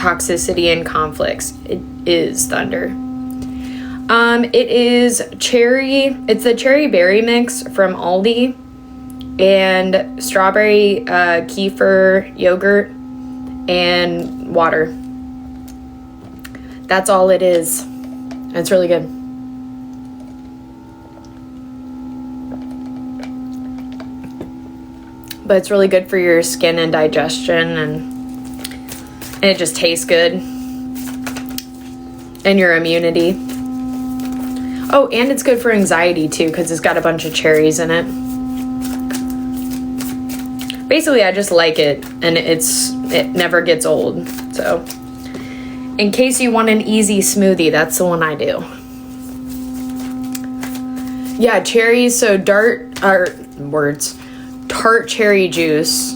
toxicity and conflicts. It is thunder. It is cherry. It's a cherry berry mix from Aldi and strawberry kefir yogurt and water. That's all it is. It's really good. But it's really good for your skin and digestion, and it just tastes good. And your immunity. Oh, and it's good for anxiety too, because it's got a bunch of cherries in it. Basically, I just like it, and it never gets old. So, in case you want an easy smoothie, that's the one I do. Yeah, cherries. So tart cherry juice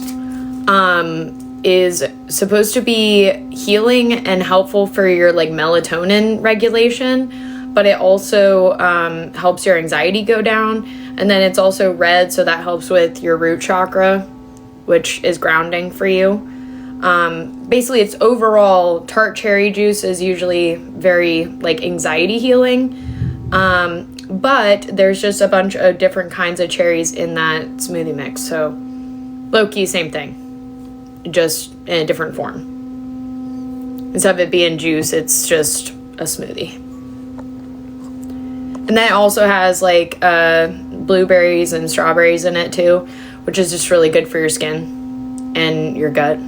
is supposed to be healing and helpful for your like melatonin regulation, but it also helps your anxiety go down. And then it's also red, so that helps with your root chakra, which is grounding for you. Basically, it's overall, tart cherry juice is usually very like anxiety healing. But there's just a bunch of different kinds of cherries in that smoothie mix. So low-key, same thing, just in a different form. Instead of it being juice, it's just a smoothie. And that also has like blueberries and strawberries in it too, which is just really good for your skin and your gut.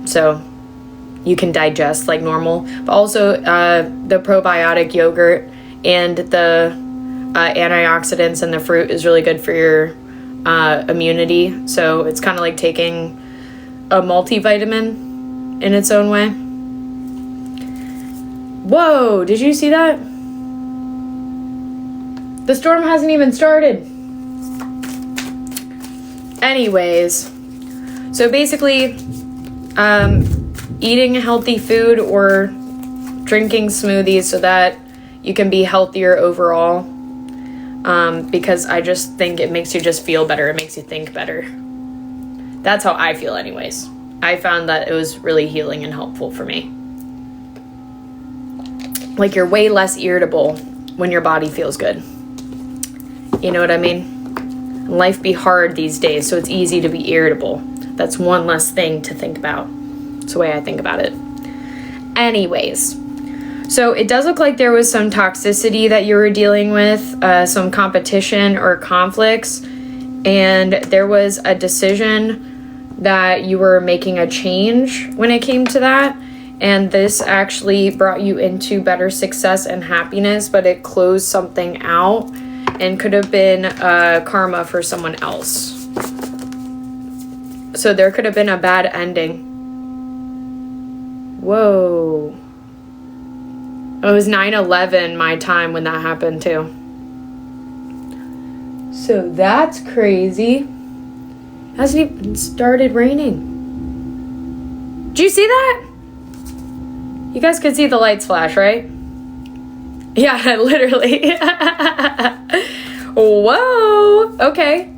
So you can digest like normal. But also the probiotic yogurt and the antioxidants in the fruit is really good for your immunity. So it's kind of like taking a multivitamin in its own way. Whoa, did you see that? The storm hasn't even started. Anyways, so basically, eating healthy food or drinking smoothies so that you can be healthier overall, because I just think it makes you just feel better. It makes you think better. That's how I feel anyways. I found that it was really healing and helpful for me. Like, you're way less irritable when your body feels good. You know what I mean? Life be hard these days, so it's easy to be irritable. That's one less thing to think about. That's the way I think about it. Anyways, so it does look like there was some toxicity that you were dealing with, some competition or conflicts, and there was a decision that you were making a change when it came to that, and this actually brought you into better success and happiness, but it closed something out and could have been karma for someone else. So there could have been a bad ending. Whoa. It was 9/11 my time when that happened too. So that's crazy. Hasn't even started raining. Did you see that? You guys could see the lights flash, right? Yeah, literally. Whoa. Okay.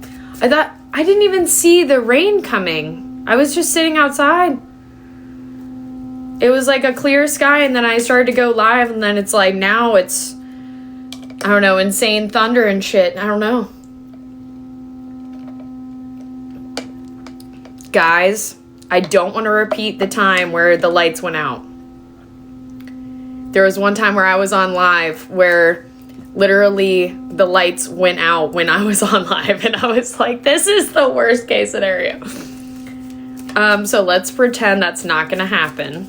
I didn't even see the rain coming. I was just sitting outside. It was like a clear sky, and then I started to go live, and then it's like now it's, I don't know, insane thunder and shit. I don't know. Guys, I don't want to repeat the time where the lights went out. There was one time where I was on live where literally the lights went out when I was on live, and I was like, this is the worst case scenario. So let's pretend that's not gonna happen.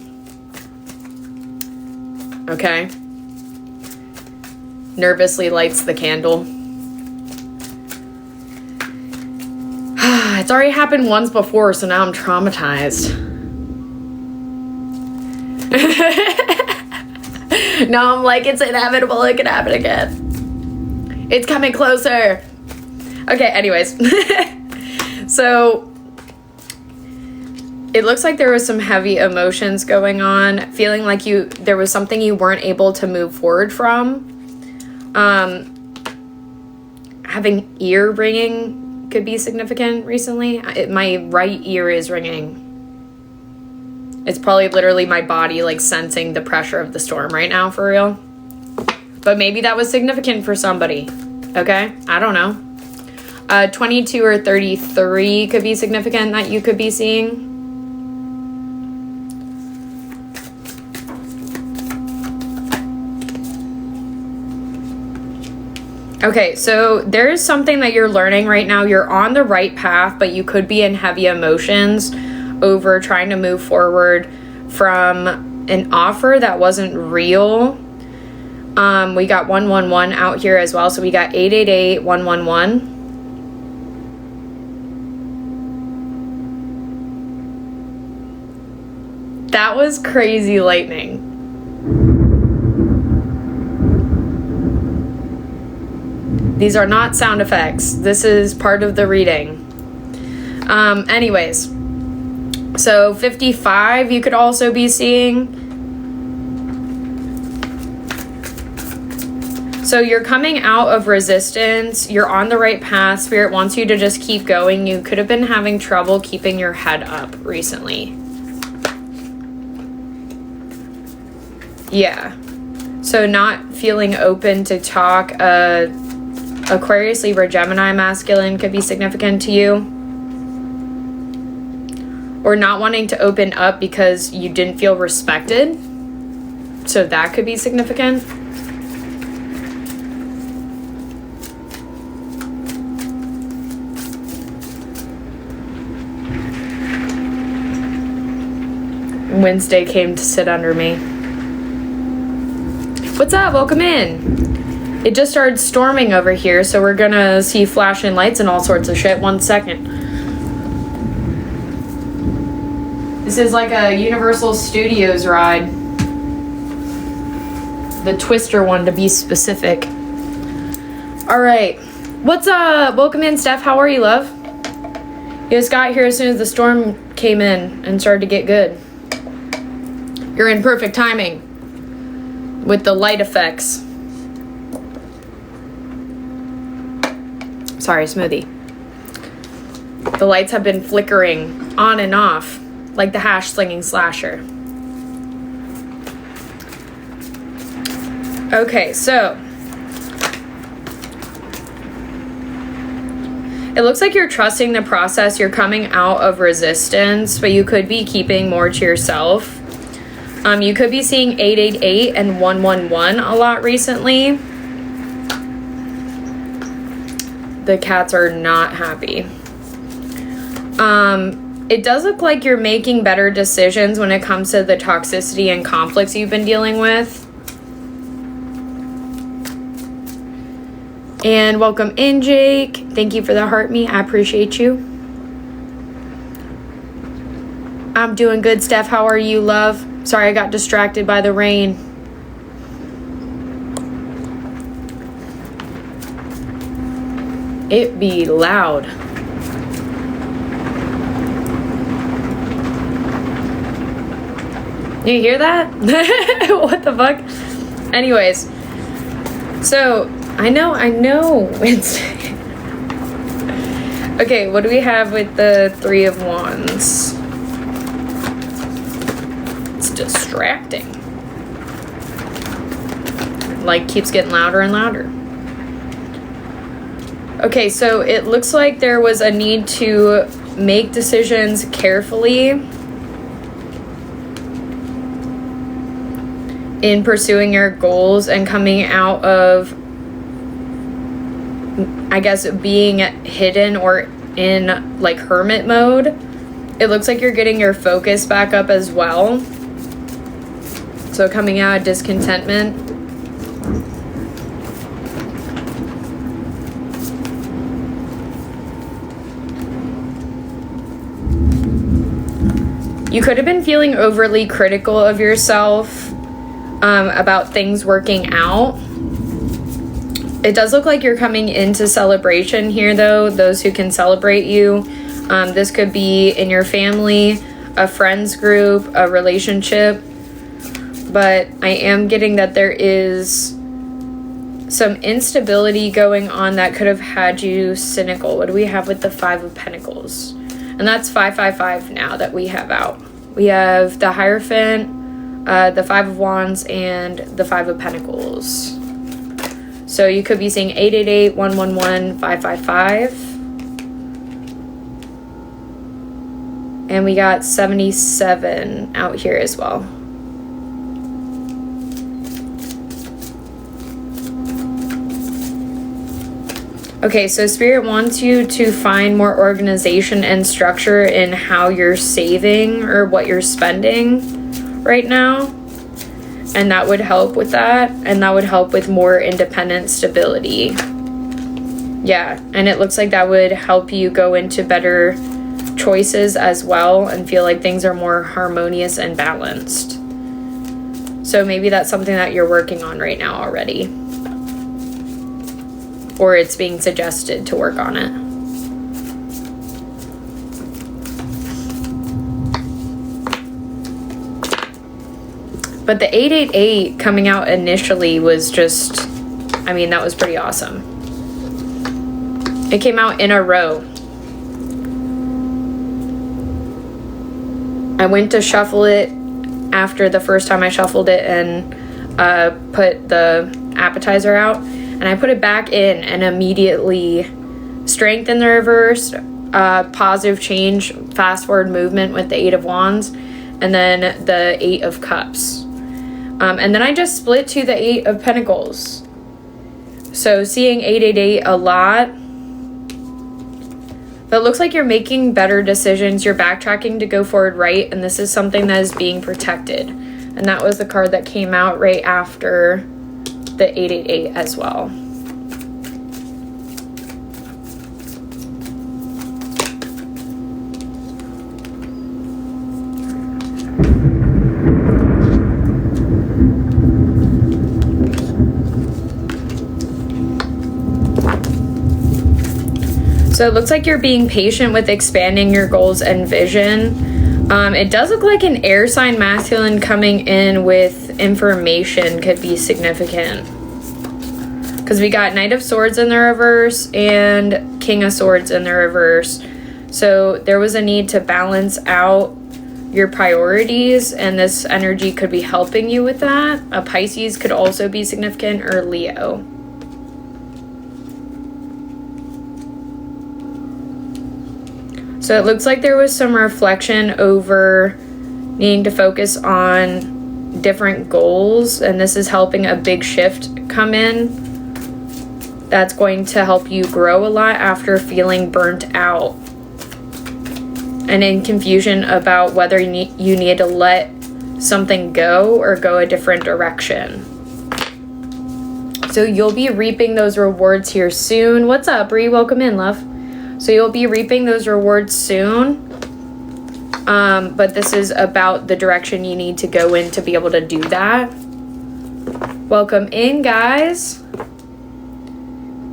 Okay. Nervously lights the candle. It's already happened once before, so now I'm traumatized. Now I'm like, it's inevitable, it can happen again. It's coming closer. Okay, anyways. So it looks like there was some heavy emotions going on, feeling like there was something you weren't able to move forward from. Having ear ringing could be significant recently. My right ear is ringing. It's probably literally my body like sensing the pressure of the storm right now, for real. But maybe that was significant for somebody. Okay, I don't know. 22 or 33 could be significant that you could be seeing. Okay, so there is something that you're learning right now. You're on the right path, but you could be in heavy emotions over trying to move forward from an offer that wasn't real. We got 111 out here as well, so we got 888-111. That was crazy lightning. These are not sound effects. This is part of the reading. Anyways, so 55 you could also be seeing. So you're coming out of resistance. You're on the right path. Spirit wants you to just keep going. You could have been having trouble keeping your head up recently. Yeah. So not feeling open to talk. Aquarius, Libra, Gemini masculine could be significant to you. Or not wanting to open up because you didn't feel respected. So that could be significant. Wednesday came to sit under me. What's up? Welcome in. It just started storming over here, so we're gonna see flashing lights and all sorts of shit. 1 second. This is like a Universal Studios ride. The Twister one, to be specific. Alright. What's up? Welcome in, Steph. How are you, love? You just got here as soon as the storm came in and started to get good. You're in perfect timing with the light effects. Sorry, smoothie. The lights have been flickering on and off like the hash slinging slasher. Okay, so it looks like you're trusting the process. You're coming out of resistance, but you could be keeping more to yourself. You could be seeing 888 and 111 a lot recently. The cats are not happy. It does look like you're making better decisions when it comes to the toxicity and conflicts you've been dealing with. And welcome in, Jake. Thank you for the heart me. I appreciate you. I'm doing good, Steph. How are you, love? Sorry, I got distracted by the rain. It be loud. You hear that? What the fuck? Anyways, so I know it's okay. What do we have with the 3 of Wands? It's distracting. Like, keeps getting louder and louder. Okay, so it looks like there was a need to make decisions carefully in pursuing your goals and coming out of, I guess, being hidden or in like hermit mode. It looks like you're getting your focus back up as well. So coming out of discontentment. You could have been feeling overly critical of yourself about things working out. It does look like you're coming into celebration here, though, those who can celebrate you. This could be in your family, a friends group, a relationship. But I am getting that there is some instability going on that could have had you cynical. What do we have with the 5 of Pentacles? And that's 555 now that we have out. We have the Hierophant, the Five of Wands, and the Five of Pentacles. So you could be seeing 888, 111, 555. And we got 77 out here as well. Okay, so Spirit wants you to find more organization and structure in how you're saving or what you're spending right now. And that would help with that. And that would help with more independent stability. Yeah, and it looks like that would help you go into better choices as well and feel like things are more harmonious and balanced. So maybe that's something that you're working on right now already. Or it's being suggested to work on it. But the 888 coming out initially was just, I mean, that was pretty awesome. It came out in a row. I went to shuffle it after the first time I shuffled it and put the appetizer out. And I put it back in and immediately strength in the reverse, positive change, fast forward movement with the Eight of Wands, and then the Eight of Cups. And then I just split to the Eight of Pentacles. So seeing 888 a lot. But it looks like you're making better decisions. You're backtracking to go forward right. And this is something that is being protected. And that was the card that came out right after the 888 as well. So it looks like you're being patient with expanding your goals and vision. It does look like an air sign masculine coming in with information could be significant. Because we got Knight of Swords in the reverse and King of Swords in the reverse. So there was a need to balance out your priorities, and this energy could be helping you with that. A Pisces could also be significant, or Leo. So it looks like there was some reflection over needing to focus on different goals, and this is helping a big shift come in. That's going to help you grow a lot after feeling burnt out and in confusion about whether you need to let something go or go a different direction. So you'll be reaping those rewards here soon. What's up, Bree? Welcome in, love. So you'll be reaping those rewards soon. But this is about the direction you need to go in to be able to do that. Welcome in, guys.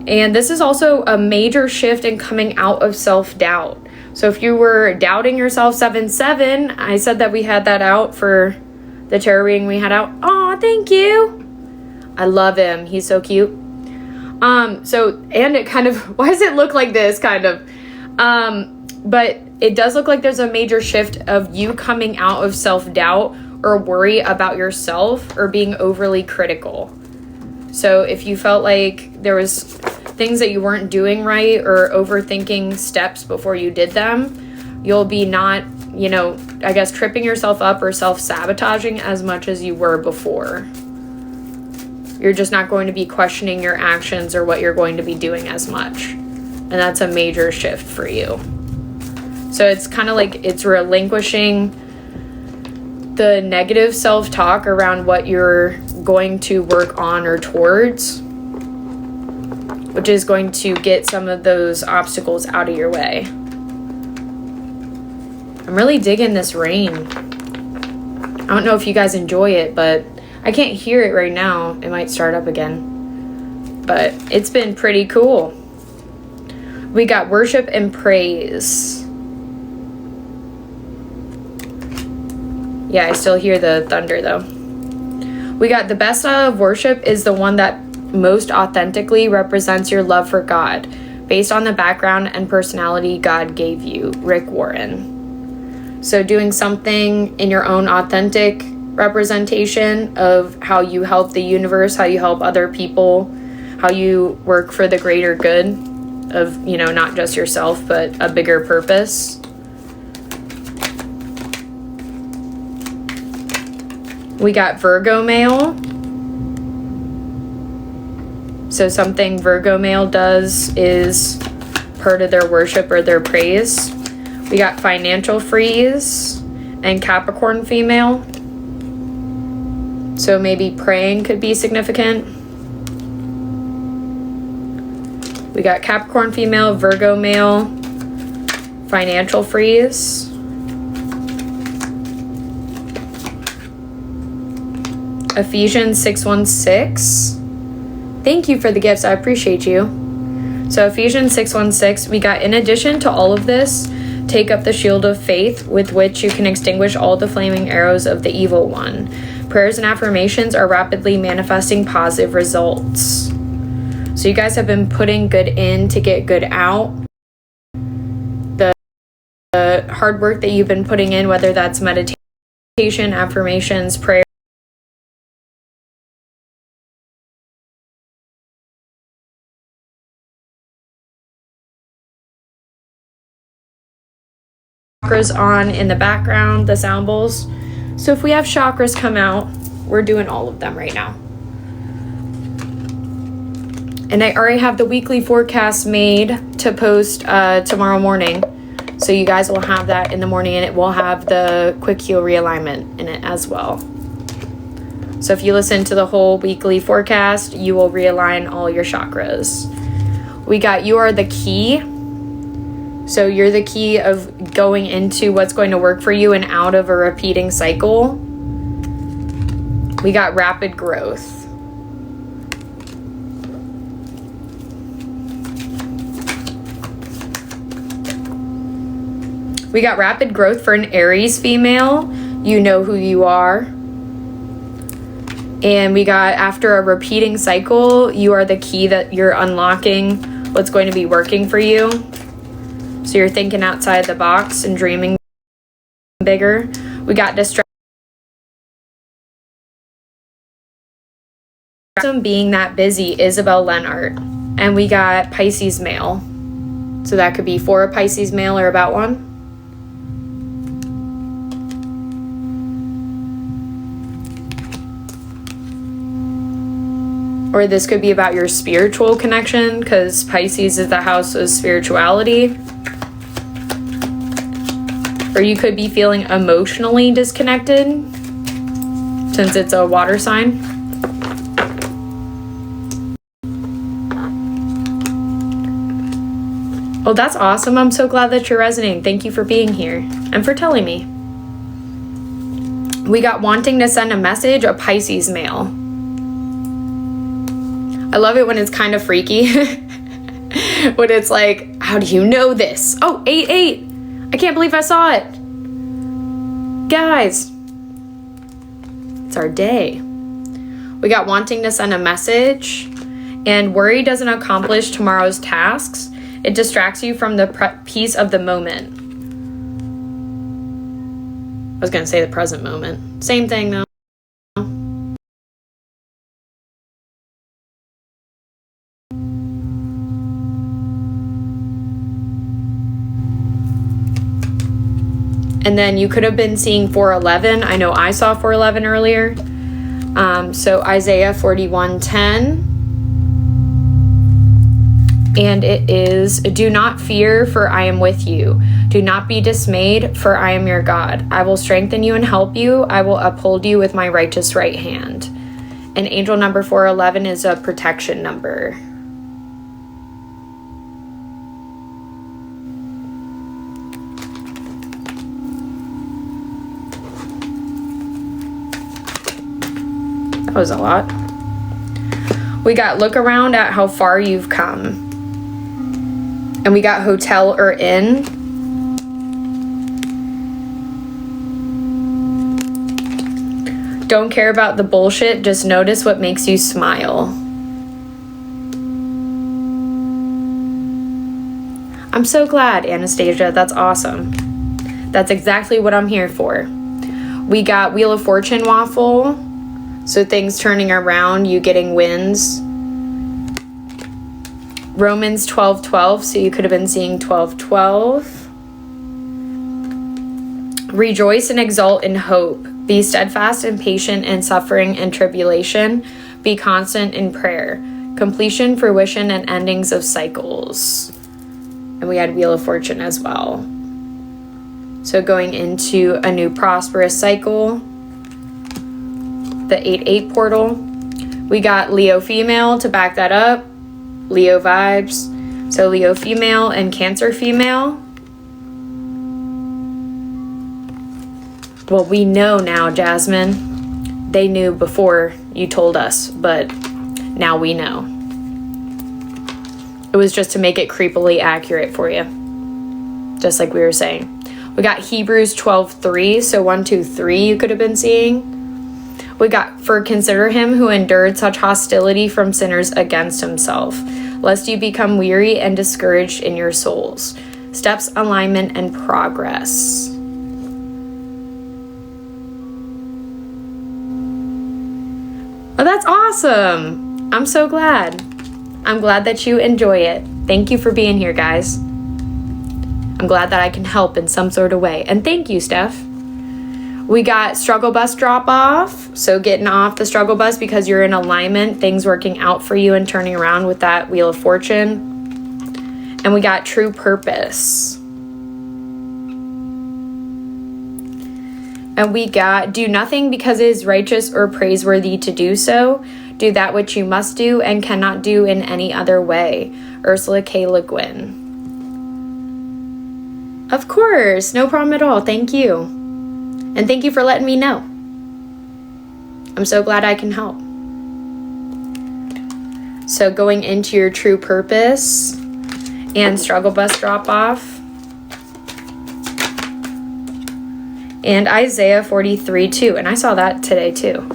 And this is also a major shift in coming out of self-doubt. So if you were doubting yourself, 7-7, I said that we had that out for the tarot reading we had out. Aw, thank you. I love him. He's so cute. And it kind of, why does it look like this, kind of? But it does look like there's a major shift of you coming out of self-doubt or worry about yourself or being overly critical. So if you felt like there was things that you weren't doing right or overthinking steps before you did them, you'll be not, I guess tripping yourself up or self-sabotaging as much as you were before. You're just not going to be questioning your actions or what you're going to be doing as much. And that's a major shift for you. So it's kind of like it's relinquishing the negative self-talk around what you're going to work on or towards, which is going to get some of those obstacles out of your way. I'm really digging this rain. I don't know if you guys enjoy it, but I can't hear it right now. It might start up again. But it's been pretty cool. We got worship and praise. Yeah, I still hear the thunder though. We got the best style of worship is the one that most authentically represents your love for God, based on the background and personality God gave you. Rick Warren. So doing something in your own authentic representation of how you help the universe, how you help other people, how you work for the greater good of, you know, not just yourself, but a bigger purpose. We got Virgo male. So something Virgo male does is part of their worship or their praise. We got financial freeze and Capricorn female. So maybe praying could be significant. We got Capricorn female, Virgo male, financial freeze. Ephesians 6:16. Thank you for the gifts. I appreciate you. So Ephesians 6:16, we got, in addition to all of this, take up the shield of faith with which you can extinguish all the flaming arrows of the evil one. Prayers and affirmations are rapidly manifesting positive results. So you guys have been putting good in to get good out. The hard work that you've been putting in, whether that's meditation, affirmations, prayer, chakras on in the background, the sound bowls. So if we have chakras come out, we're doing all of them right now. And I already have the weekly forecast made to post tomorrow morning. So you guys will have that in the morning, and it will have the quick heal realignment in it as well. So if you listen to the whole weekly forecast, you will realign all your chakras. We got you are the key. So you're the key of going into what's going to work for you and out of a repeating cycle. We got rapid growth. We got rapid growth for an Aries female. You know who you are. And we got, after a repeating cycle, you are the key that you're unlocking what's going to be working for you. So you're thinking outside the box and dreaming bigger. We got distraction being that busy, Isabel Lennart. And we got Pisces male. So that could be for a Pisces male or about one. Or this could be about your spiritual connection, because Pisces is the house of spirituality. Or you could be feeling emotionally disconnected, since it's a water sign. Well, that's awesome. I'm so glad that you're resonating. Thank you for being here and for telling me. We got wanting to send a message, a Pisces male. I love it when it's kind of freaky. When it's like, how do you know this? Oh, 88. I can't believe I saw it. Guys, it's our day. We got wanting to send a message, and worry doesn't accomplish tomorrow's tasks. It distracts you from the peace of the moment. I was going to say the present moment. Same thing though. And then you could have been seeing 411. I know I saw 411 earlier. So Isaiah 41:10. And it is, do not fear, for I am with you. Do not be dismayed, for I am your God. I will strengthen you and help you. I will uphold you with my righteous right hand. And angel number 411 is a protection number. That was a lot. We got look around at how far you've come. And we got hotel or inn. Don't care about the bullshit, just notice what makes you smile. I'm so glad, Anastasia. That's awesome. That's exactly what I'm here for. We got Wheel of Fortune waffle. So things turning around, you getting wins. Romans 12:12, so you could have been seeing 12:12. Rejoice and exult in hope. Be steadfast and patient in suffering and tribulation. Be constant in prayer. Completion, fruition, and endings of cycles. And we had Wheel of Fortune as well. So going into a new prosperous cycle. The 8-8 portal. We got Leo female to back that up. Leo vibes. So Leo female and Cancer female. Well, we know now, Jasmine. They knew before you told us, but now we know. It was just to make it creepily accurate for you. Just like we were saying. We got Hebrews 12:3, so 1, 2, 3 you could have been seeing. We got, for consider him who endured such hostility from sinners against himself, lest you become weary and discouraged in your souls. Steps, alignment, and progress. Oh, that's awesome. I'm so glad. I'm glad that you enjoy it. Thank you for being here, guys. I'm glad that I can help in some sort of way. And thank you, Steph. We got struggle bus drop off. So getting off the struggle bus because you're in alignment, things working out for you and turning around with that Wheel of Fortune. And we got true purpose. And we got do nothing because it is righteous or praiseworthy to do so. Do that which you must do and cannot do in any other way. Ursula K. Le Guin. Of course, no problem at all. Thank you. And thank you for letting me know. I'm so glad I can help. So going into your true purpose and struggle bus drop off. And Isaiah 43:2. And I saw that today too.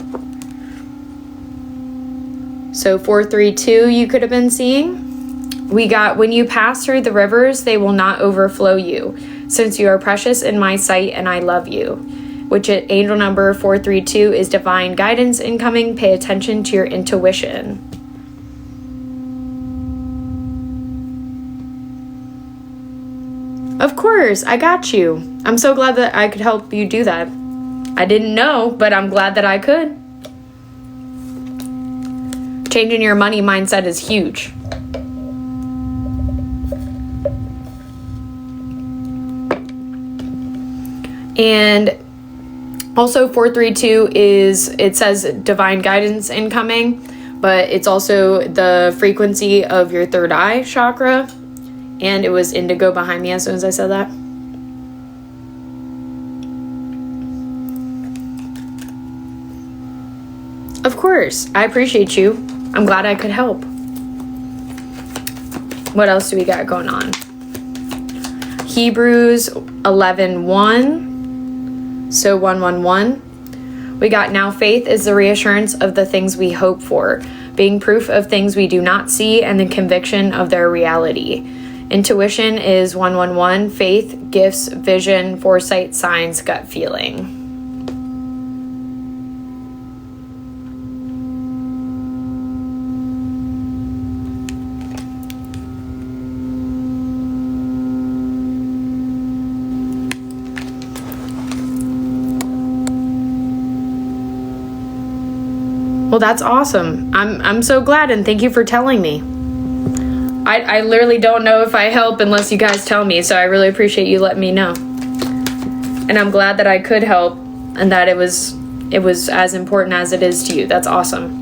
So 432 you could have been seeing. We got, when you pass through the rivers, they will not overflow you, since you are precious in my sight and I love you. Which at angel number 432 is divine guidance incoming. Pay attention to your intuition. Of course, I got you. I'm so glad that I could help you do that. I didn't know, but I'm glad that I could. Changing your money mindset is huge. And also 432 is, it says divine guidance incoming, but it's also the frequency of your third eye chakra. And it was indigo behind me as soon as I said that. Of course, I appreciate you. I'm glad I could help. What else do we got going on? Hebrews 11:1. So 111. We got now faith is the reassurance of the things we hope for, being proof of things we do not see and the conviction of their reality. Intuition is 111. Faith, gifts, vision, foresight, signs, gut feeling. Well, that's awesome. I'm so glad, and thank you for telling me. I literally don't know if I help unless you guys tell me, so I really appreciate you letting me know. And I'm glad that I could help and that it was as important as it is to you. That's awesome.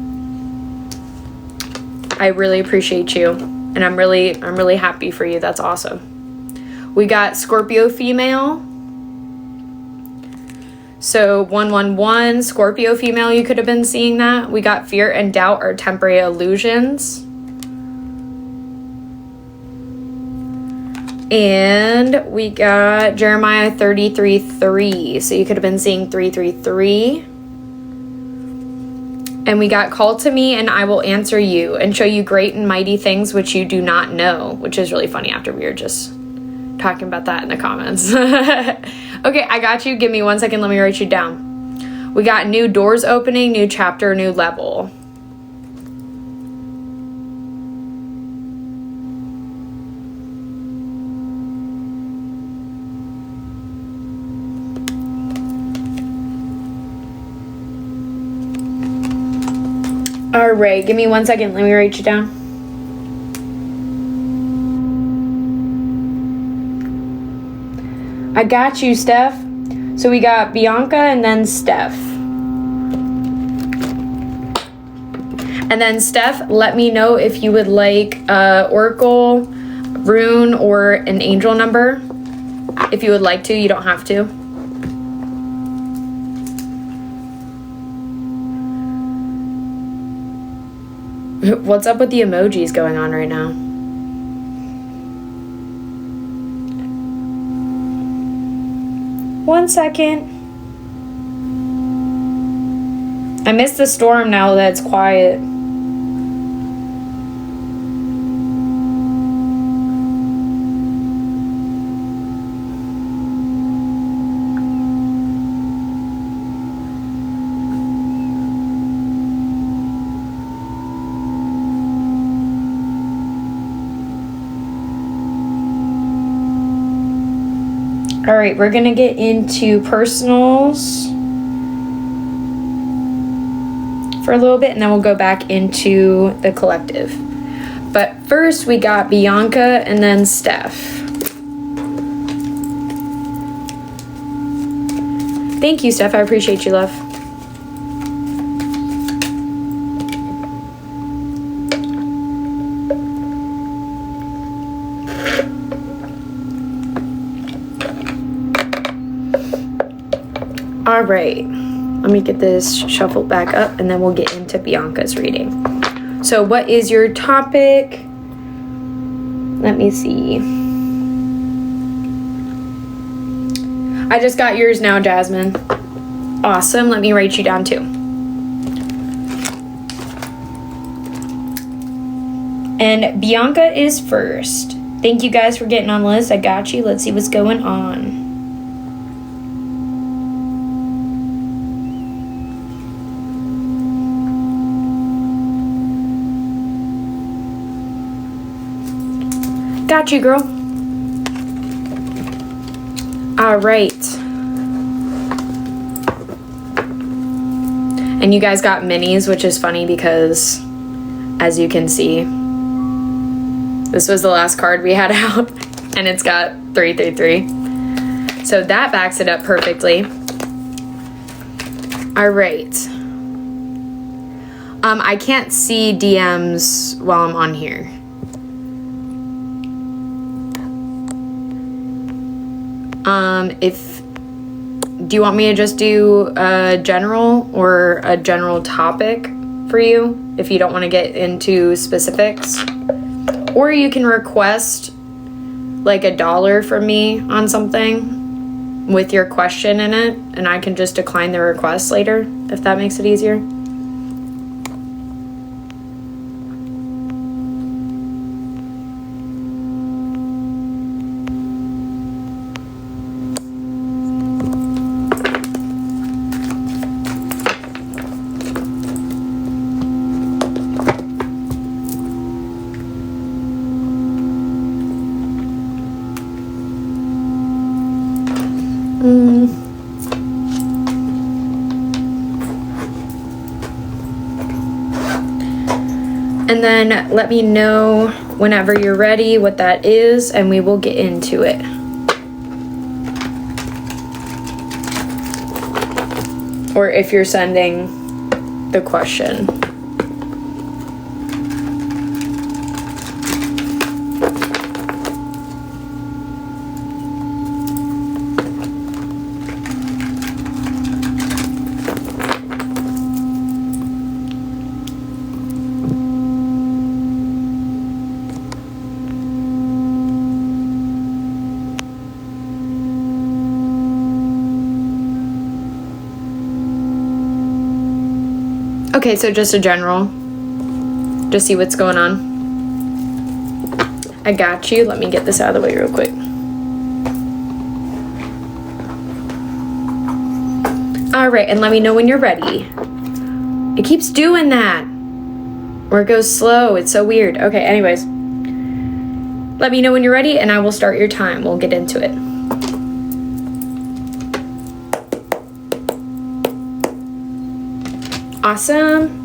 I really appreciate you, and I'm really happy for you. That's awesome. We got Scorpio female. So 111, Scorpio female, you could have been seeing that. We got fear and doubt are temporary illusions. And we got Jeremiah 33:3. So you could have been seeing 333. And we got call to me and I will answer you and show you great and mighty things which you do not know, which is really funny after we were just talking about that in the comments. Okay, I got you. Give me 1 second. Let me write you down. We got new doors opening, new chapter, new level. All right, give me 1 second. Let me write you down. I got you, Steph. So we got Bianca and then Steph. And then Steph, let me know if you would like Oracle, Rune, or an angel number. If you would like to, you don't have to. What's up with the emojis going on right now? One second. I missed the storm now that it's quiet. All right, we're gonna get into personals for a little bit, and then we'll go back into the collective. But first, we got Bianca and then Steph. Thank you, Steph. I appreciate you, love. All right, let me get this shuffled back up and then we'll get into Bianca's reading. So what is your topic? Let me see. I just got yours now, Jasmine. Awesome, let me write you down too. And Bianca is first. Thank you guys for getting on the list. I got you. Let's see what's going on. Got you, girl. All right. And you guys got minis, which is funny because, as you can see, this was the last card we had out, and it's got 333. So that backs it up perfectly. All right. I can't see DMs while I'm on here. Do you want me to just do a general or a general topic for you if you don't want to get into specifics? Or you can request like $1 from me on something with your question in it, and I can just decline the request later if that makes it easier. And then let me know whenever you're ready what that is, and we will get into it. Or if you're sending the question. Okay, so just a general. Just see what's going on. I got you. Let me get this out of the way real quick. right, and let me know when you're ready. It keeps doing that. Or it goes slow. It's so weird. Okay, anyways. Let me know when you're ready and I will start your time. We'll get into it. Awesome.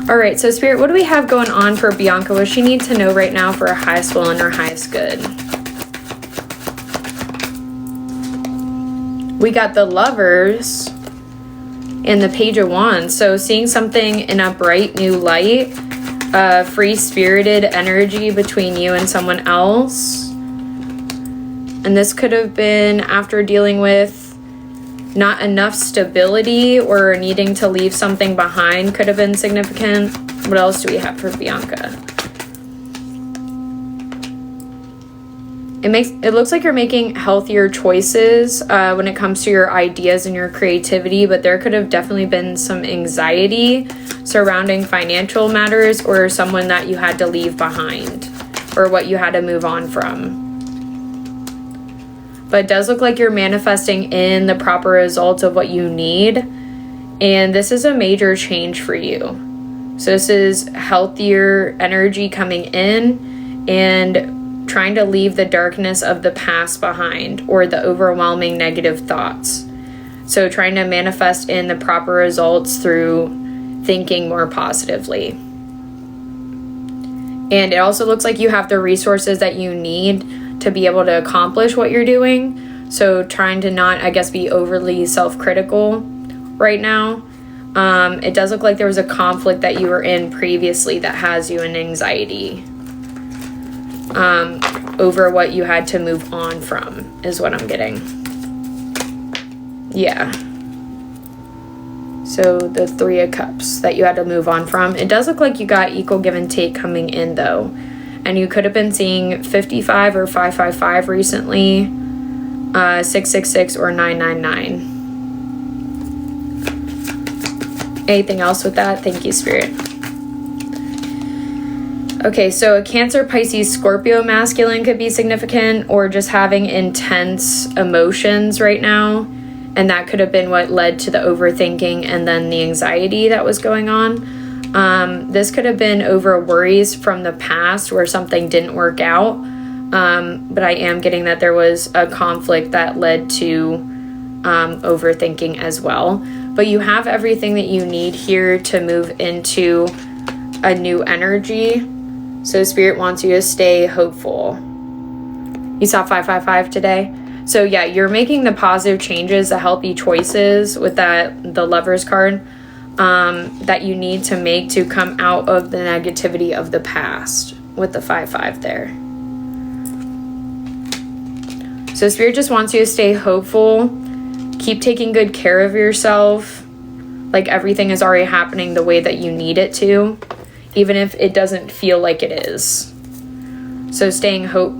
All right, so Spirit, what do we have going on for Bianca? What does she need to know right now for her highest will and her highest good? We got the Lovers and the Page of Wands. So seeing something in a bright new light, free-spirited energy between you and someone else. And this could have been after dealing with not enough stability or needing to leave something behind could have been significant. What else do we have for Bianca? It looks like you're making healthier choices when it comes to your ideas and your creativity, but there could have definitely been some anxiety surrounding financial matters or someone that you had to leave behind or what you had to move on from. But it does look like you're manifesting in the proper results of what you need, and this is a major change for you. So this is healthier energy coming in and trying to leave the darkness of the past behind or the overwhelming negative thoughts. So trying to manifest in the proper results through thinking more positively. And it also looks like you have the resources that you need to be able to accomplish what you're doing. So trying to not, I guess, be overly self-critical right now. It does look like there was a conflict that you were in previously that has you in anxiety. Over what you had to move on from is what I'm getting. Yeah. So the Three of Cups that you had to move on from. It does look like you got equal give and take coming in though. And you could have been seeing 55 or 555 recently, 666 or 999. Anything else with that? Thank you, Spirit. Okay, so a Cancer, Pisces, Scorpio masculine could be significant, or just having intense emotions right now. And that could have been what led to the overthinking and then the anxiety that was going on. This could have been over worries from the past where something didn't work out. But I am getting that there was a conflict that led to overthinking as well. But you have everything that you need here to move into a new energy. So Spirit wants you to stay hopeful. You saw 555 today? So yeah, you're making the positive changes, the healthy choices with the Lovers card that you need to make to come out of the negativity of the past with the 5-5 there. So Spirit just wants you to stay hopeful. Keep taking good care of yourself. Like everything is already happening the way that you need it to, even if it doesn't feel like it is. So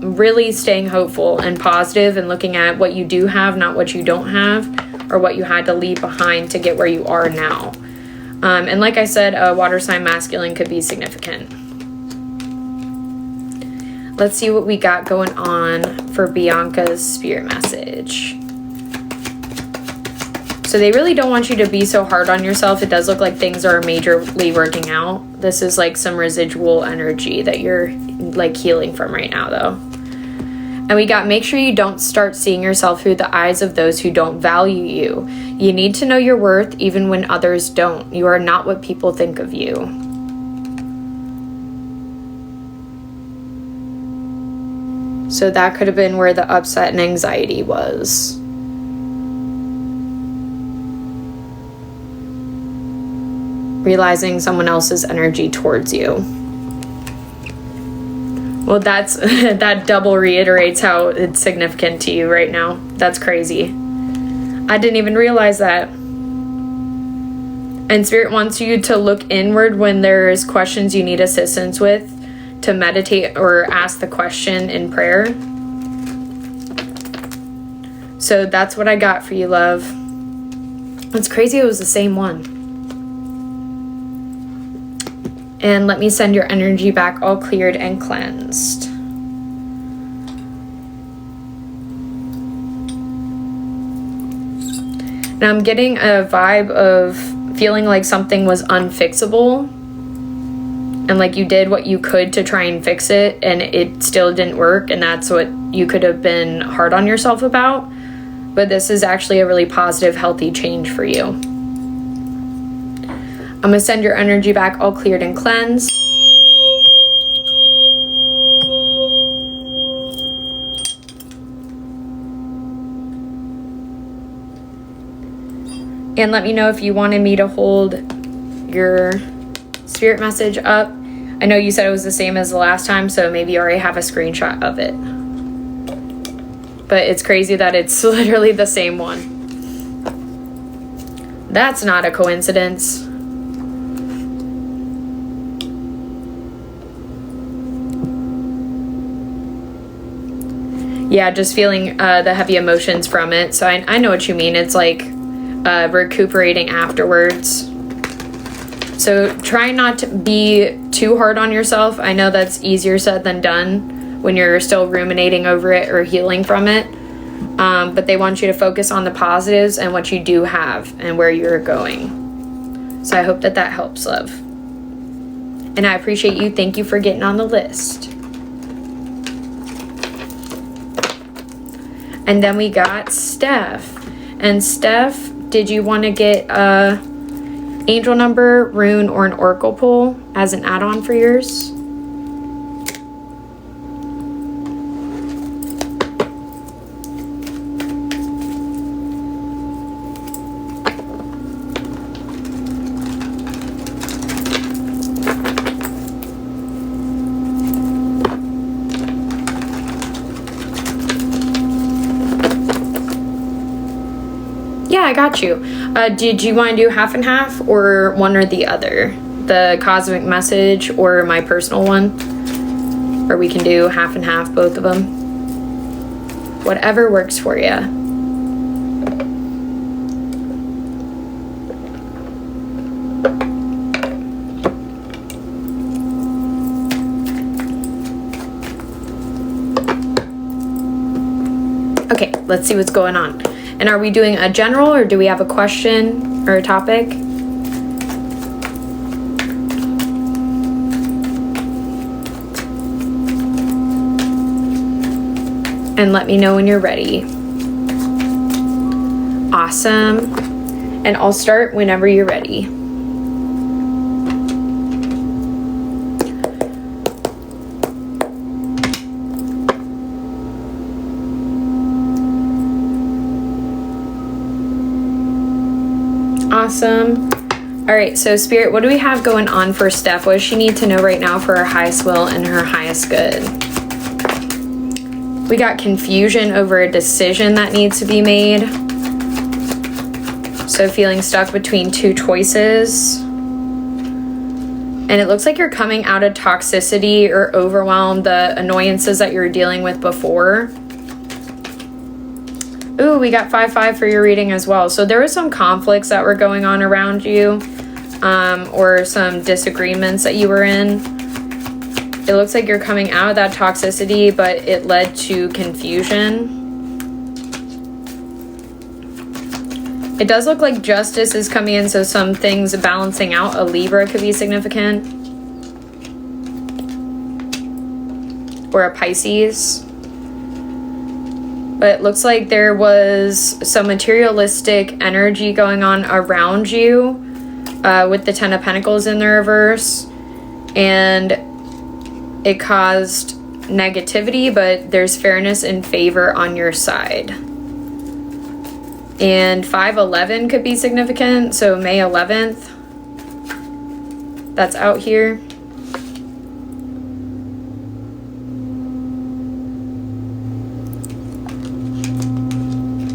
really staying hopeful and positive and looking at what you do have, not what you don't have, or what you had to leave behind to get where you are now. And like I said, a water sign masculine could be significant. Let's see what we got going on for Bianca's spirit message. So they really don't want you to be so hard on yourself. It does look like things are majorly working out. This is like some residual energy that you're like healing from right now though. And we got, make sure you don't start seeing yourself through the eyes of those who don't value you. You need to know your worth even when others don't. You are not what people think of you. So that could have been where the upset and anxiety was. Realizing someone else's energy towards you. Well, that double reiterates how it's significant to you right now. That's crazy. I didn't even realize that. And Spirit wants you to look inward when there's questions you need assistance with, to meditate or ask the question in prayer. So that's what I got for you, love. It's crazy it was the same one. And let me send your energy back all cleared and cleansed. And I'm getting a vibe of feeling like something was unfixable, and like you did what you could to try and fix it and it still didn't work, and that's what you could have been hard on yourself about. But this is actually a really positive, healthy change for you. I'm gonna send your energy back all cleared and cleansed. And let me know if you wanted me to hold your spirit message up. I know you said it was the same as the last time, so maybe you already have a screenshot of it. But it's crazy that it's literally the same one. That's not a coincidence. Yeah, just feeling the heavy emotions from it. So I know what you mean. It's like recuperating afterwards. So try not to be too hard on yourself. I know that's easier said than done when you're still ruminating over it or healing from it. But they want you to focus on the positives and what you do have and where you're going. So I hope that that helps, love. And I appreciate you. Thank you for getting on the list. And then we got Steph. And Steph, did you want to get a angel number, rune, or an oracle pull as an add-on for yours? Yeah, I got you. Did you want to do half and half or one or the other? The cosmic message or my personal one? Or we can do half and half, both of them. Whatever works for you. Okay, let's see what's going on. And are we doing a general or do we have a question or a topic? And let me know when you're ready. Awesome. And I'll start whenever you're ready. Awesome. All right, so Spirit, what do we have going on for Steph? What does she need to know right now for her highest will and her highest good? We got confusion over a decision that needs to be made. So feeling stuck between two choices. And it looks like you're coming out of toxicity or overwhelm, the annoyances that you were dealing with before. Ooh, we got 5-5 for your reading as well. So there was some conflicts that were going on around you, or some disagreements that you were in. It looks like you're coming out of that toxicity, but it led to confusion. It does look like justice is coming in, so some things balancing out. A Libra could be significant. Or a Pisces. But it looks like there was some materialistic energy going on around you with the Ten of Pentacles in the reverse. And it caused negativity, but there's fairness and favor on your side. And 5/11 could be significant, so May 11th. That's out here.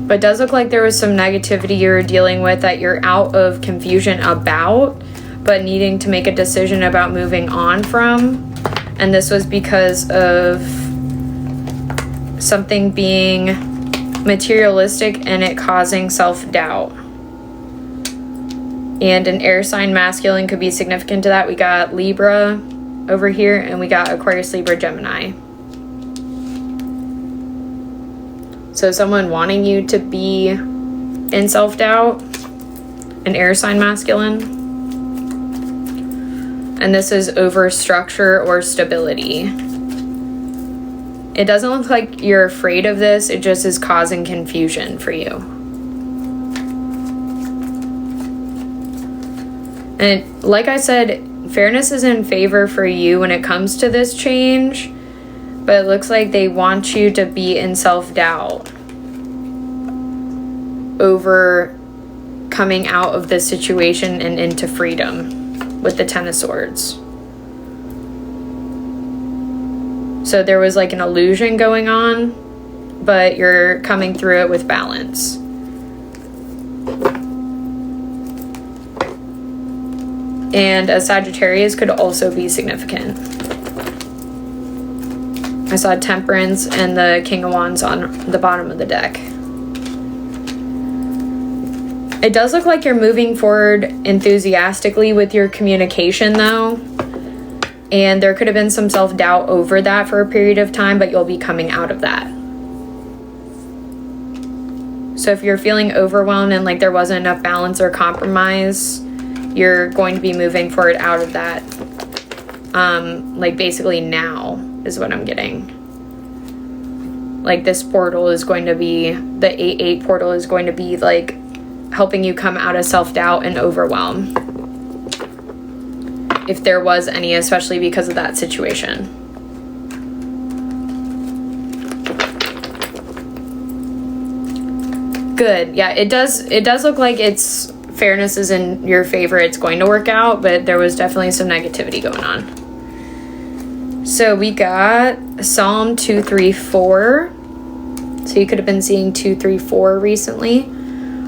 But it does look like there was some negativity you were dealing with that you're out of confusion about, but needing to make a decision about moving on from. And this was because of something being materialistic and it causing self-doubt. And an air sign masculine could be significant to that. We got Libra over here, and we got Aquarius, Libra, Gemini. So someone wanting you to be in self-doubt, an air sign masculine. And this is over structure or stability. It doesn't look like you're afraid of this, it just is causing confusion for you. And like I said, fairness is in favor for you when it comes to this change, but it looks like they want you to be in self-doubt over coming out of this situation and into freedom with the Ten of Swords. So there was like an illusion going on, but you're coming through it with balance. And a Sagittarius could also be significant. I saw Temperance and the King of Wands on the bottom of the deck. It does look like you're moving forward enthusiastically with your communication though. And there could have been some self-doubt over that for a period of time, but you'll be coming out of that. So if you're feeling overwhelmed and like there wasn't enough balance or compromise, you're going to be moving forward out of that. Like basically now is what I'm getting. Like this portal is going to be, the 8-8 portal is going to be like helping you come out of self-doubt and overwhelm. If there was any, especially because of that situation. Good. Yeah, it does look like it's fairness is in your favor. It's going to work out, but there was definitely some negativity going on. So we got Psalm 234. So you could have been seeing 234 recently.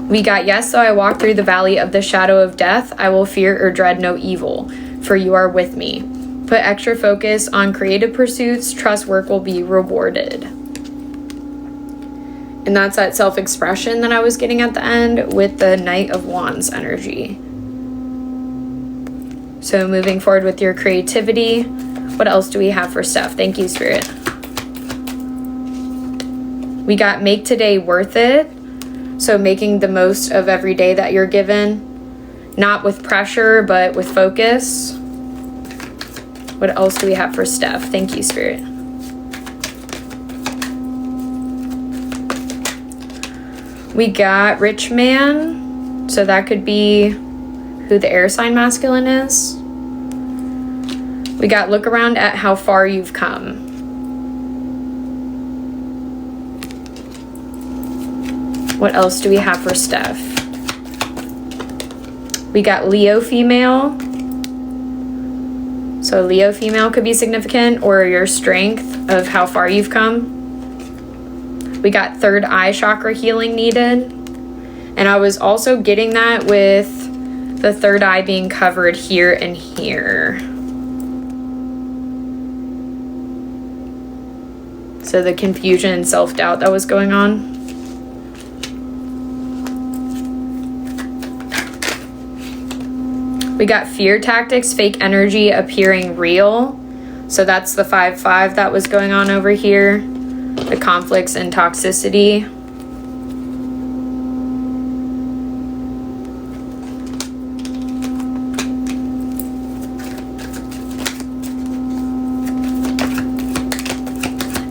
We got, yes, though I walk through the valley of the shadow of death, I will fear or dread no evil, for you are with me. Put extra focus on creative pursuits, trust work will be rewarded. And that's that self-expression that I was getting at the end with the Knight of Wands energy. So moving forward with your creativity, what else do we have for Steph? Thank you, Spirit. We got make today worth it. So making the most of every day that you're given, not with pressure, but with focus. What else do we have for Steph? Thank you, Spirit. We got rich man. So that could be who the air sign masculine is. We got look around at how far you've come. What else do we have for Steph? We got Leo female. So Leo female could be significant, or your strength of how far you've come. We got third eye chakra healing needed. And I was also getting that with the third eye being covered here and here. So the confusion and self-doubt that was going on. We got fear tactics, fake energy appearing real. So that's the 5-5 that was going on over here. The conflicts and toxicity.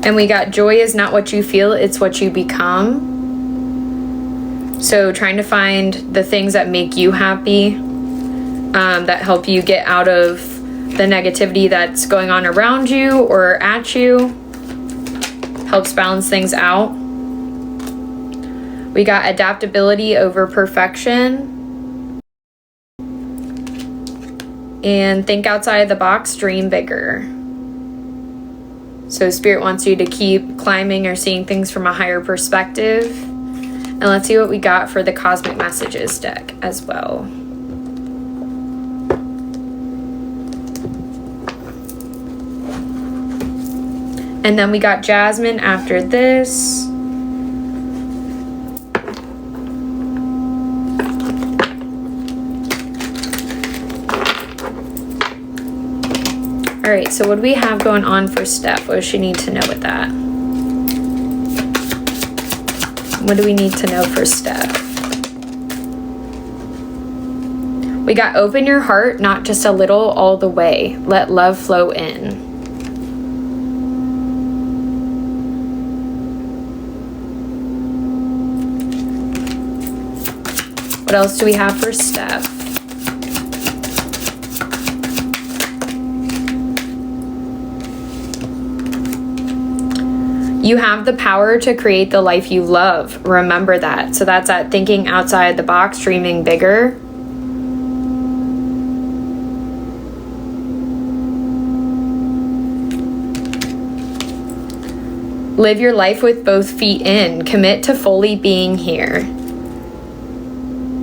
And we got joy is not what you feel, it's what you become. So trying to find the things that make you happy. That help you get out of the negativity that's going on around you or at you. Helps balance things out. We got adaptability over perfection. And think outside the box, dream bigger. So Spirit wants you to keep climbing or seeing things from a higher perspective. And let's see what we got for the Cosmic Messages deck as well. And then we got Jasmine after this. All right, so what do we have going on for Steph? What does she need to know with that? What do we need to know for Steph? We got open your heart, not just a little, all the way. Let love flow in. What else do we have for Steph? You have the power to create the life you love. Remember that. So that's at thinking outside the box, dreaming bigger. Live your life with both feet in. Commit to fully being here.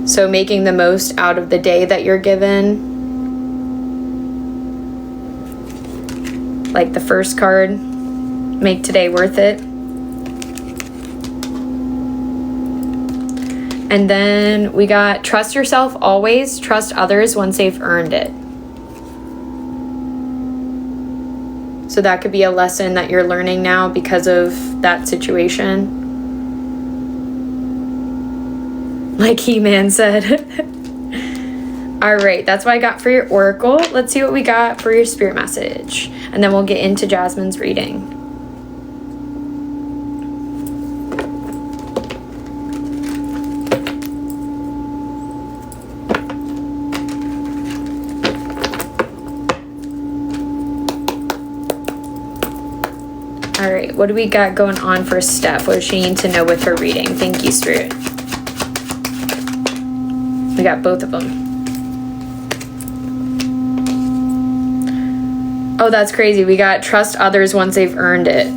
So making the most out of the day that you're given. Like the first card. Make today worth it. And then we got trust yourself always, trust others once they've earned it. So that could be a lesson that you're learning now because of that situation. Like He-Man said. All right, that's what I got for your oracle. Let's see what we got for your spirit message. And then we'll get into Jasmine's reading. All right, what do we got going on for Steph? What does she need to know with her reading? Thank you, Spirit. We got both of them. Oh, that's crazy. We got trust others once they've earned it.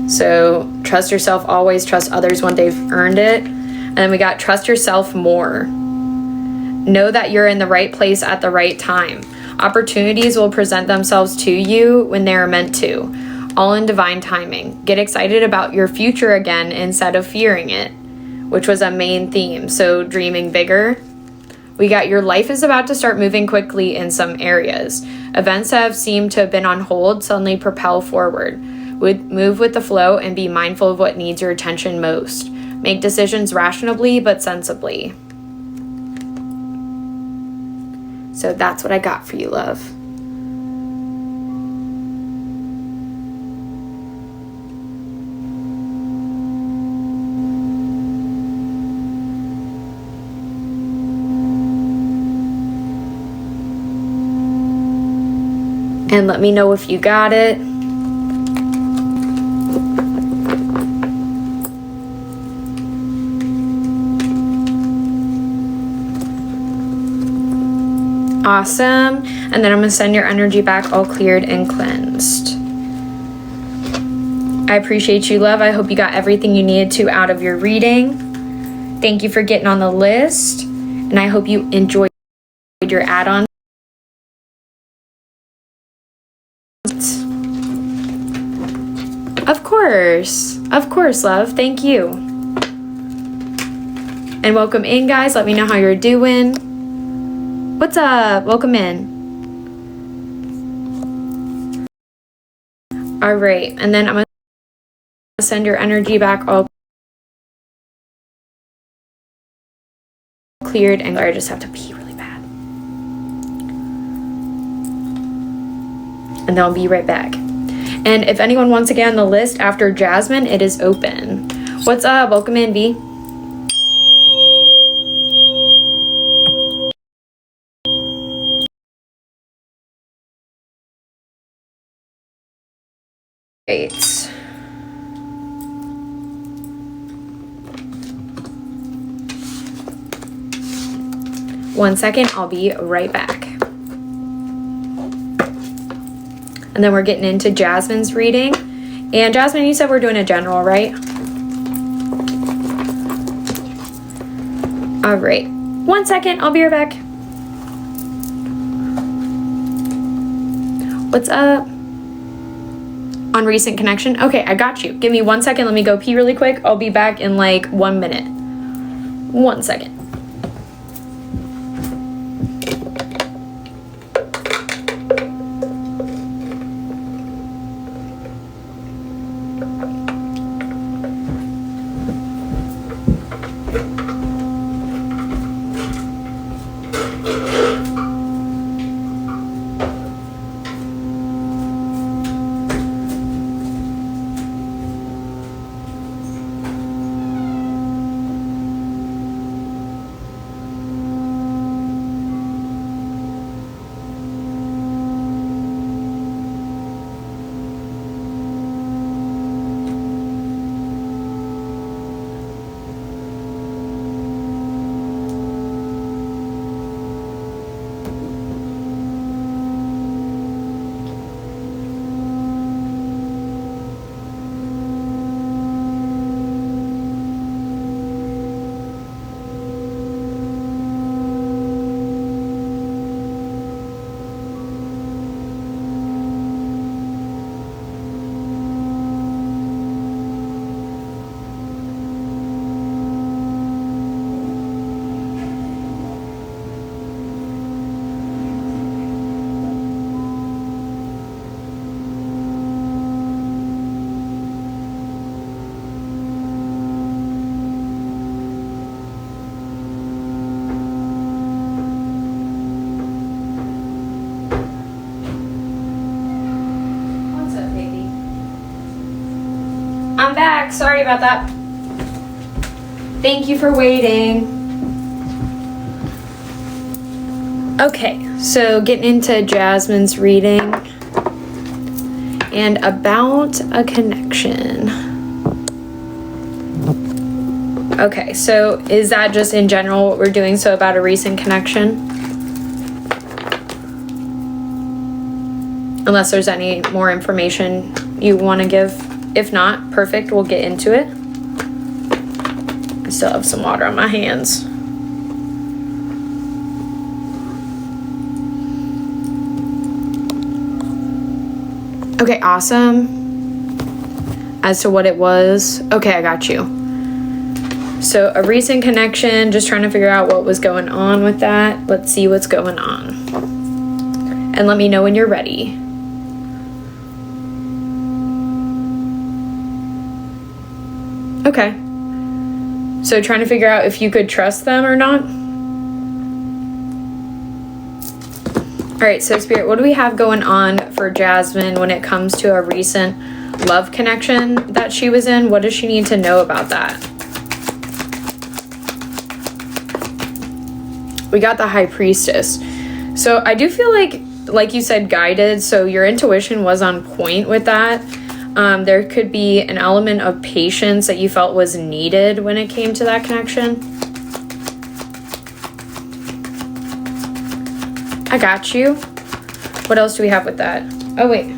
So trust yourself always, trust others when they've earned it. And then we got trust yourself more. Know that you're in the right place at the right time. Opportunities will present themselves to you when they are meant to. All in divine timing. Get excited about your future again instead of fearing it, which was a main theme. So dreaming bigger. We got your life is about to start moving quickly in some areas. Events that have seemed to have been on hold suddenly propel forward. Move with the flow and be mindful of what needs your attention most. Make decisions rationally but sensibly. So that's what I got for you, love. And let me know if you got it. Awesome. And then I'm going to send your energy back all cleared and cleansed. I appreciate you, love. I hope you got everything you needed to out of your reading. Thank you for getting on the list. And I hope you enjoyed your add-on. Of course, love. Thank you. And welcome in, guys. Let me know how you're doing. What's up? Welcome in. All right, and then I'm gonna send your energy back all cleared, and I just have to pee really bad. And then I'll be right back. And if anyone wants to get on the list after Jasmine, it is open. What's up? Welcome in, V. Great. One second, I'll be right back. And then we're getting into Jasmine's reading. And Jasmine, you said we're doing a general, right? All right. 1 second, I'll be right back. What's up? On recent connection? Okay, I got you. Give me 1 second. Let me go pee really quick. I'll be back in like 1 minute. 1 second. back. Sorry about that. Thank you for waiting. Okay, so getting into Jasmine's reading and about a connection. Okay, so is that just in general what we're doing? So about a recent connection? Unless there's any more information you want to give. If not, perfect, we'll get into it. I still have some water on my hands. Okay, awesome. As to what it was. Okay, I got you. So a recent connection, just trying to figure out what was going on with that. Let's see what's going on. And let me know when you're ready. Okay. So trying to figure out if you could trust them or not. All right, so Spirit, what do we have going on for Jasmine when it comes to a recent love connection that she was in? What does she need to know about that? We got the High Priestess. So I do feel like you said, guided. So your intuition was on point with that. There could be an element of patience that you felt was needed when it came to that connection. I got you. What else do we have with that? Oh, wait.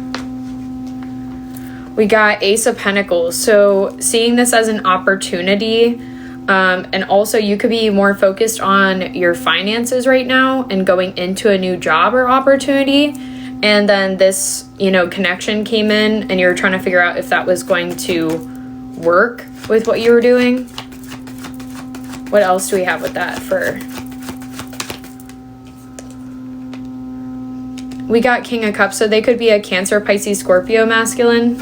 We got Ace of Pentacles. So seeing this as an opportunity, and also you could be more focused on your finances right now and going into a new job or opportunity. And then this, connection came in and you're trying to figure out if that was going to work with what you were doing. What else do we have with that for? We got King of Cups, so they could be a Cancer, Pisces, Scorpio masculine,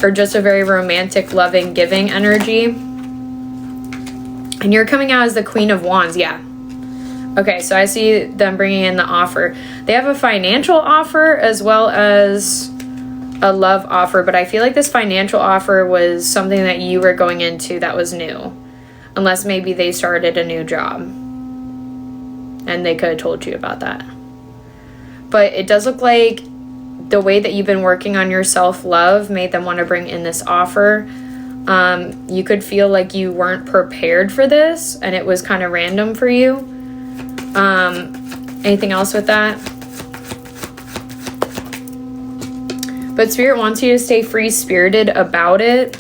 or just a very romantic, loving, giving energy. And you're coming out as the Queen of Wands, yeah. Okay, so I see them bringing in the offer. They have a financial offer as well as a love offer, but I feel like this financial offer was something that you were going into that was new. Unless maybe they started a new job. And they could have told you about that. But it does look like the way that you've been working on your self-love made them want to bring in this offer. You could feel like you weren't prepared for this and it was kind of random for you. Anything else with that? But Spirit wants you to stay free-spirited about it,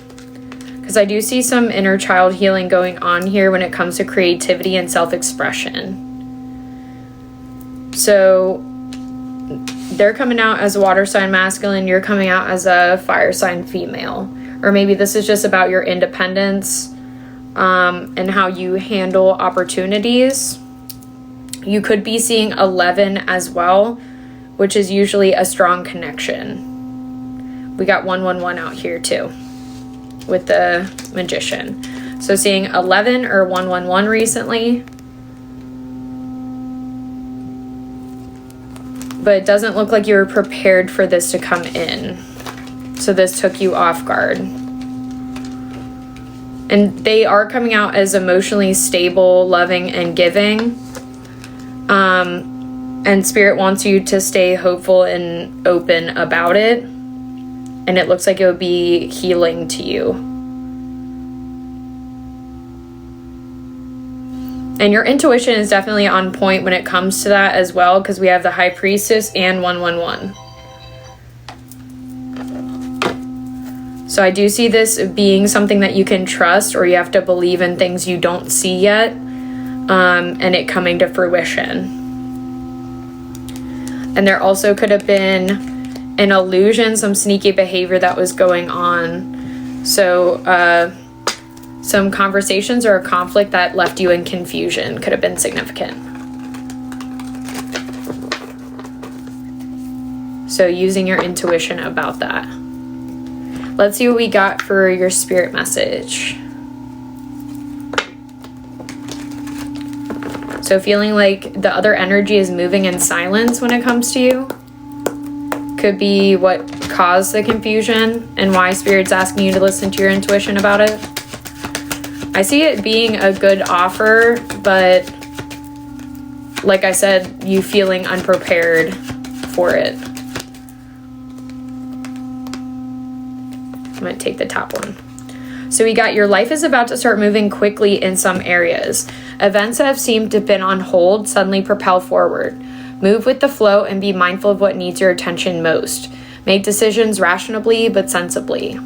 because I do see some inner child healing going on here when it comes to creativity and self-expression. So they're coming out as a water sign masculine, you're coming out as a fire sign female. Or maybe this is just about your independence and how you handle opportunities. You could be seeing 11 as well, which is usually a strong connection. We got 111 out here too with the Magician. So seeing 11 or 111 recently. But it doesn't look like you were prepared for this to come in. So this took you off guard. And they are coming out as emotionally stable, loving, and giving. And Spirit wants you to stay hopeful and open about it. And it looks like it would be healing to you. And your intuition is definitely on point when it comes to that as well, because we have the High Priestess and 111. So I do see this being something that you can trust, or you have to believe in things you don't see yet, and it coming to fruition. And there also could have been an illusion, some sneaky behavior that was going on. So some conversations or a conflict that left you in confusion could have been significant. So using your intuition about that. Let's see what we got for your spirit message. So feeling like the other energy is moving in silence when it comes to you. could be what caused the confusion and why Spirit's asking you to listen to your intuition about it. I see it being a good offer, but like I said, you feeling unprepared for it. I'm gonna take the top one. So we got, your life is about to start moving quickly in some areas. Events that have seemed to have been on hold suddenly propel forward. Move with the flow and be mindful of what needs your attention most. Make decisions rationally but sensibly.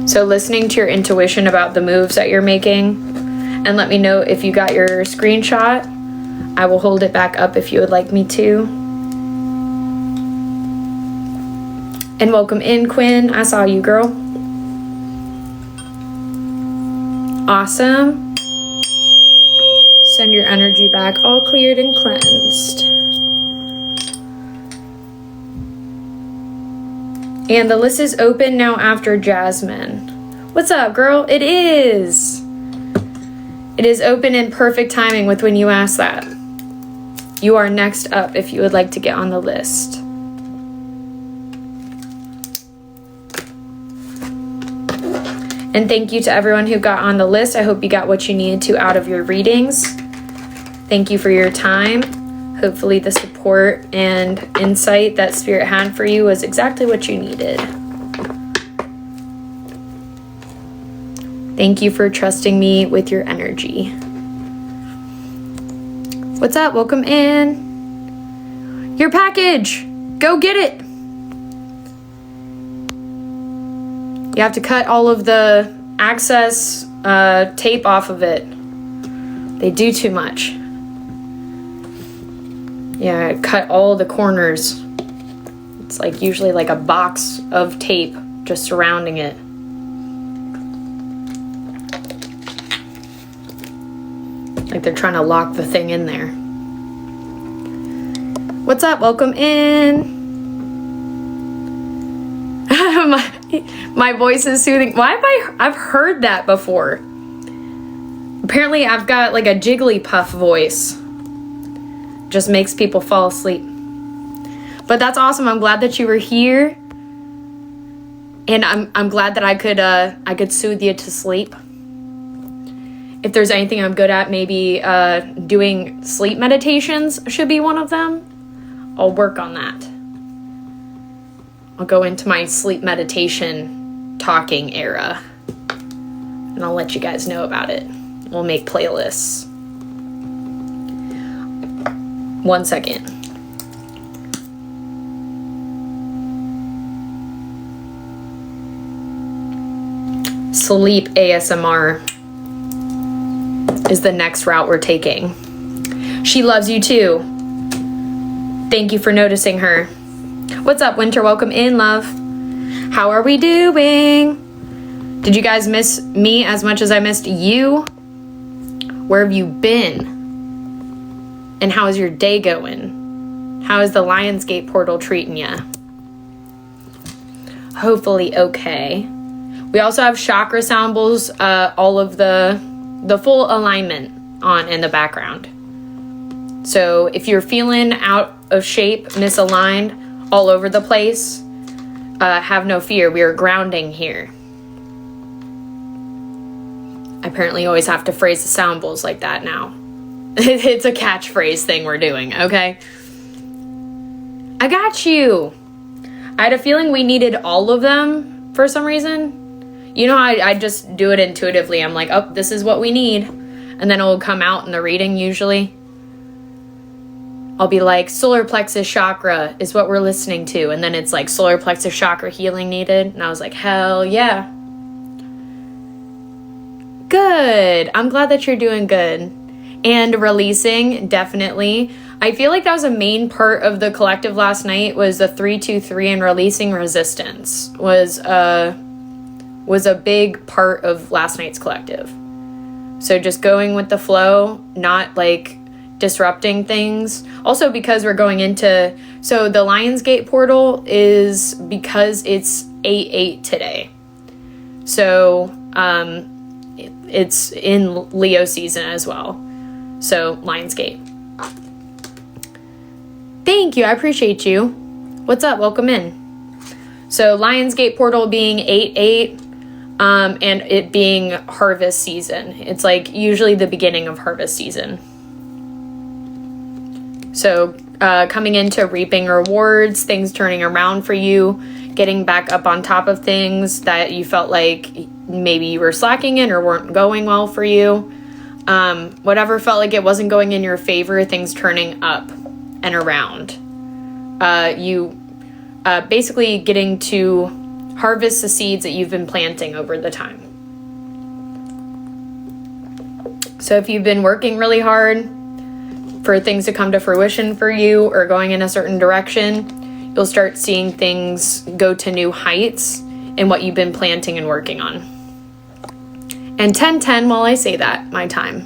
So listening to your intuition about the moves that you're making, and let me know if you got your screenshot. I will hold it back up if you would like me to. And welcome in, Quinn. I saw you, girl. Awesome. Send your energy back all cleared and cleansed. And the list is open now after Jasmine. What's up, girl? It is. It is open in perfect timing with when you asked that. You are next up if you would like to get on the list. And thank you to everyone who got on the list. I hope you got what you needed to out of your readings. Thank you for your time. Hopefully the support and insight that Spirit had for you was exactly what you needed. Thank you for trusting me with your energy. What's up? Welcome in. Your package. Go get it. You have to cut all of the access tape off of it. They do too much. Yeah, cut all the corners. It's like usually like a box of tape just surrounding it. Like they're trying to lock the thing in there. What's up? Welcome in. my voice is soothing. Why have I've heard that before. Apparently I've got like a Jigglypuff voice. Just makes people fall asleep. But that's awesome. I'm glad that you were here. And I'm glad that I could soothe you to sleep. If there's anything I'm good at, maybe doing sleep meditations should be one of them. I'll work on that. I'll go into my sleep meditation talking era. And I'll let you guys know about it. We'll make playlists. 1 second. Sleep ASMR is the next route we're taking. She loves you too. Thank you for noticing her. What's up, Winter? Welcome in, love. How are we doing? Did you guys miss me as much as I missed you? Where have you been? And how is your day going? How is the Lionsgate portal treating you? Hopefully okay. We also have chakra sound bowls, all of the full alignment on in the background. So if you're feeling out of shape, misaligned, all over the place, have no fear. We are grounding here. I apparently always have to phrase the sound bowls like that now. It's a catchphrase thing we're doing, okay? I got you. I had a feeling we needed all of them for some reason. You know how I just do it intuitively. I'm like, oh, this is what we need. And then it will come out in the reading usually. I'll be like, solar plexus chakra is what we're listening to. And then it's like, solar plexus chakra healing needed. And I was like, hell yeah. Good. I'm glad that you're doing good. And releasing, definitely. I feel like that was a main part of the collective last night was the 323 and releasing resistance was a big part of last night's collective. So just going with the flow, not like disrupting things. Also because we're going into, so the Lionsgate portal is because it's 8/8 today. So it's in Leo season as well. So Lionsgate. Thank you. I appreciate you. What's up? Welcome in. So Lionsgate portal being 8/8, and it being harvest season. It's like usually the beginning of harvest season. So coming into reaping rewards, things turning around for you, getting back up on top of things that you felt like maybe you were slacking in or weren't going well for you. Whatever felt like it wasn't going in your favor, things turning up and around. You basically getting to harvest the seeds that you've been planting over the time. So if you've been working really hard for things to come to fruition for you or going in a certain direction, you'll start seeing things go to new heights in what you've been planting and working on. And 10/10 while I say that, my time.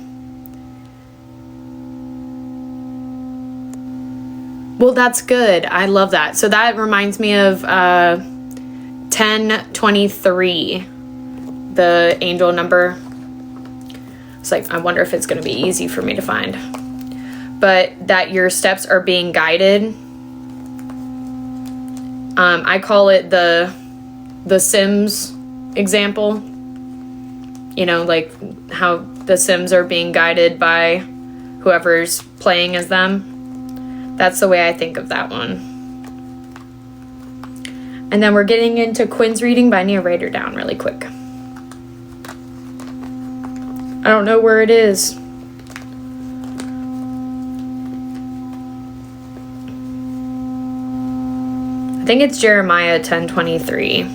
Well, that's good. I love that. So that reminds me of 1023, the angel number. It's like, I wonder if it's going to be easy for me to find. But that your steps are being guided. I call it the Sims example. You know, like how the Sims are being guided by whoever's playing as them. That's the way I think of that one. And then we're getting into Quinn's reading, but I need to write her down really quick. I don't know where it is. I think it's Jeremiah 10:23.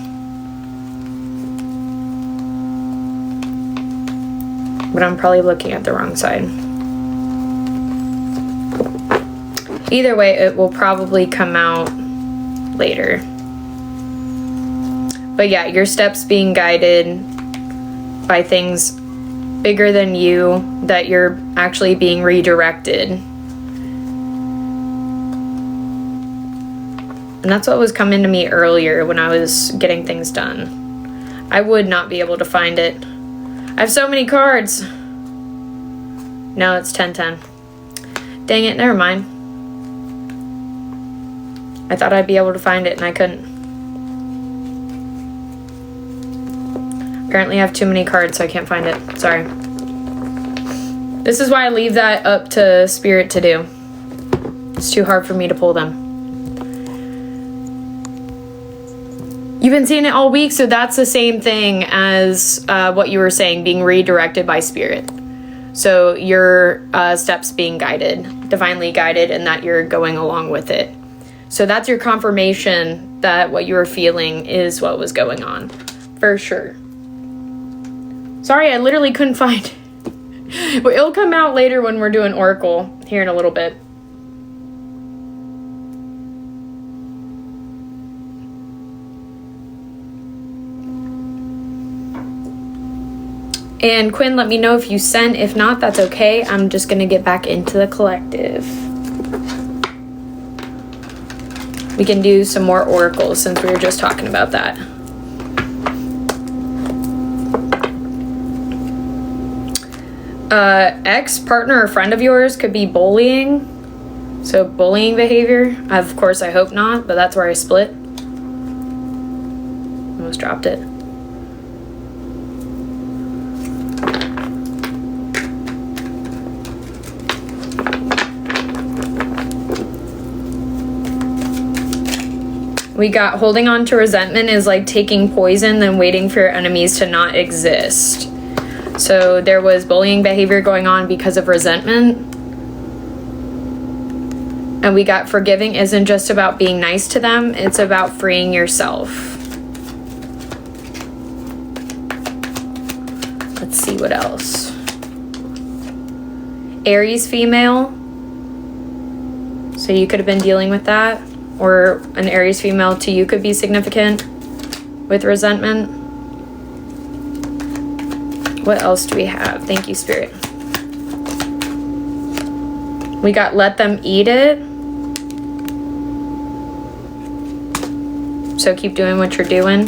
But I'm probably looking at the wrong side. Either way, it will probably come out later. But yeah, your steps being guided by things bigger than you, that you're actually being redirected. And that's what was coming to me earlier when I was getting things done. I would not be able to find it. I have so many cards. No, it's 10:10. Dang it, never mind. I thought I'd be able to find it and I couldn't. Apparently I have too many cards, so I can't find it. Sorry. This is why I leave that up to Spirit to do. It's too hard for me to pull them. You've been seeing it all week, so that's the same thing as what you were saying, being redirected by Spirit. So your steps being guided, divinely guided, and that you're going along with it. So that's your confirmation that what you were feeling is what was going on, for sure. Sorry, I literally couldn't find it. But it'll come out later when we're doing Oracle here in a little bit. And Quinn, let me know if you sent. If not, that's okay. I'm just going to get back into the collective. We can do some more oracles since we were just talking about that. Ex-partner or friend of yours could be bullying. So bullying behavior. Of course, I hope not, but that's where I split. Almost dropped it. We got holding on to resentment is like taking poison then waiting for your enemies to not exist. So there was bullying behavior going on because of resentment. And we got forgiving isn't just about being nice to them, it's about freeing yourself. Let's see what else. Aries female. So you could have been dealing with that. Or an Aries female to you could be significant with resentment. What else do we have? Thank you, Spirit. We got let them eat it. So keep doing what you're doing.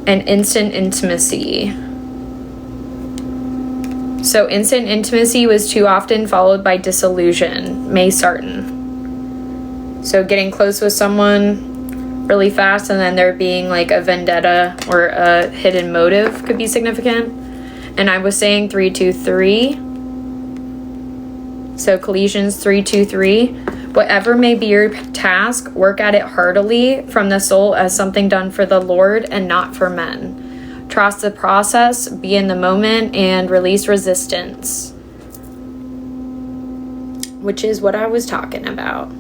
and instant intimacy. So instant intimacy was too often followed by disillusion. May Sarton. So getting close with someone really fast and then there being like a vendetta or a hidden motive could be significant. And I was saying 323. So Colossians 3:2-3. Whatever may be your task, work at it heartily from the soul as something done for the Lord and not for men. Trust the process, be in the moment, and release resistance. Which is what I was talking about.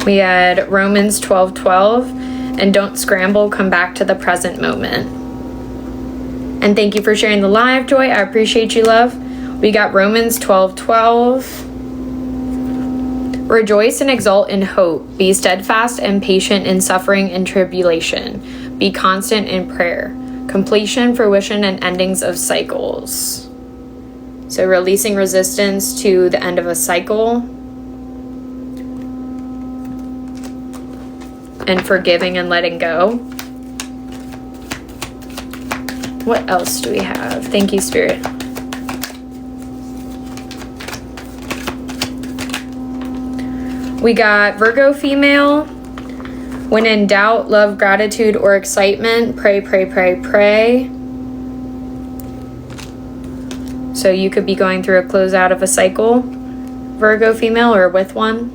We had Romans 12:12, and don't scramble, come back to the present moment. And thank you for sharing the live, Joy. I appreciate you, love. We got Romans 12:12. Rejoice and exult in hope. Be steadfast and patient in suffering and tribulation. Be constant in prayer. Completion, fruition, and endings of cycles. So releasing resistance to the end of a cycle. And forgiving and letting go. What else do we have? Thank you, Spirit. We got Virgo female. When in doubt, love, gratitude, or excitement, pray, pray, pray, pray. So you could be going through a closeout of a cycle, Virgo female, or with one.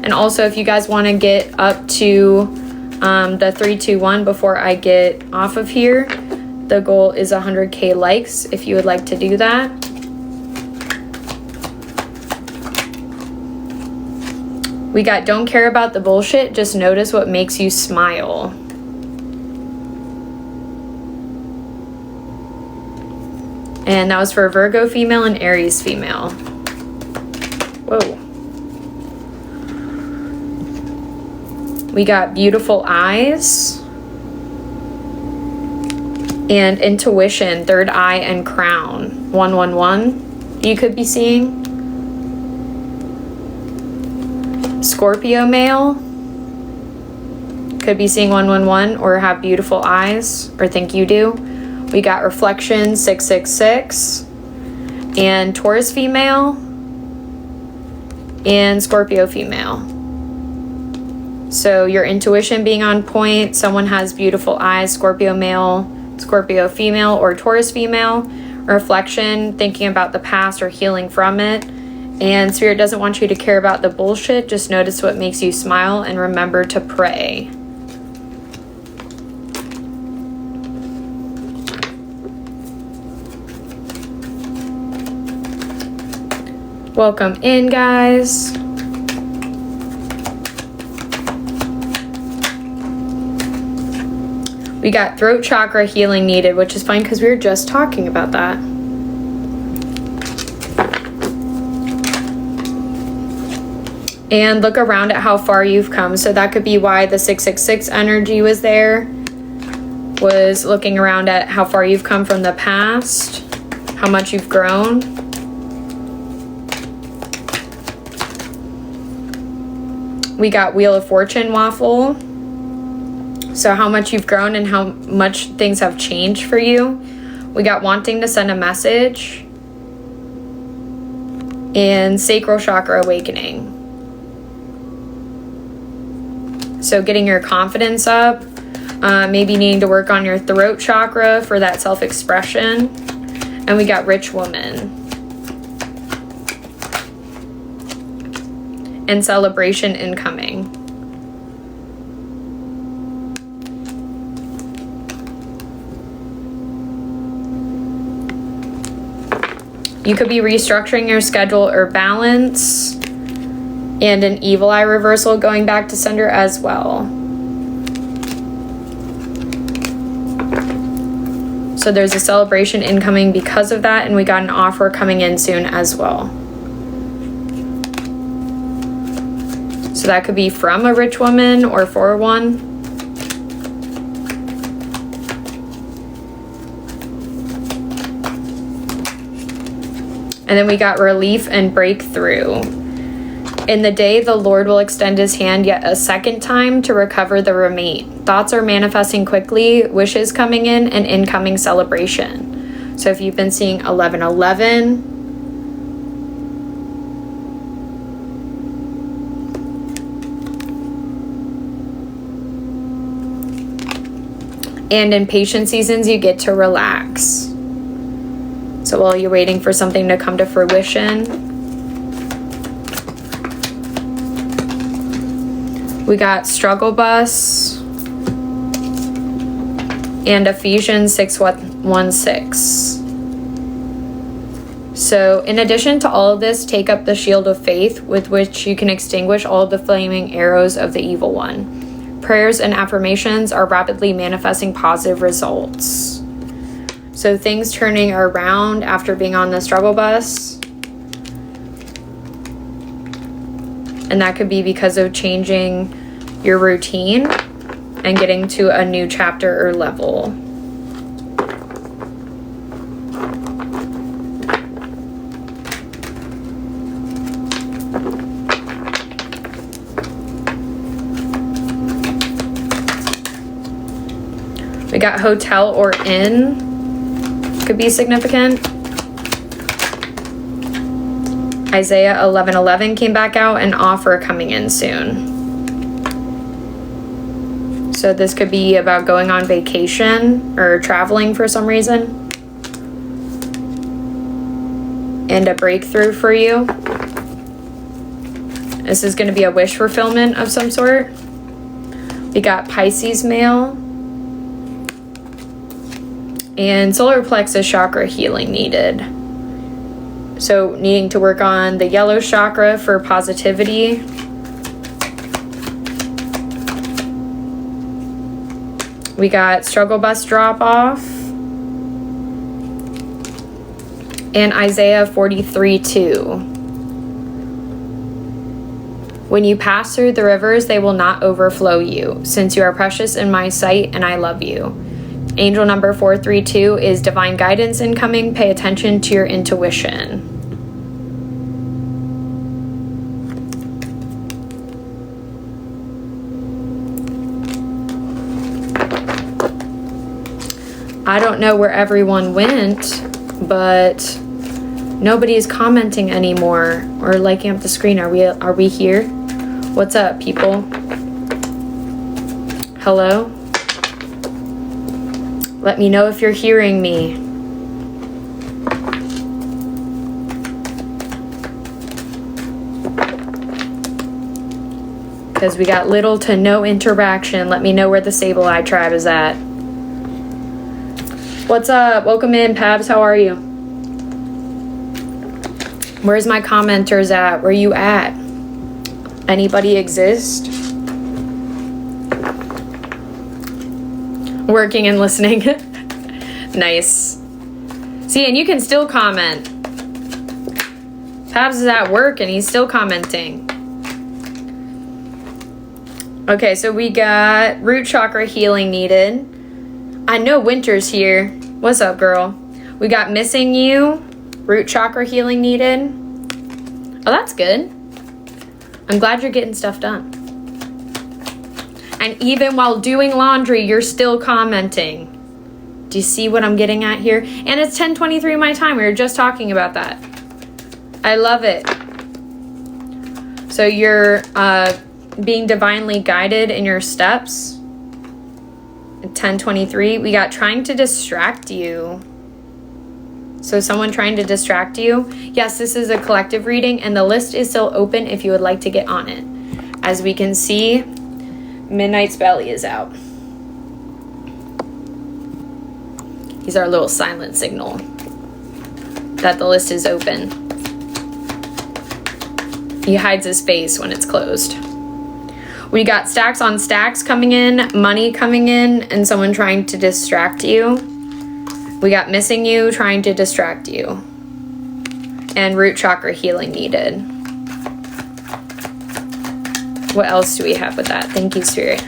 And also, if you guys want to get up to the 321 before I get off of here, the goal is 100K likes if you would like to do that. We got don't care about the bullshit, just notice what makes you smile. And that was for Virgo female and Aries female. Whoa. We got beautiful eyes and intuition, third eye, and crown. 111 you could be seeing. Scorpio male could be seeing 111 or have beautiful eyes or think you do. We got reflection 666 and Taurus female and Scorpio female. So your intuition being on point, someone has beautiful eyes, Scorpio male, Scorpio female, or Taurus female. Reflection, thinking about the past or healing from it. And Spirit doesn't want you to care about the bullshit. Just notice what makes you smile and remember to pray. Welcome in, guys. We got throat chakra healing needed, which is fine because we were just talking about that. And look around at how far you've come. So that could be why the 666 energy was there. Was looking around at how far you've come from the past, how much you've grown. We got Wheel of Fortune waffle. So how much you've grown and how much things have changed for you. We got wanting to send a message. And sacral chakra awakening. So getting your confidence up. Maybe needing to work on your throat chakra for that self-expression. And we got rich woman. And celebration incoming. You could be restructuring your schedule or balance, and an evil eye reversal going back to sender as well. So there's a celebration incoming because of that, and we got an offer coming in soon as well. So that could be from a rich woman or for one. And then we got relief and breakthrough. In the day, the Lord will extend his hand yet a second time to recover the remain. Thoughts are manifesting quickly, wishes coming in, and incoming celebration. So if you've been seeing 1111, and in patient seasons, you get to relax. So while you're waiting for something to come to fruition, we got struggle bus and Ephesians 6:16. So in addition to all of this, take up the shield of faith with which you can extinguish all of the flaming arrows of the evil one. Prayers and affirmations are rapidly manifesting positive results. So things turning around after being on the struggle bus. And that could be because of changing your routine and getting to a new chapter or level. We got hotel or inn. Could be significant. Isaiah 11:11 came back out, an offer coming in soon. So this could be about going on vacation or traveling for some reason. And a breakthrough for you. This is going to be a wish fulfillment of some sort. We got Pisces male. And solar plexus chakra healing needed. So needing to work on the yellow chakra for positivity. We got struggle bus drop off. And Isaiah 43:2. When you pass through the rivers, they will not overflow you, since you are precious in my sight and I love you. Angel number 432 is divine guidance incoming. Pay attention to your intuition. I don't know where everyone went, but nobody's commenting anymore or liking up the screen. Are we here? What's up, people? Hello? Let me know if you're hearing me. Because we got little to no interaction. Let me know where the Sable tribe is at. What's up? Welcome in, Pabs. How are you? Where's my commenters at? Where you at? Anybody exist? Working and listening. Nice. See, and you can still comment. Pabs is at work and he's still commenting. Okay, so we got root chakra healing needed. I know Winter's here. What's up, girl? We got missing you. Root chakra healing needed. Oh, that's good. I'm glad you're getting stuff done. And even while doing laundry, you're still commenting. Do you see what I'm getting at here? And it's 10:23 my time. We were just talking about that. I love it. So you're being divinely guided in your steps. At 10:23, we got trying to distract you. So someone trying to distract you. Yes, this is a collective reading, and the list is still open if you would like to get on it. As we can see, Midnight's belly is out. He's our little silent signal that the list is open. He hides his face when it's closed. We got stacks on stacks coming in, money coming in, and someone trying to distract you. We got missing you, trying to distract you. And root chakra healing needed. What else do we have with that? Thank you, Spirit.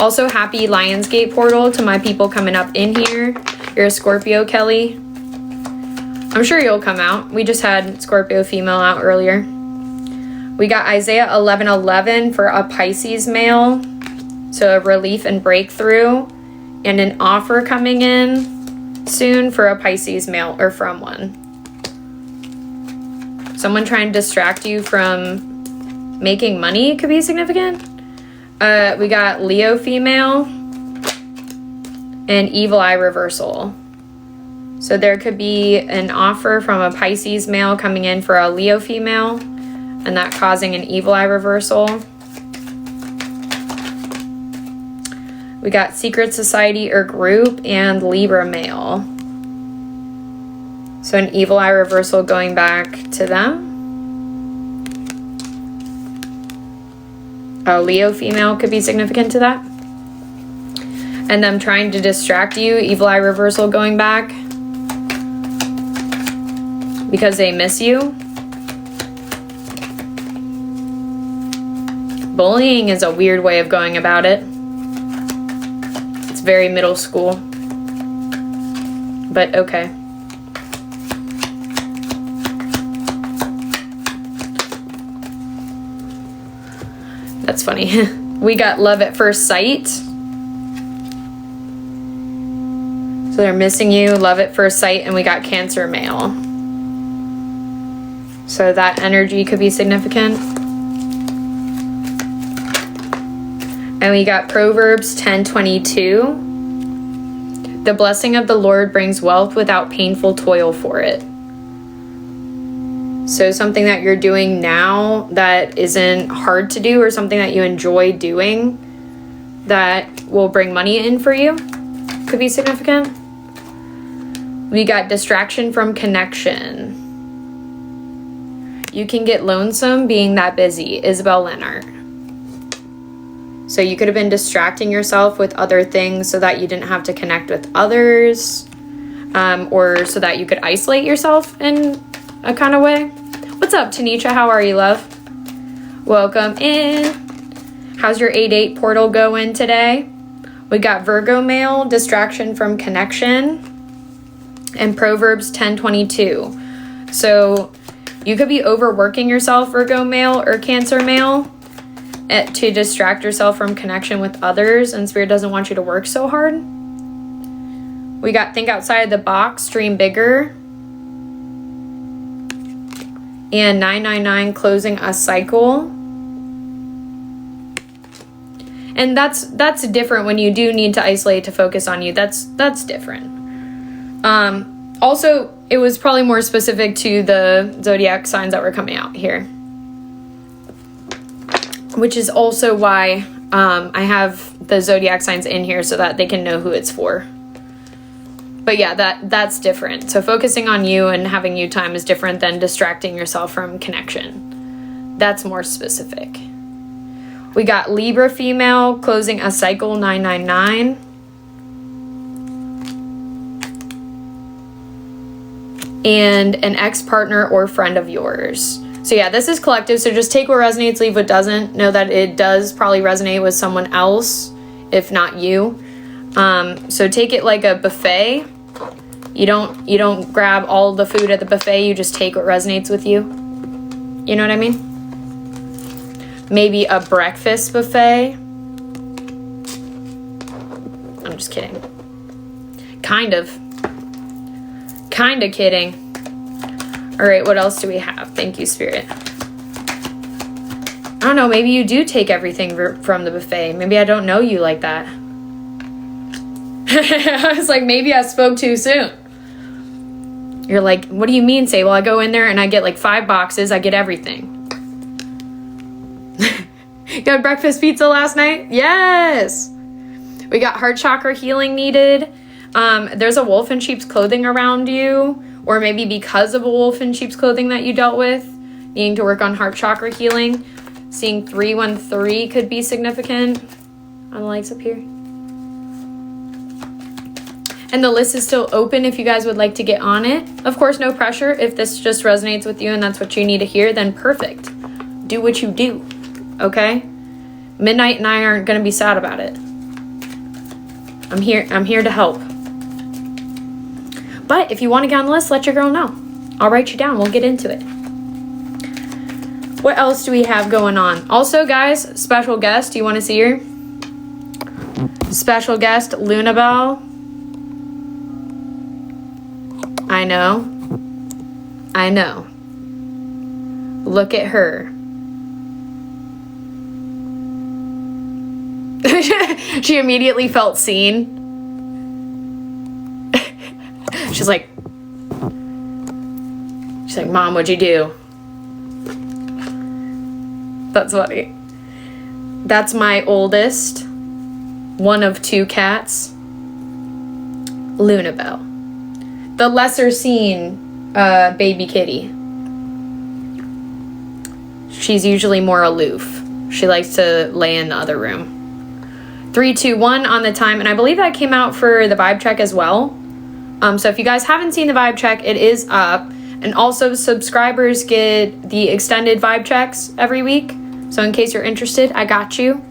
Also, happy Lionsgate portal to my people coming up in here. You're a Scorpio, Kelly. I'm sure you'll come out. We just had Scorpio female out earlier. We got Isaiah 11:11 for a Pisces male. So a relief and breakthrough, and an offer coming in soon for a Pisces male, or from one. Someone trying to distract you from making money could be significant. We got Leo female and evil eye reversal. So there could be an offer from a Pisces male coming in for a Leo female, and that causing an evil eye reversal. We got secret society or group and Libra male. So an evil eye reversal going back to them. A Leo female could be significant to that. And them trying to distract you, evil eye reversal going back because they miss you. Bullying is a weird way of going about it. It's very middle school. But okay. That's funny. We got love at first sight. So they're missing you, love at first sight, and we got Cancer male. So that energy could be significant. And we got Proverbs 10:22. The blessing of the Lord brings wealth without painful toil for it. So something that you're doing now that isn't hard to do, or something that you enjoy doing that will bring money in for you, could be significant. We got distraction from connection. You can get lonesome being that busy. Isabel Leonard. So you could have been distracting yourself with other things so that you didn't have to connect with others, or so that you could isolate yourself in a kind of way. What's up, Tanisha? How are you, love? Welcome in. How's your 8/8 portal going today? We got Virgo male, distraction from connection, and Proverbs 10:22. So you could be overworking yourself, Virgo male or Cancer male, to distract yourself from connection with others, and Spirit doesn't want you to work so hard. We got think outside the box, dream bigger, and 999 closing a cycle. And that's different when you do need to isolate to focus on you. That's different. Also, it was probably more specific to the zodiac signs that were coming out here, which is also why I have the zodiac signs in here so that they can know who it's for. But yeah, that's different. So focusing on you and having you time is different than distracting yourself from connection. That's more specific. We got Libra female closing a cycle, 999. And an ex-partner or friend of yours. So yeah, this is collective, so just take what resonates, leave what doesn't. Know that it does probably resonate with someone else, if not you. So take it like a buffet. You don't grab all the food at the buffet, you just take what resonates with you. You know what I mean? Maybe a breakfast buffet. I'm just kidding. Kind of kidding. All right, what else do we have? Thank you, Spirit. I don't know, maybe you do take everything from the buffet. Maybe I don't know you like that. I was like, maybe I spoke too soon. You're like, what do you mean, Sable? I go in there and I get like 5 boxes. I get everything. You had breakfast pizza last night? Yes. We got heart chakra healing needed. There's a wolf in sheep's clothing around you, or maybe because of a wolf in sheep's clothing that you dealt with, needing to work on heart chakra healing. Seeing 313 could be significant on the lights up here. And the list is still open if you guys would like to get on it. Of course, no pressure. If this just resonates with you and that's what you need to hear, then perfect. Do what you do, okay? Midnight and I aren't going to be sad about it. I'm here to help. But if you want to get on the list, let your girl know. I'll write you down. We'll get into it. What else do we have going on? Also, guys, special guest. Do you want to see her? Special guest, Lunabelle. I know. I know. Look at her. She immediately felt seen. She's like, Mom, what'd you do? That's funny. That's my oldest, one of 2 cats, Lunabelle. The lesser seen baby kitty. She's usually more aloof. She likes to lay in the other room. 3, 2, 1 on the time, and I believe that came out for the vibe check as well. So if you guys haven't seen the vibe check, it is up. And also subscribers get the extended vibe checks every week. So in case you're interested, I got you.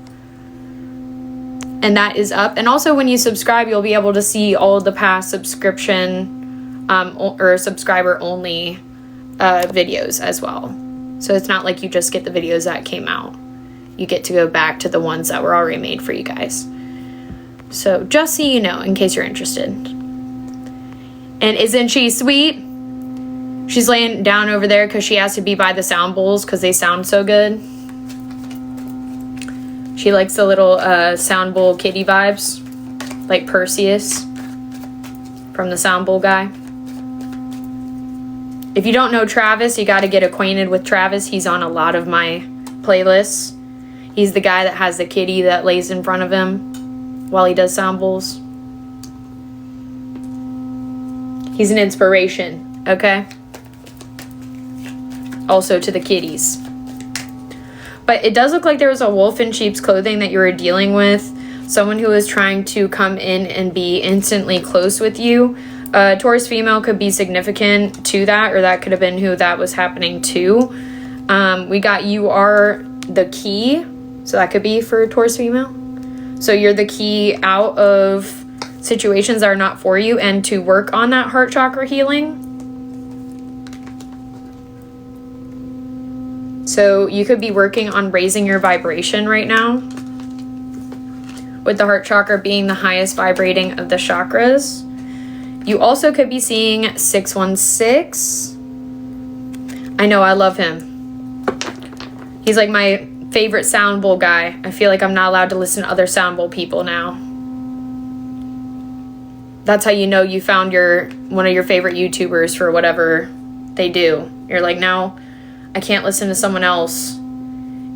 And that is up. And also when you subscribe, you'll be able to see all of the past subscription or subscriber only videos as well. So it's not like you just get the videos that came out. You get to go back to the ones that were already made for you guys. So just so you know, in case you're interested. And isn't she sweet? She's laying down over there because she has to be by the sound bowls because they sound so good. She likes the little sound bowl kitty vibes, like Perseus from the sound bowl guy. If you don't know Travis, you got to get acquainted with Travis. He's on a lot of my playlists. He's the guy that has the kitty that lays in front of him while he does sound bowls. He's an inspiration, okay? Also to the kitties. But it does look like there was a wolf in sheep's clothing that you were dealing with. Someone who was trying to come in and be instantly close with you. Taurus female could be significant to that, or that could have been who that was happening to. We got you are the key. So that could be for Taurus female. So you're the key out of situations that are not for you and to work on that heart chakra healing. So you could be working on raising your vibration right now, with the heart chakra being the highest vibrating of the chakras. You also could be seeing 616. I know, I love him. He's like my favorite sound bowl guy. I feel like I'm not allowed to listen to other sound bowl people now. That's how you know you found one of your favorite YouTubers for whatever they do. You're like, no, I can't listen to someone else.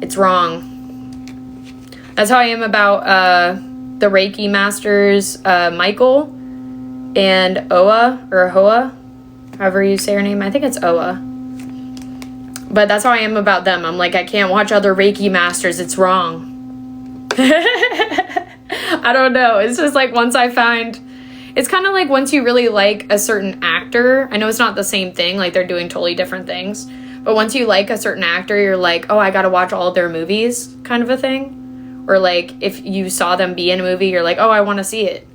It's wrong. That's how I am about the Reiki masters, Michael and Oa, or Hoa, however you say her name. I think it's Oa. But that's how I am about them. I'm like, I can't watch other Reiki masters. It's wrong. I don't know. It's just like once I find... It's kind of like once you really like a certain actor. I know it's not the same thing. Like, they're doing totally different things. But once you like a certain actor, you're like, oh, I got to watch all of their movies kind of a thing. Or like, if you saw them be in a movie, you're like, oh, I want to see it.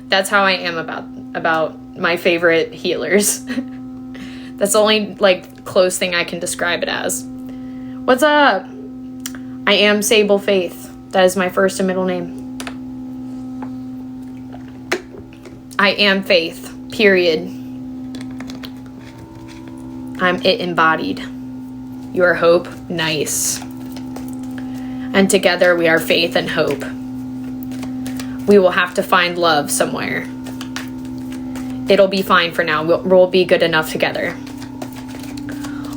That's how I am about my favorite healers. That's the only, like, close thing I can describe it as. What's up? I am Sable Faith. That is my first and middle name. I am Faith. Period. I'm it embodied. You are hope. Nice. And together we are faith and hope. We will have to find love somewhere. It'll be fine for now. We'll be good enough together.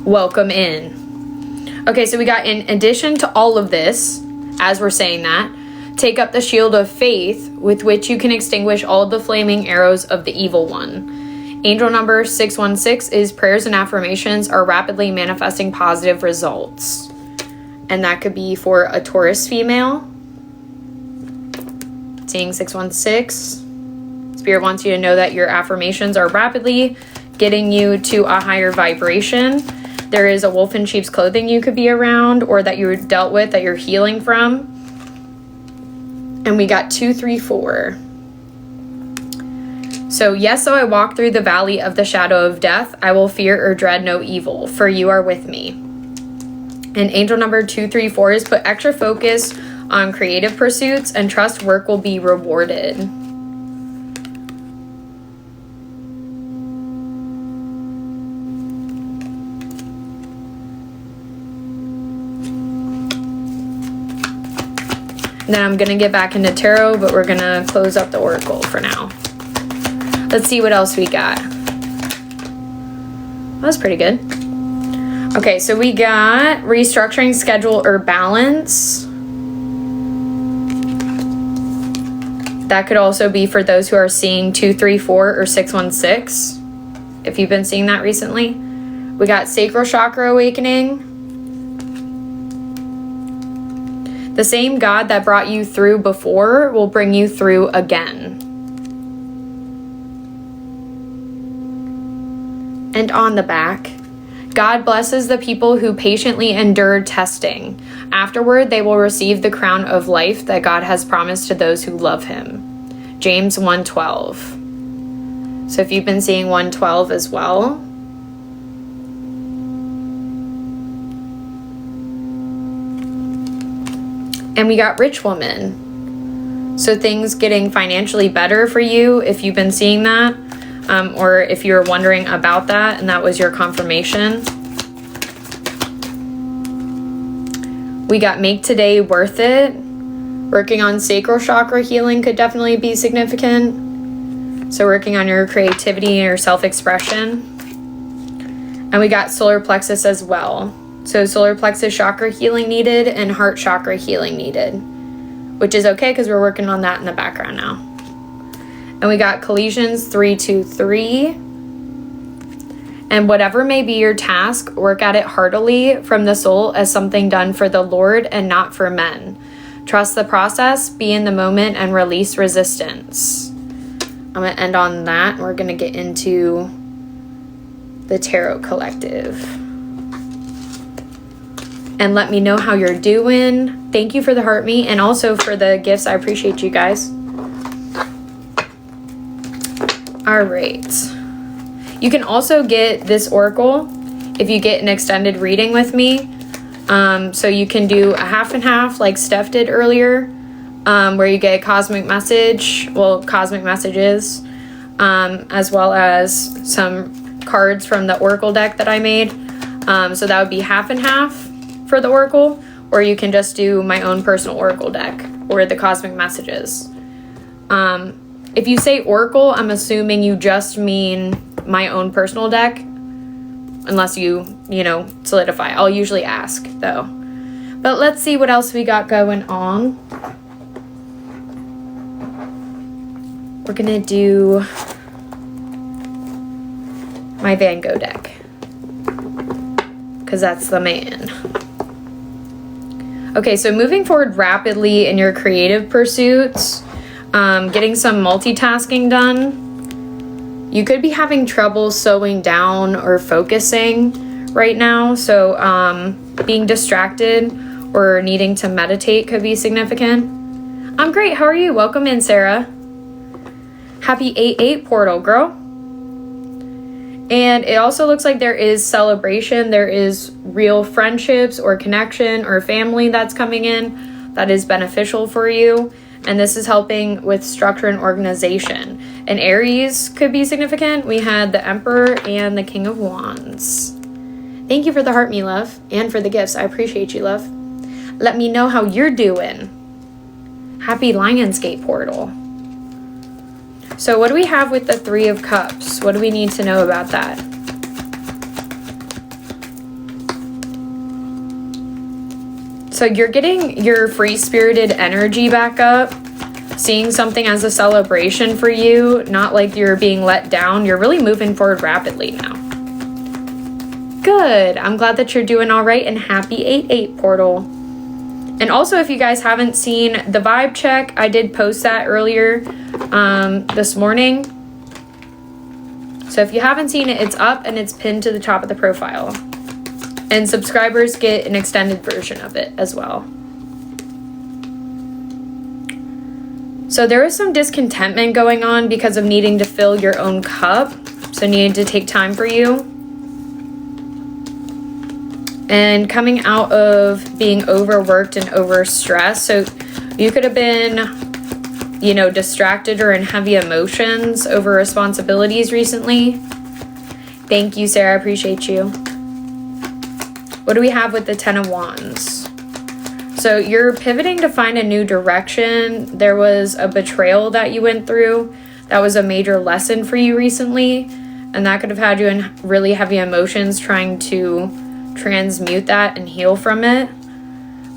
Welcome in. Okay, so we got, in addition to all of this, as we're saying that, take up the shield of faith with which you can extinguish all the flaming arrows of the evil one. Angel number 616 is prayers and affirmations are rapidly manifesting positive results. And that could be for a Taurus female. Seeing 616. Spirit wants you to know that your affirmations are rapidly getting you to a higher vibration. There is a wolf in sheep's clothing you could be around, or that you dealt with, that you're healing from. And we got 2, 3, 4. So, yes, though I walk through the valley of the shadow of death, I will fear or dread no evil, for you are with me. And angel number 234 is put extra focus on creative pursuits and trust work will be rewarded. And then I'm going to get back into tarot, but we're going to close up the oracle for now. Let's see what else we got. That was pretty good. Okay, so we got restructuring, schedule, or balance. That could also be for those who are seeing 234 or 616, if you've been seeing that recently. We got sacral chakra awakening. The same God that brought you through before will bring you through again. And on the back, God blesses the people who patiently endure testing. Afterward, they will receive the crown of life that God has promised to those who love him. James 1:12. So if you've been seeing 1:12 as well. And we got rich woman. So things getting financially better for you if you've been seeing that. Or if you're wondering about that and that was your confirmation. We got make today worth it. Working on sacral chakra healing could definitely be significant. So working on your creativity and your self-expression. And we got solar plexus as well. So solar plexus chakra healing needed and heart chakra healing needed. Which is okay because we're working on that in the background now. And we got Colossians 3:2-3. And whatever may be your task, work at it heartily from the soul as something done for the Lord and not for men. Trust the process, be in the moment, and release resistance. I'm going to end on that. We're going to get into the Tarot Collective. And let me know how you're doing. Thank you for the heart me and also for the gifts. I appreciate you guys. All right. You can also get this oracle if you get an extended reading with me. So you can do a half and half like Steph did earlier, where you get a cosmic message, cosmic messages, as well as some cards from the oracle deck that I made. So that would be half and half for the oracle, or you can just do my own personal oracle deck or the cosmic messages. If you say oracle, I'm assuming you just mean my own personal deck, unless you solidify. I'll usually ask though. But let's see what else we got going on. We're gonna do my Van Gogh deck, because that's the man. Okay, so moving forward rapidly in your creative pursuits, getting some multitasking done. You could be having trouble slowing down or focusing right now. So being distracted or needing to meditate could be significant. I'm great. How are you? Welcome in, Sarah. Happy 8/8 portal, girl. And it also looks like there is celebration. There is real friendships or connection or family that's coming in that is beneficial for you. And this is helping with structure and organization. And Aries could be significant. We had the Emperor and the King of Wands. Thank you for the heart, me love, and for the gifts. I appreciate you, love. Let me know how you're doing. Happy Lionsgate portal. So what do we have with the Three of Cups? What do we need to know about that? So you're getting your free-spirited energy back up, seeing something as a celebration for you, not like you're being let down. You're really moving forward rapidly now. Good. I'm glad that you're doing all right, and happy 8/8 portal. And also, if you guys haven't seen the vibe check, I did post that earlier this morning. So if you haven't seen it, it's up and it's pinned to the top of the profile. And subscribers get an extended version of it as well. So there was some discontentment going on because of needing to fill your own cup. So needed to take time for you. And coming out of being overworked and overstressed. So you could have been, you know, distracted or in heavy emotions over responsibilities recently. Thank you, Sarah. I appreciate you. What do we have with the Ten of Wands? So you're pivoting to find a new direction. There was a betrayal that you went through. That was a major lesson for you recently. And that could have had you in really heavy emotions trying to transmute that and heal from it.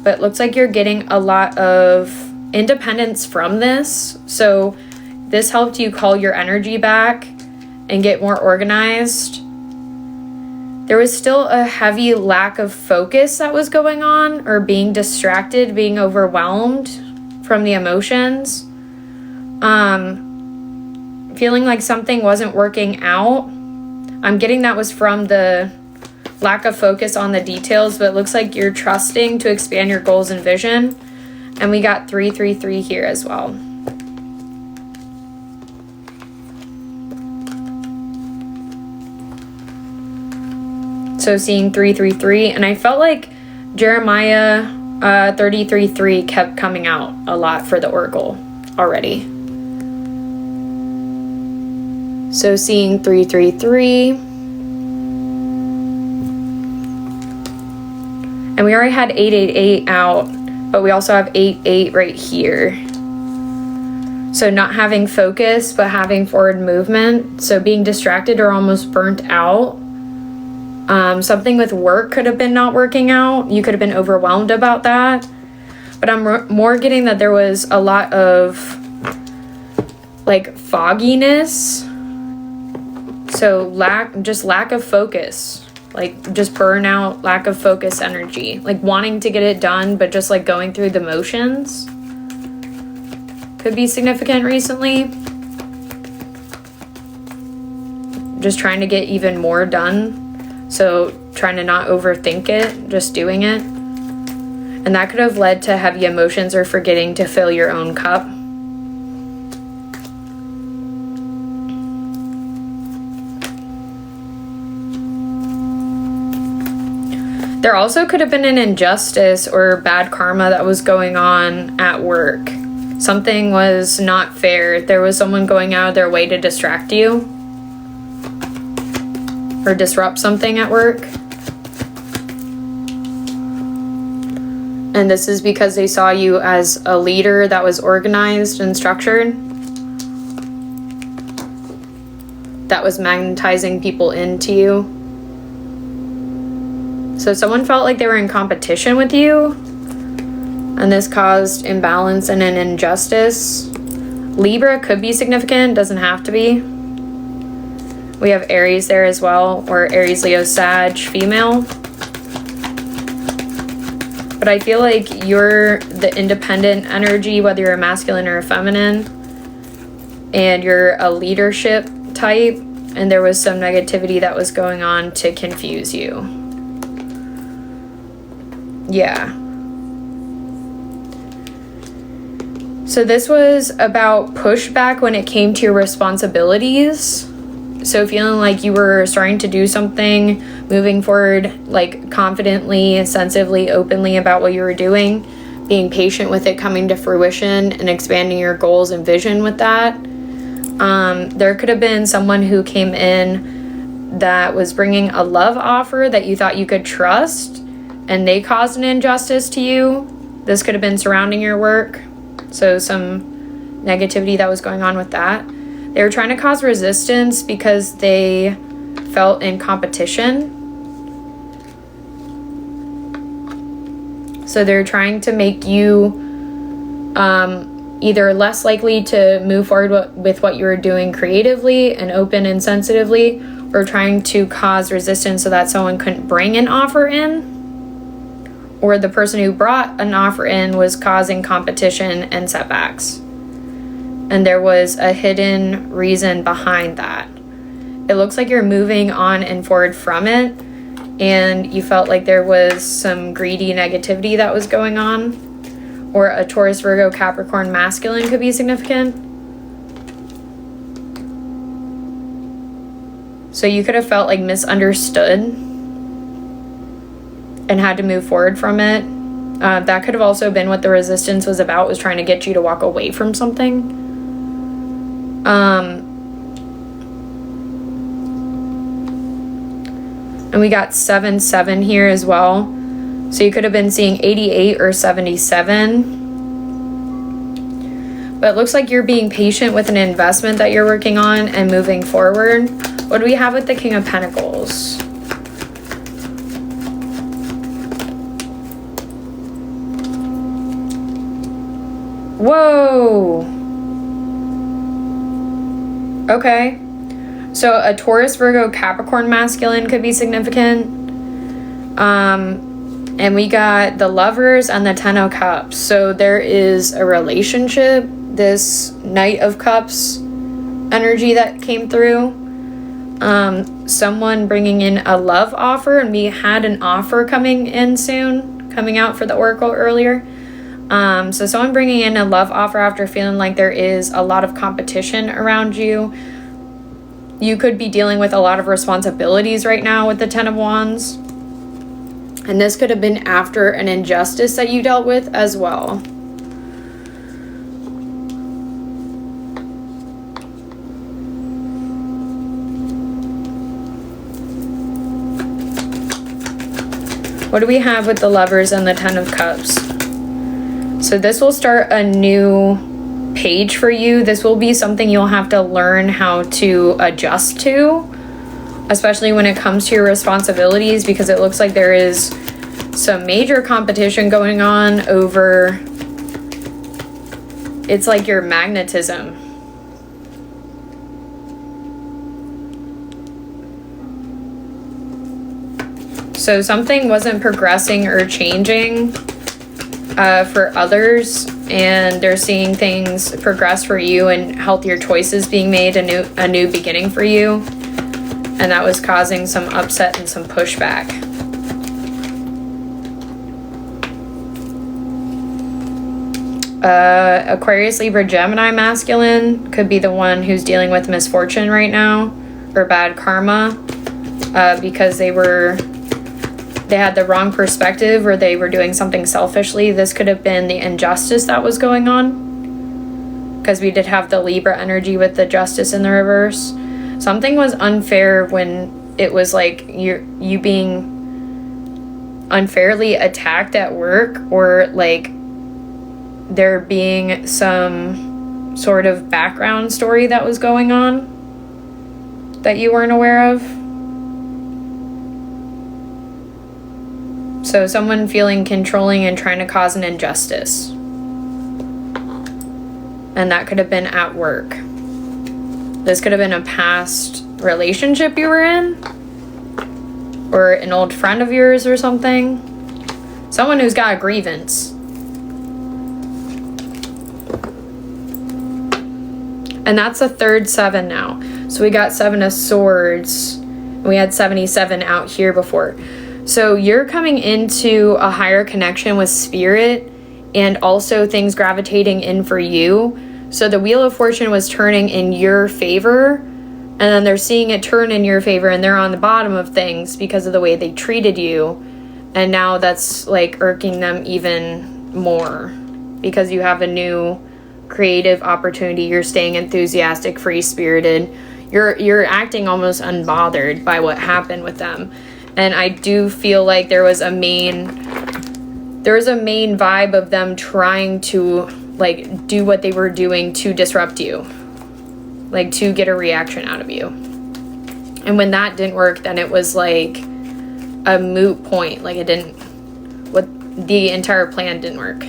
But it looks like you're getting a lot of independence from this. So this helped you call your energy back and get more organized. There was still a heavy lack of focus that was going on, or being distracted, being overwhelmed from the emotions. Feeling like something wasn't working out. I'm getting that was from the lack of focus on the details, but it looks like you're trusting to expand your goals and vision. And we got 333 here as well. So seeing 333, and I felt like Jeremiah 33:3 kept coming out a lot for the Oracle already. So seeing 333. And we already had 888 out, but we also have 88 right here. So not having focus, but having forward movement. So being distracted or almost burnt out. Something with work could have been not working out. You could have been overwhelmed about that. But I'm more getting that there was a lot of like fogginess. So lack of focus. Like just burnout, lack of focus energy. Like wanting to get it done, but just like going through the motions. Could be significant recently. Just trying to get even more done. So trying to not overthink it, just doing it. And that could have led to heavy emotions or forgetting to fill your own cup. There also could have been an injustice or bad karma that was going on at work. Something was not fair. There was someone going out of their way to distract you or disrupt something at work. And this is because they saw you as a leader that was organized and structured, that was magnetizing people into you. So someone felt like they were in competition with you, and this caused imbalance and an injustice. Libra could be significant, doesn't have to be. We have Aries there as well, or Aries, Leo, Sag, female. But I feel like you're the independent energy, whether you're a masculine or a feminine, and you're a leadership type, and there was some negativity that was going on to confuse you. Yeah. So this was about pushback when it came to your responsibilities. So feeling like you were starting to do something, moving forward, like confidently, sensibly, openly about what you were doing, being patient with it coming to fruition and expanding your goals and vision with that. There could have been someone who came in that was bringing a love offer that you thought you could trust, and they caused an injustice to you. This could have been surrounding your work. So some negativity that was going on with that. They were trying to cause resistance because they felt in competition. So they're trying to make you either less likely to move forward with what you were doing creatively and open and sensitively, or trying to cause resistance so that someone couldn't bring an offer in, or the person who brought an offer in was causing competition and setbacks. And there was a hidden reason behind that. It looks like you're moving on and forward from it, and you felt like there was some greedy negativity that was going on, or a Taurus, Virgo, Capricorn masculine could be significant. So you could have felt like misunderstood and had to move forward from it. That could have also been what the resistance was about, was trying to get you to walk away from something. And we got 7-7 here as well. So you could have been seeing 88 or 77. But it looks like you're being patient with an investment that you're working on and moving forward. What do we have with the King of Pentacles? Whoa. Okay. So a Taurus, Virgo, Capricorn masculine could be significant. And we got the Lovers and the Ten of Cups. So there is a relationship, this Knight of Cups energy that came through. Someone bringing in a love offer, and we had an offer coming in soon, coming out for the Oracle earlier. So someone bringing in a love offer after feeling like there is a lot of competition around you. You could be dealing with a lot of responsibilities right now with the Ten of Wands. And this could have been after an injustice that you dealt with as well. What do we have with the Lovers and the Ten of Cups? So this will start a new page for you. This will be something you'll have to learn how to adjust to, especially when it comes to your responsibilities, because it looks like there is some major competition going on over, it's like your magnetism. So something wasn't progressing or changing for others, and they're seeing things progress for you and healthier choices being made, a new beginning for you. And that was causing some upset and some pushback. Aquarius, Libra, Gemini masculine could be the one who's dealing with misfortune right now, or bad karma, because they had the wrong perspective, or they were doing something selfishly. This could have been the injustice that was going on, because we did have the Libra energy with the Justice in the reverse. Something was unfair when it was like you being unfairly attacked at work, or like there being some sort of background story that was going on that you weren't aware of. So someone feeling controlling and trying to cause an injustice. And that could have been at work. This could have been a past relationship you were in, or an old friend of yours or something. Someone who's got a grievance. And that's a third 7 now. So we got 7 of Swords. We had 77 out here before. So you're coming into a higher connection with spirit, and also things gravitating in for you. So the Wheel of Fortune was turning in your favor, and then they're seeing it turn in your favor, and they're on the bottom of things because of the way they treated you. And now that's like irking them even more, because you have a new creative opportunity. You're staying enthusiastic, free-spirited. You're acting almost unbothered by what happened with them. And I do feel like there was a main vibe of them trying to like do what they were doing to disrupt you, like to get a reaction out of you. And when that didn't work, then it was like a moot point. Like the entire plan didn't work.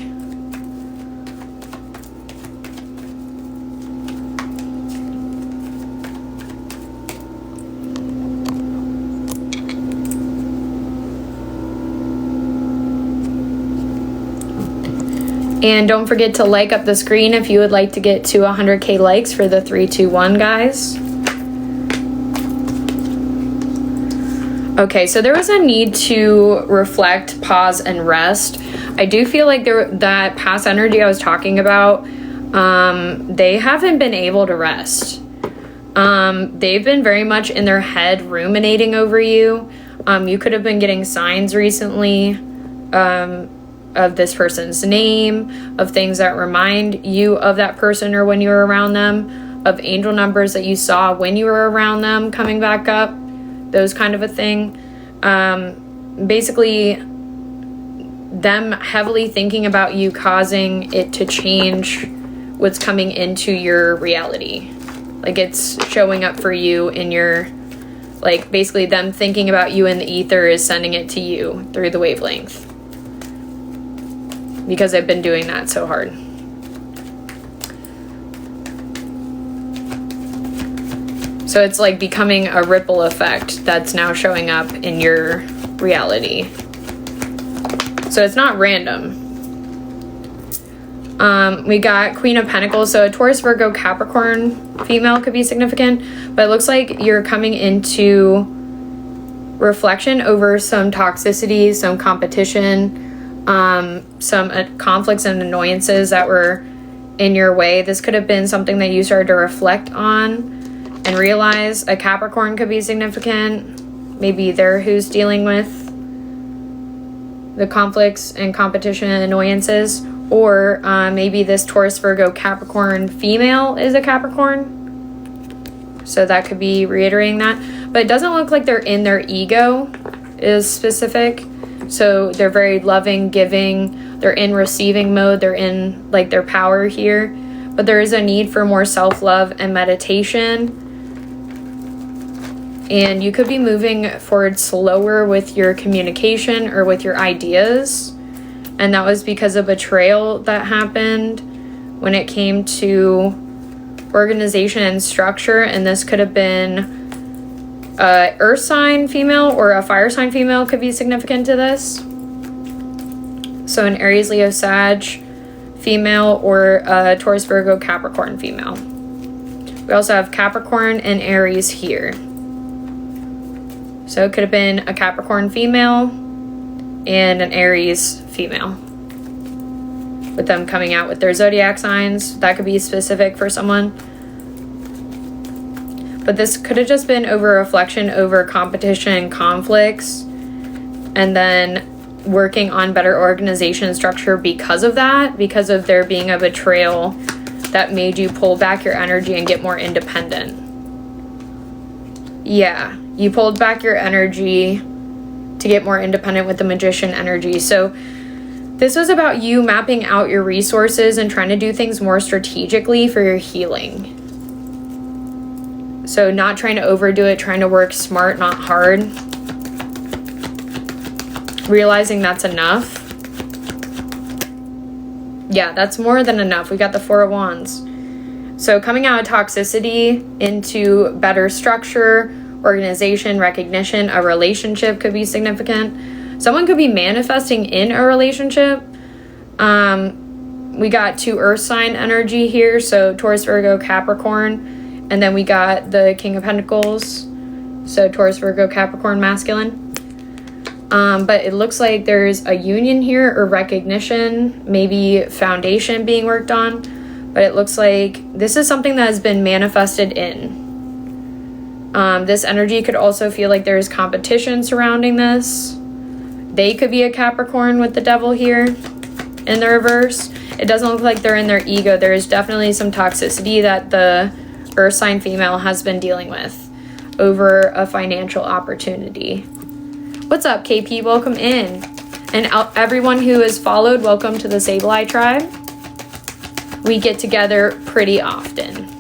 And don't forget to like up the screen if you would like to get to 100K likes for the 3-2-1, guys. Okay, so there was a need to reflect, pause, and rest. I do feel like that past energy I was talking about, they haven't been able to rest. They've been very much in their head ruminating over you. You could have been getting signs recently of this person's name, of things that remind you of that person or when you were around them, of angel numbers that you saw when you were around them coming back up, those kind of a thing. Basically, them heavily thinking about you causing it to change what's coming into your reality. Like, it's showing up for you in your, like, basically them thinking about you in the ether is sending it to you through the wavelength. Because I've been doing that so hard. So it's like becoming a ripple effect that's now showing up in your reality. So it's not random. We got Queen of Pentacles. So a Taurus, Virgo, Capricorn female could be significant. But it looks like you're coming into reflection over some toxicity, some competition, some conflicts and annoyances that were in your way. This could have been something that you started to reflect on and realize. A Capricorn could be significant. Maybe they're who's dealing with the conflicts and competition and annoyances. Or maybe this Taurus, Virgo, Capricorn female is a Capricorn. So that could be reiterating that. But it doesn't look like they're in their ego is specific. So they're very loving, giving. They're in receiving mode. They're in like their power here. But there is a need for more self-love and meditation. And you could be moving forward slower with your communication or with your ideas. And that was because of betrayal that happened when it came to organization and structure. And this could have been a earth sign female or a fire sign female could be significant to this. So an Aries, Leo, Sag female or a Taurus, Virgo, Capricorn female. We also have Capricorn and Aries here. So it could have been a Capricorn female and an Aries female, with them coming out with their zodiac signs. That could be specific for someone. But this could have just been over reflection, over competition and conflicts, and then working on better organization and structure because of that, because of there being a betrayal that made you pull back your energy and get more independent. Yeah, you pulled back your energy to get more independent with the Magician energy. So this was about you mapping out your resources and trying to do things more strategically for your healing. So not trying to overdo it, trying to work smart, not hard. Realizing that's enough. Yeah, that's more than enough. We got the Four of Wands. So coming out of toxicity into better structure, organization, recognition, a relationship could be significant. Someone could be manifesting in a relationship. We got two earth sign energy here. So Taurus, Virgo, Capricorn. And then we got the King of Pentacles. So Taurus, Virgo, Capricorn, masculine. But it looks like there's a union here or recognition, maybe foundation being worked on. But it looks like this is something that has been manifested in. This energy could also feel like there's competition surrounding this. They could be a Capricorn with the devil here in the reverse. It doesn't look like they're in their ego. There is definitely some toxicity that the earth sign female has been dealing with over a financial opportunity. What's up, KP? Welcome in. And everyone who has followed, welcome to the Sable tribe. We get together pretty often.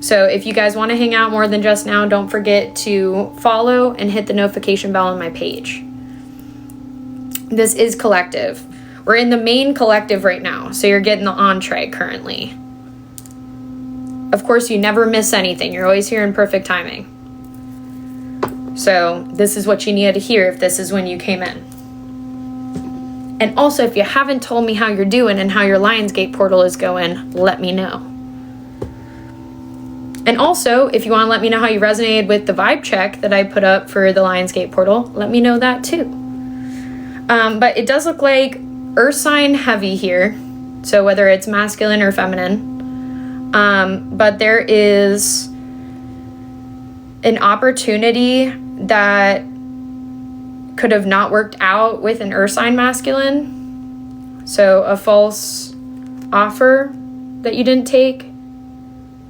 So if you guys want to hang out more than just now, don't forget to follow and hit the notification bell on my page. This is collective. We're in the main collective right now, so you're getting the entree currently. Of course, you never miss anything. You're always here in perfect timing. So this is what you needed to hear if this is when you came in. And also, if you haven't told me how you're doing and how your Lionsgate portal is going, let me know. And also, if you want to let me know how you resonated with the vibe check that I put up for the Lionsgate portal, let me know that too. But it does look like earth sign heavy here. So whether it's masculine or feminine. But there is an opportunity that could have not worked out with an earth sign masculine. So a false offer that you didn't take,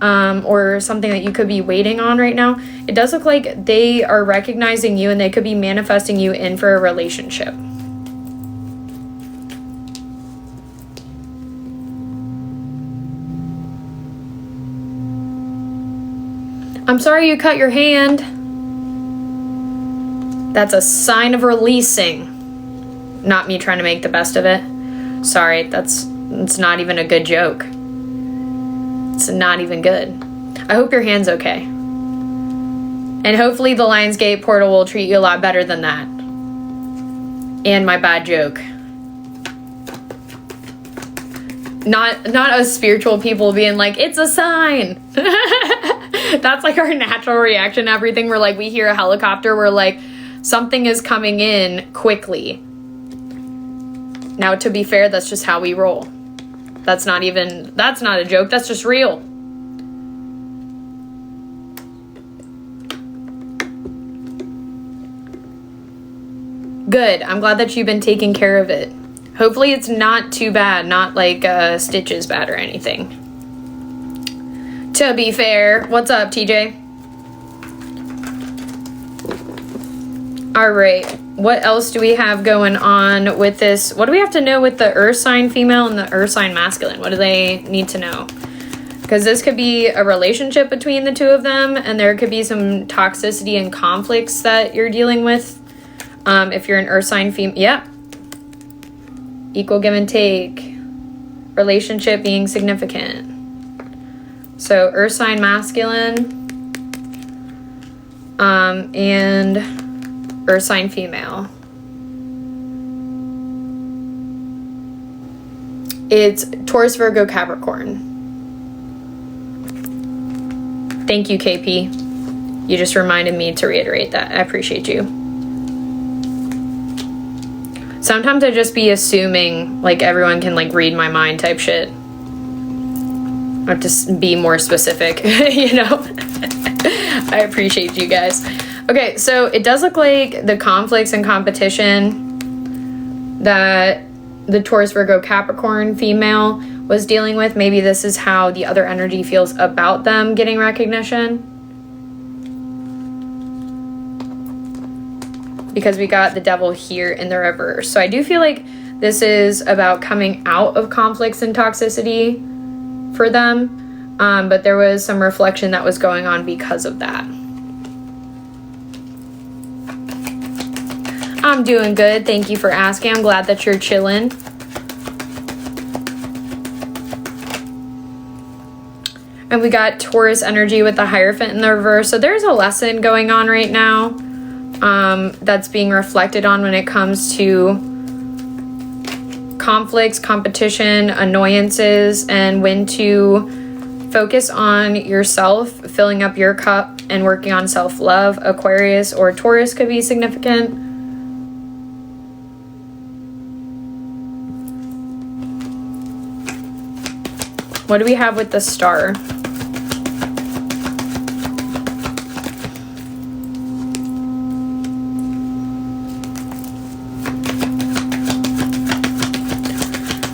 or something that you could be waiting on right now. It does look like they are recognizing you and they could be manifesting you in for a relationship. I'm sorry you cut your hand. That's a sign of releasing. Not me trying to make the best of it. Sorry, it's not even a good joke. It's not even good. I hope your hand's okay. And hopefully the Lionsgate portal will treat you a lot better than that. And my bad joke. Not us spiritual people being like, it's a sign. That's like our natural reaction to everything. We're like, we hear a helicopter, we're like, something is coming in quickly. Now, to be fair, that's just how we roll. That's not a joke, that's just real. Good, I'm glad that you've been taking care of it. Hopefully it's not too bad, not like stitches bad or anything. To be fair, what's up, TJ? All right, what else do we have going on with this? What do we have to know with the earth sign female and the earth sign masculine? What do they need to know? Because this could be a relationship between the two of them, and there could be some toxicity and conflicts that you're dealing with. If you're an earth sign female, yeah. Equal give and take. Relationship being significant. So earth sign masculine. And earth sign female. It's Taurus, Virgo, Capricorn. Thank you, KP. You just reminded me to reiterate that. I appreciate you. Sometimes I just be assuming like everyone can like read my mind type shit. I have to be more specific, you know? I appreciate you guys. Okay, so it does look like the conflicts and competition that the Taurus, Virgo, Capricorn female was dealing with. Maybe this is how the other energy feels about them getting recognition. Because we got the devil here in the reverse. So I do feel like this is about coming out of conflicts and toxicity for them. But there was some reflection that was going on because of that. I'm doing good. Thank you for asking. I'm glad that you're chilling. And we got Taurus energy with the Hierophant in the reverse. So there's a lesson going on right now that's being reflected on when it comes to conflicts, competition, annoyances, and when to focus on yourself, filling up your cup, and working on self-love. Aquarius or Taurus could be significant. What do we have with the star?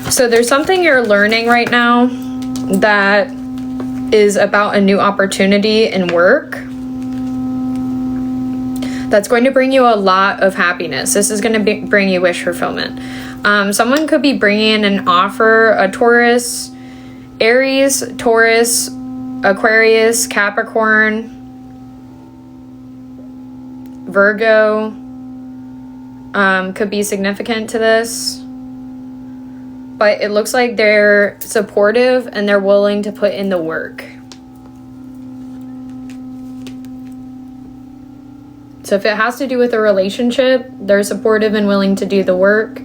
So there's something you're learning right now that is about a new opportunity in work that's going to bring you a lot of happiness. This is going to bring you wish fulfillment. Someone could be bringing an offer, a Taurus, Aries, Taurus, Aquarius, Capricorn, Virgo, could be significant to this. But it looks like they're supportive and they're willing to put in the work. So if it has to do with a relationship, they're supportive and willing to do the work.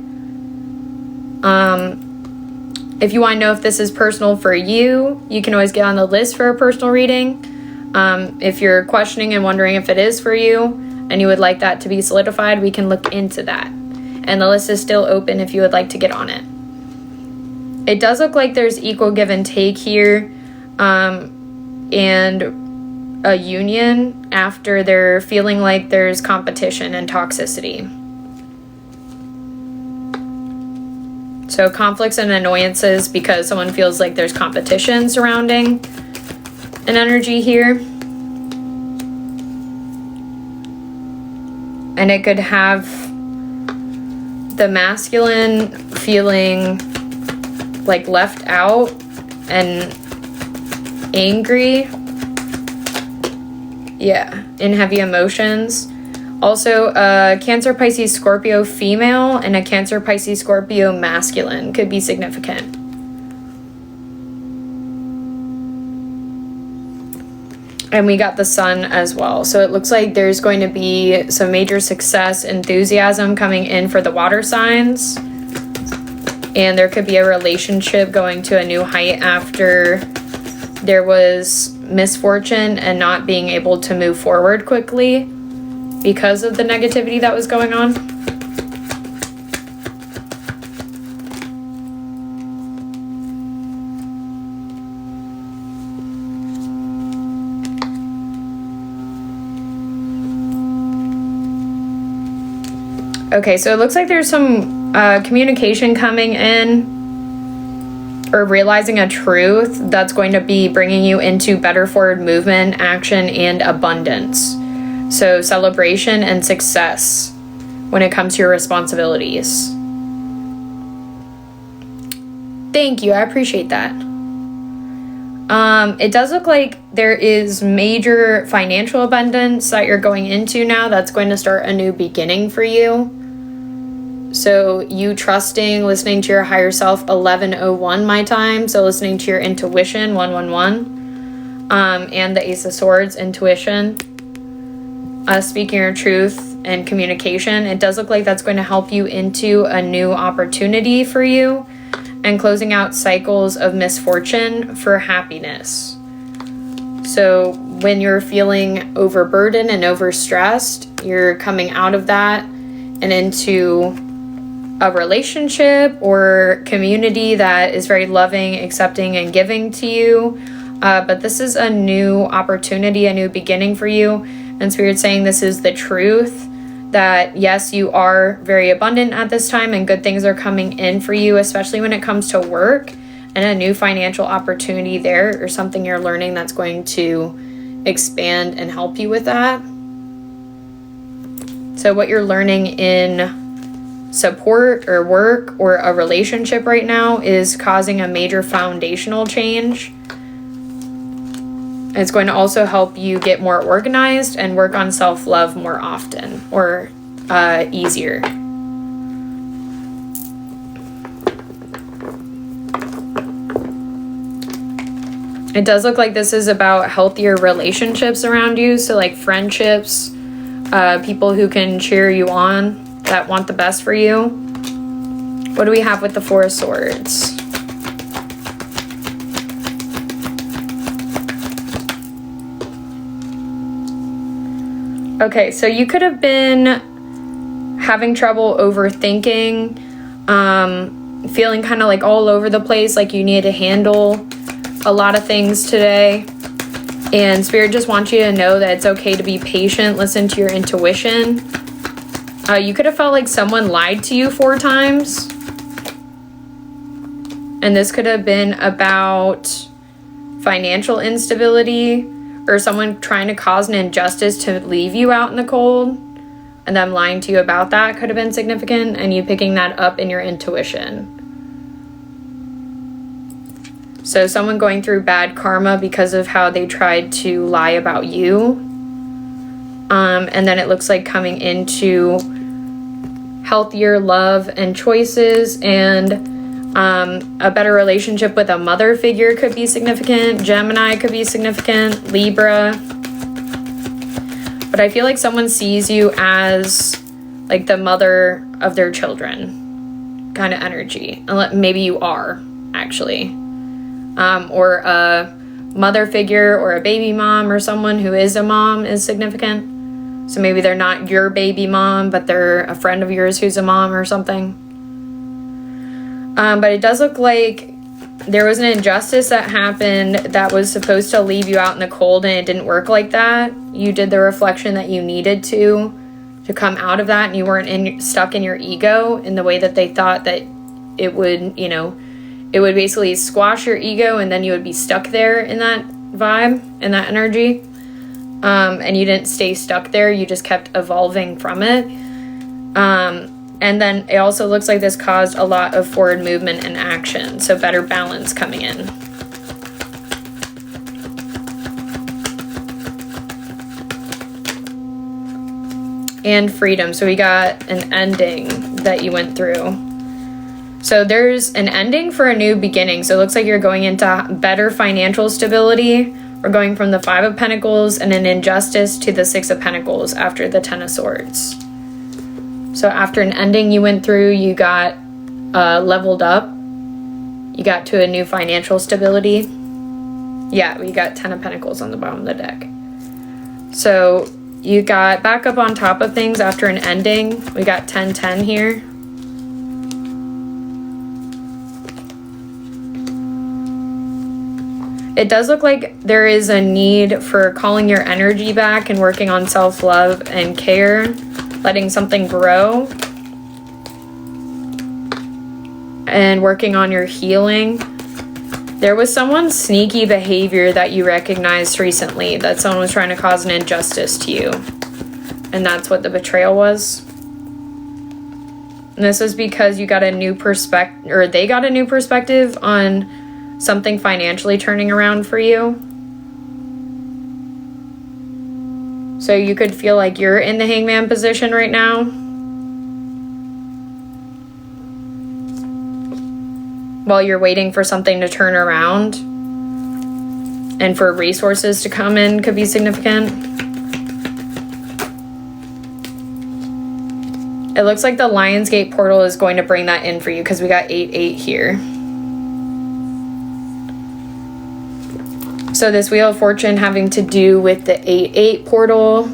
If you want to know if this is personal for you, you can always get on the list for a personal reading. If you're questioning and wondering if it is for you and you would like that to be solidified, we can look into that. and the list is still open if you would like to get on it. It does look like there's equal give and take here, and a union after they're feeling like there's competition and toxicity. So conflicts and annoyances because someone feels like there's competition surrounding an energy here. And it could have the masculine feeling like left out and angry. Yeah, in heavy emotions. Also, a Cancer, Pisces, Scorpio female and a Cancer, Pisces, Scorpio masculine could be significant. And we got the sun as well. So it looks like there's going to be some major success, enthusiasm coming in for the water signs. And there could be a relationship going to a new height after there was misfortune and not being able to move forward quickly because of the negativity that was going on. Okay, so it looks like there's some communication coming in, or realizing a truth that's going to be bringing you into better forward movement, action, and abundance. So celebration and success when it comes to your responsibilities. Thank you, I appreciate that. It does look like there is major financial abundance that you're going into now that's going to start a new beginning for you. So you trusting, listening to your higher self, 1101 my time. So listening to your intuition, 111. And the Ace of Swords, intuition. Speaking your truth and communication. It does look like that's going to help you into a new opportunity for you. And closing out cycles of misfortune for happiness. So when you're feeling overburdened and overstressed, you're coming out of that and into a relationship or community that is very loving, accepting, and giving to you. But this is a new opportunity, a new beginning for you. And Spirit's saying this is the truth, that yes, you are very abundant at this time and good things are coming in for you, especially when it comes to work and a new financial opportunity there, or something you're learning that's going to expand and help you with that. So what you're learning in support or work or a relationship right now is causing a major foundational change. It's going to also help you get more organized and work on self-love more often or easier. It does look like this is about healthier relationships around you. So like friendships, people who can cheer you on, that want the best for you. What do we have with the Four of Swords? Okay, so you could have been having trouble overthinking, feeling kind of like all over the place, like you need to handle a lot of things today. And Spirit just wants you to know that it's okay to be patient, listen to your intuition. You could have felt like someone lied to you 4 times. And this could have been about financial instability or someone trying to cause an injustice to leave you out in the cold. And them lying to you about that could have been significant, and you picking that up in your intuition. So someone going through bad karma because of how they tried to lie about you. And then it looks like coming into healthier love and choices, and a better relationship with a mother figure could be significant. Gemini could be significant. Libra. But I feel like someone sees you as like the mother of their children kind of energy. Maybe you are, actually. Or a mother figure or a baby mom or someone who is a mom is significant. So maybe they're not your baby mom, but they're a friend of yours who's a mom or something. But it does look like there was an injustice that happened that was supposed to leave you out in the cold, and it didn't work like that. You did the reflection that you needed to come out of that, and you weren't stuck in your ego in the way that they thought that it would, you know, it would basically squash your ego, and then you would be stuck there in that vibe, in that energy. And you didn't stay stuck there. You just kept evolving from it. And then it also looks like this caused a lot of forward movement and action. So better balance coming in. And freedom. So we got an ending that you went through. So there's an ending for a new beginning. So it looks like you're going into better financial stability. We're going from the 5 of Pentacles and an injustice to the 6 of Pentacles after the 10 of Swords. So after an ending you went through, you got leveled up. You got to a new financial stability. Yeah, we got 10 of Pentacles on the bottom of the deck. So you got back up on top of things after an ending. We got 10-10 here. It does look like there is a need for calling your energy back and working on self-love and care, letting something grow, and working on your healing. There was someone's sneaky behavior that you recognized recently, that someone was trying to cause an injustice to you. And that's what the betrayal was. And this is because you got a new perspective, or they got a new perspective on something financially turning around for you. So you could feel like you're in the hangman position right now. While you're waiting for something to turn around. And for resources to come in could be significant. It looks like the Lionsgate portal is going to bring that in for you, because we got 8-8 here. So this Wheel of Fortune having to do with the 8-8 portal.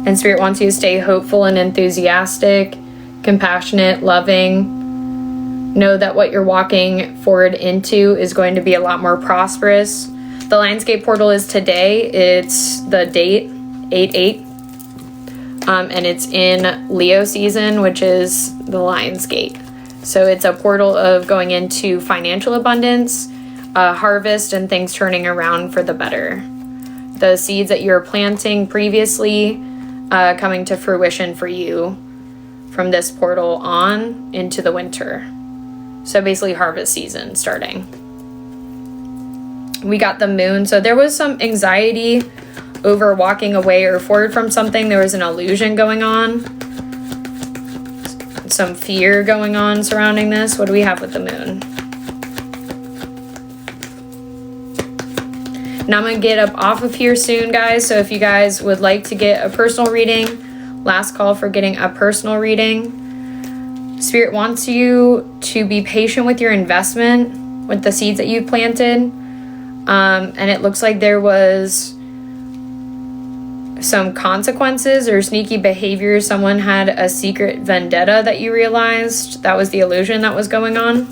And Spirit wants you to stay hopeful and enthusiastic, compassionate, loving. Know that what you're walking forward into is going to be a lot more prosperous. The Lionsgate portal is today. It's the date, 8-8. And it's in Leo season, which is the Lionsgate. So it's a portal of going into financial abundance, harvest, and things turning around for the better. The seeds that you were planting previously coming to fruition for you from this portal on into the winter. So basically harvest season starting. We got the moon. So there was some anxiety over walking away or forward from something. There was an illusion going on. Some fear going on surrounding this. What do we have with the moon? Now I'm going to get up off of here soon, guys. So if you guys would like to get a personal reading, last call for getting a personal reading. Spirit wants you to be patient with your investment, with the seeds that you planted. And it looks like there was some consequences or sneaky behavior. Someone had a secret vendetta that you realized. That was the illusion that was going on.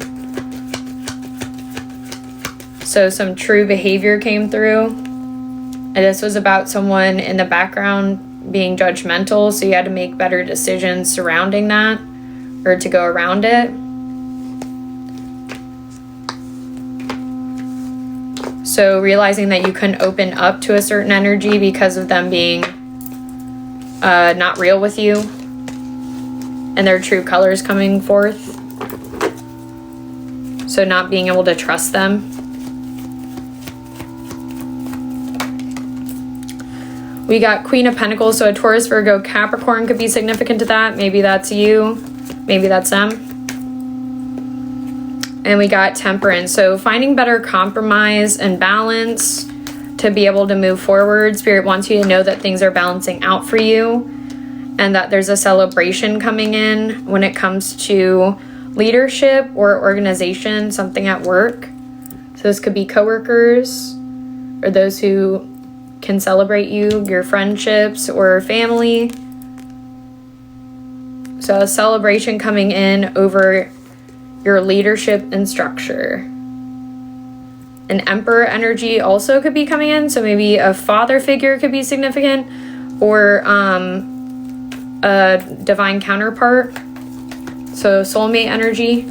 So some true behavior came through. And this was about someone in the background being judgmental, so you had to make better decisions surrounding that, or to go around it. So realizing that you couldn't open up to a certain energy because of them being not real with you and their true colors coming forth. So not being able to trust them. We got Queen of Pentacles, so a Taurus, Virgo, Capricorn could be significant to that. Maybe that's you, maybe that's them. And we got Temperance, so finding better compromise and balance to be able to move forward. Spirit wants you to know that things are balancing out for you and that there's a celebration coming in when it comes to leadership or organization, something at work. So this could be coworkers or those who can celebrate you, your friendships or family. So a celebration coming in over your leadership and structure. An Emperor energy also could be coming in, so maybe a father figure could be significant, or a divine counterpart, so soulmate energy.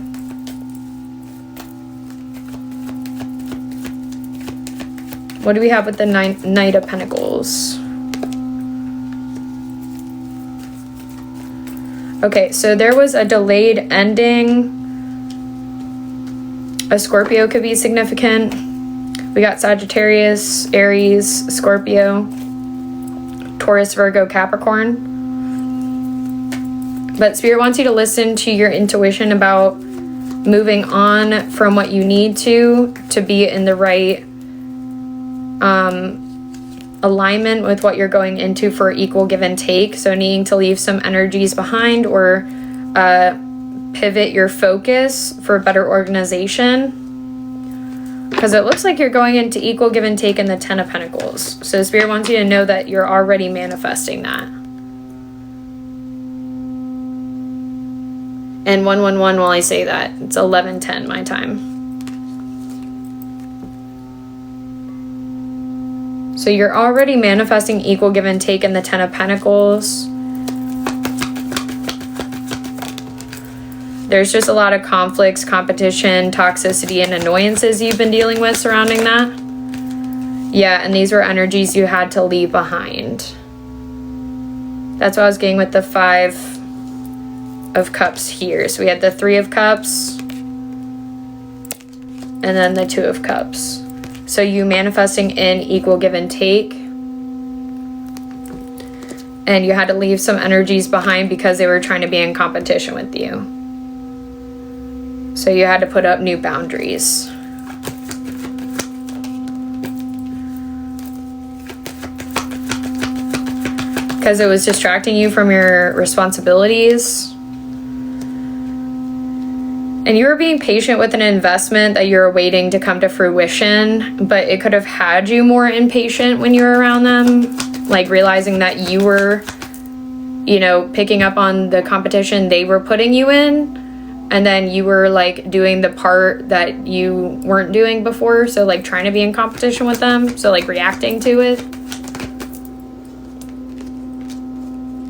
What do we have with the Knight of Pentacles? Okay, so there was a delayed ending. A Scorpio could be significant. We got Sagittarius, Aries, Scorpio, Taurus, Virgo, Capricorn. But Spirit wants you to listen to your intuition about moving on from what you need to be in the right alignment with what you're going into for equal give and take. So needing to leave some energies behind or pivot your focus for better organization. Because it looks like you're going into equal give and take in the Ten of Pentacles. So Spirit wants you to know that you're already manifesting that. And 111 while I say that. It's 11:10 my time. So you're already manifesting equal give and take in the Ten of Pentacles. There's just a lot of conflicts, competition, toxicity, and annoyances you've been dealing with surrounding that. Yeah, and these were energies you had to leave behind. That's what I was getting with the Five of Cups here. So we had the Three of Cups and then the Two of Cups. So you manifesting in equal give and take. And you had to leave some energies behind because they were trying to be in competition with you. So you had to put up new boundaries. Because it was distracting you from your responsibilities. And you were being patient with an investment that you're waiting to come to fruition, but it could have had you more impatient when you were around them. Like realizing that you were, you know, picking up on the competition they were putting you in. And then you were like doing the part that you weren't doing before. So like trying to be in competition with them. So like reacting to it.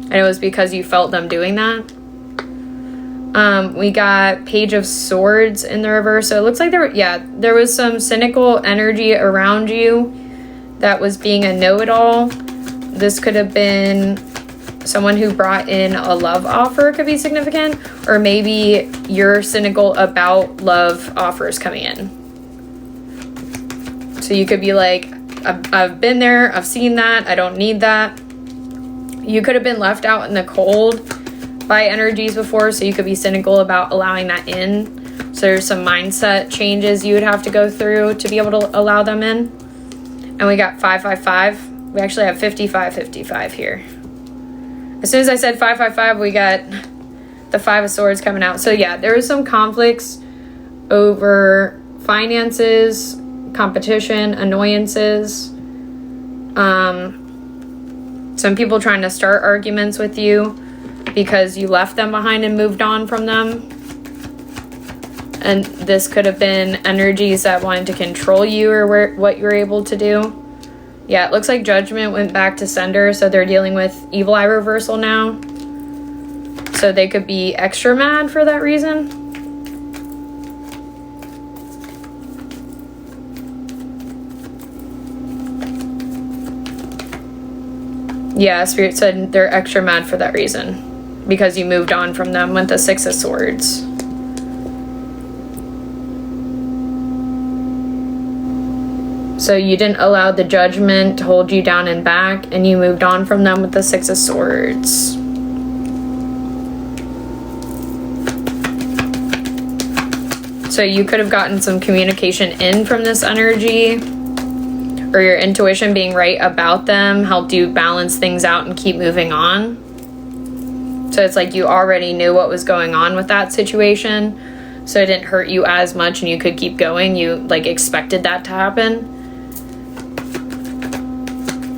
And it was because you felt them doing that. We got Page of Swords in the reverse. So it looks like there was some cynical energy around you that was being a know-it-all. This could have been someone who brought in a love offer, could be significant, or maybe you're cynical about love offers coming in. So you could be like, I've been there, I've seen that, I don't need that. You could have been left out in the cold by energies before, so you could be cynical about allowing that in. So there's some mindset changes you would have to go through to be able to allow them in. And we got 555. We actually have 5555 here. As soon as I said 555, we got the Five of Swords coming out. So yeah, there was some conflicts over finances, competition, annoyances. Some people trying to start arguments with you because you left them behind and moved on from them. And this could have been energies that wanted to control you or what you're able to do. Yeah, it looks like Judgment went back to sender, so they're dealing with Evil Eye reversal now. So they could be extra mad for that reason. Yeah, Spirit said they're extra mad for that reason. Because you moved on from them with the Six of Swords. So you didn't allow the Judgment to hold you down and back, and you moved on from them with the Six of Swords. So you could have gotten some communication in from this energy, or your intuition being right about them helped you balance things out and keep moving on. So it's like you already knew what was going on with that situation, so it didn't hurt you as much and you could keep going. You like expected that to happen.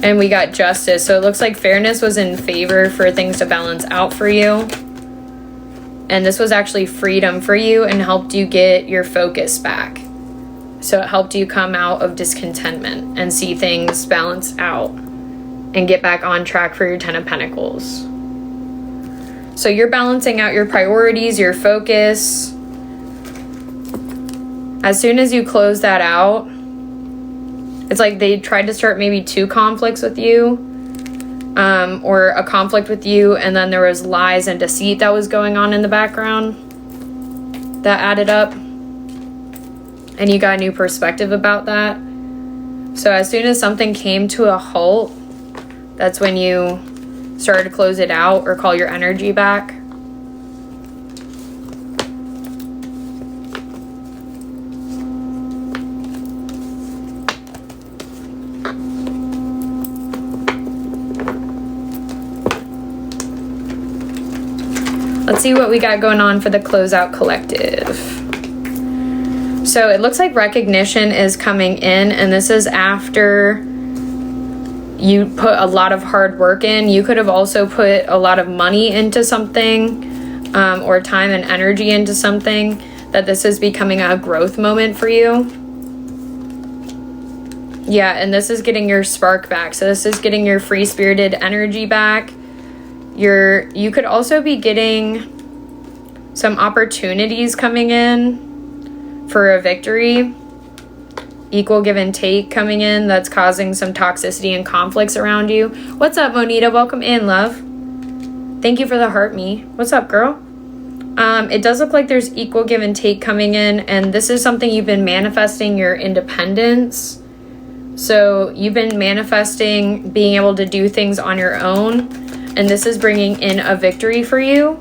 And we got justice. So it looks like fairness was in favor for things to balance out for you. And this was actually freedom for you and helped you get your focus back. So it helped you come out of discontentment and see things balance out and get back on track for your 10 of Pentacles. So you're balancing out your priorities, your focus. As soon as you close that out, it's like they tried to start maybe 2 conflicts with you, or a conflict with you, and then there was lies and deceit that was going on in the background that added up, and you got a new perspective about that. So as soon as something came to a halt, that's when you started to close it out or call your energy back. Let's see what we got going on for the Closeout Collective. So it looks like recognition is coming in, and this is after you put a lot of hard work in. You could have also put a lot of money into something, or time and energy into something, that this is becoming a growth moment for you. Yeah, and this is getting your spark back. So this is getting your free-spirited energy back. You could also be getting some opportunities coming in for a victory. Equal give and take coming in that's causing some toxicity and conflicts around you. What's up, Monita? Welcome in, love. Thank you for the heart me. What's up, girl? It does look like there's equal give and take coming in, and this is something you've been manifesting, your independence. So you've been manifesting being able to do things on your own, and this is bringing in a victory for you.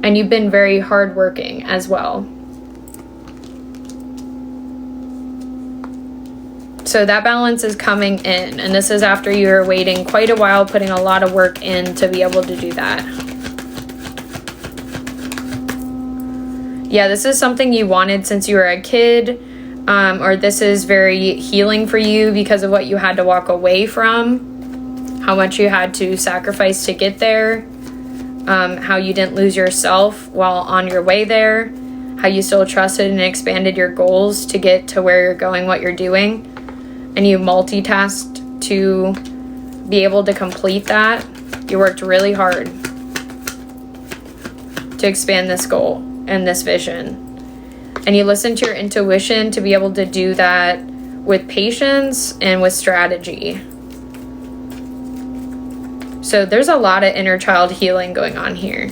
And you've been very hardworking as well. So that balance is coming in, and this is after you're waiting quite a while, putting a lot of work in to be able to do that. Yeah, this is something you wanted since you were a kid, or this is very healing for you because of what you had to walk away from, how much you had to sacrifice to get there, how you didn't lose yourself while on your way there, how you still trusted and expanded your goals to get to where you're going, what you're doing, and you multitasked to be able to complete that. You worked really hard to expand this goal and this vision. And you listened to your intuition to be able to do that with patience and with strategy. So there's a lot of inner child healing going on here.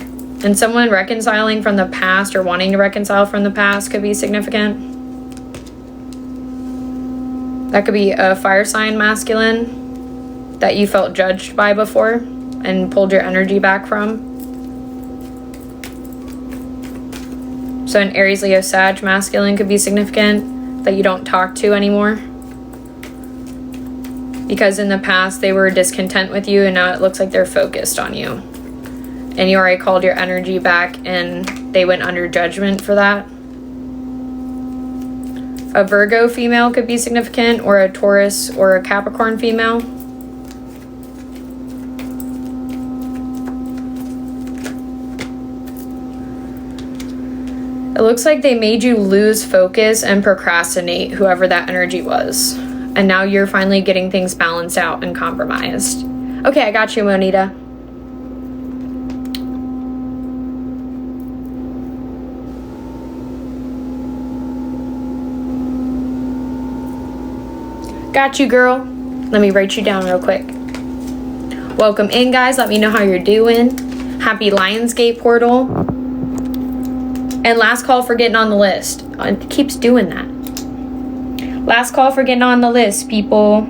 And someone reconciling from the past or wanting to reconcile from the past could be significant. That could be a fire sign masculine that you felt judged by before and pulled your energy back from. So an Aries, Leo, Sag masculine could be significant that you don't talk to anymore. Because in the past they were discontent with you, and now it looks like they're focused on you. And you already called your energy back, and they went under judgment for that. A Virgo female could be significant, or a Taurus or a Capricorn female. It looks like they made you lose focus and procrastinate, whoever that energy was. And now you're finally getting things balanced out and compromised. Okay, I got you, Monita. Got you, girl. Let me write you down real quick. Welcome in, guys. Let me know how you're doing. Happy Lionsgate portal. And last call for getting on the list. It keeps doing that. Last call for getting on the list, people.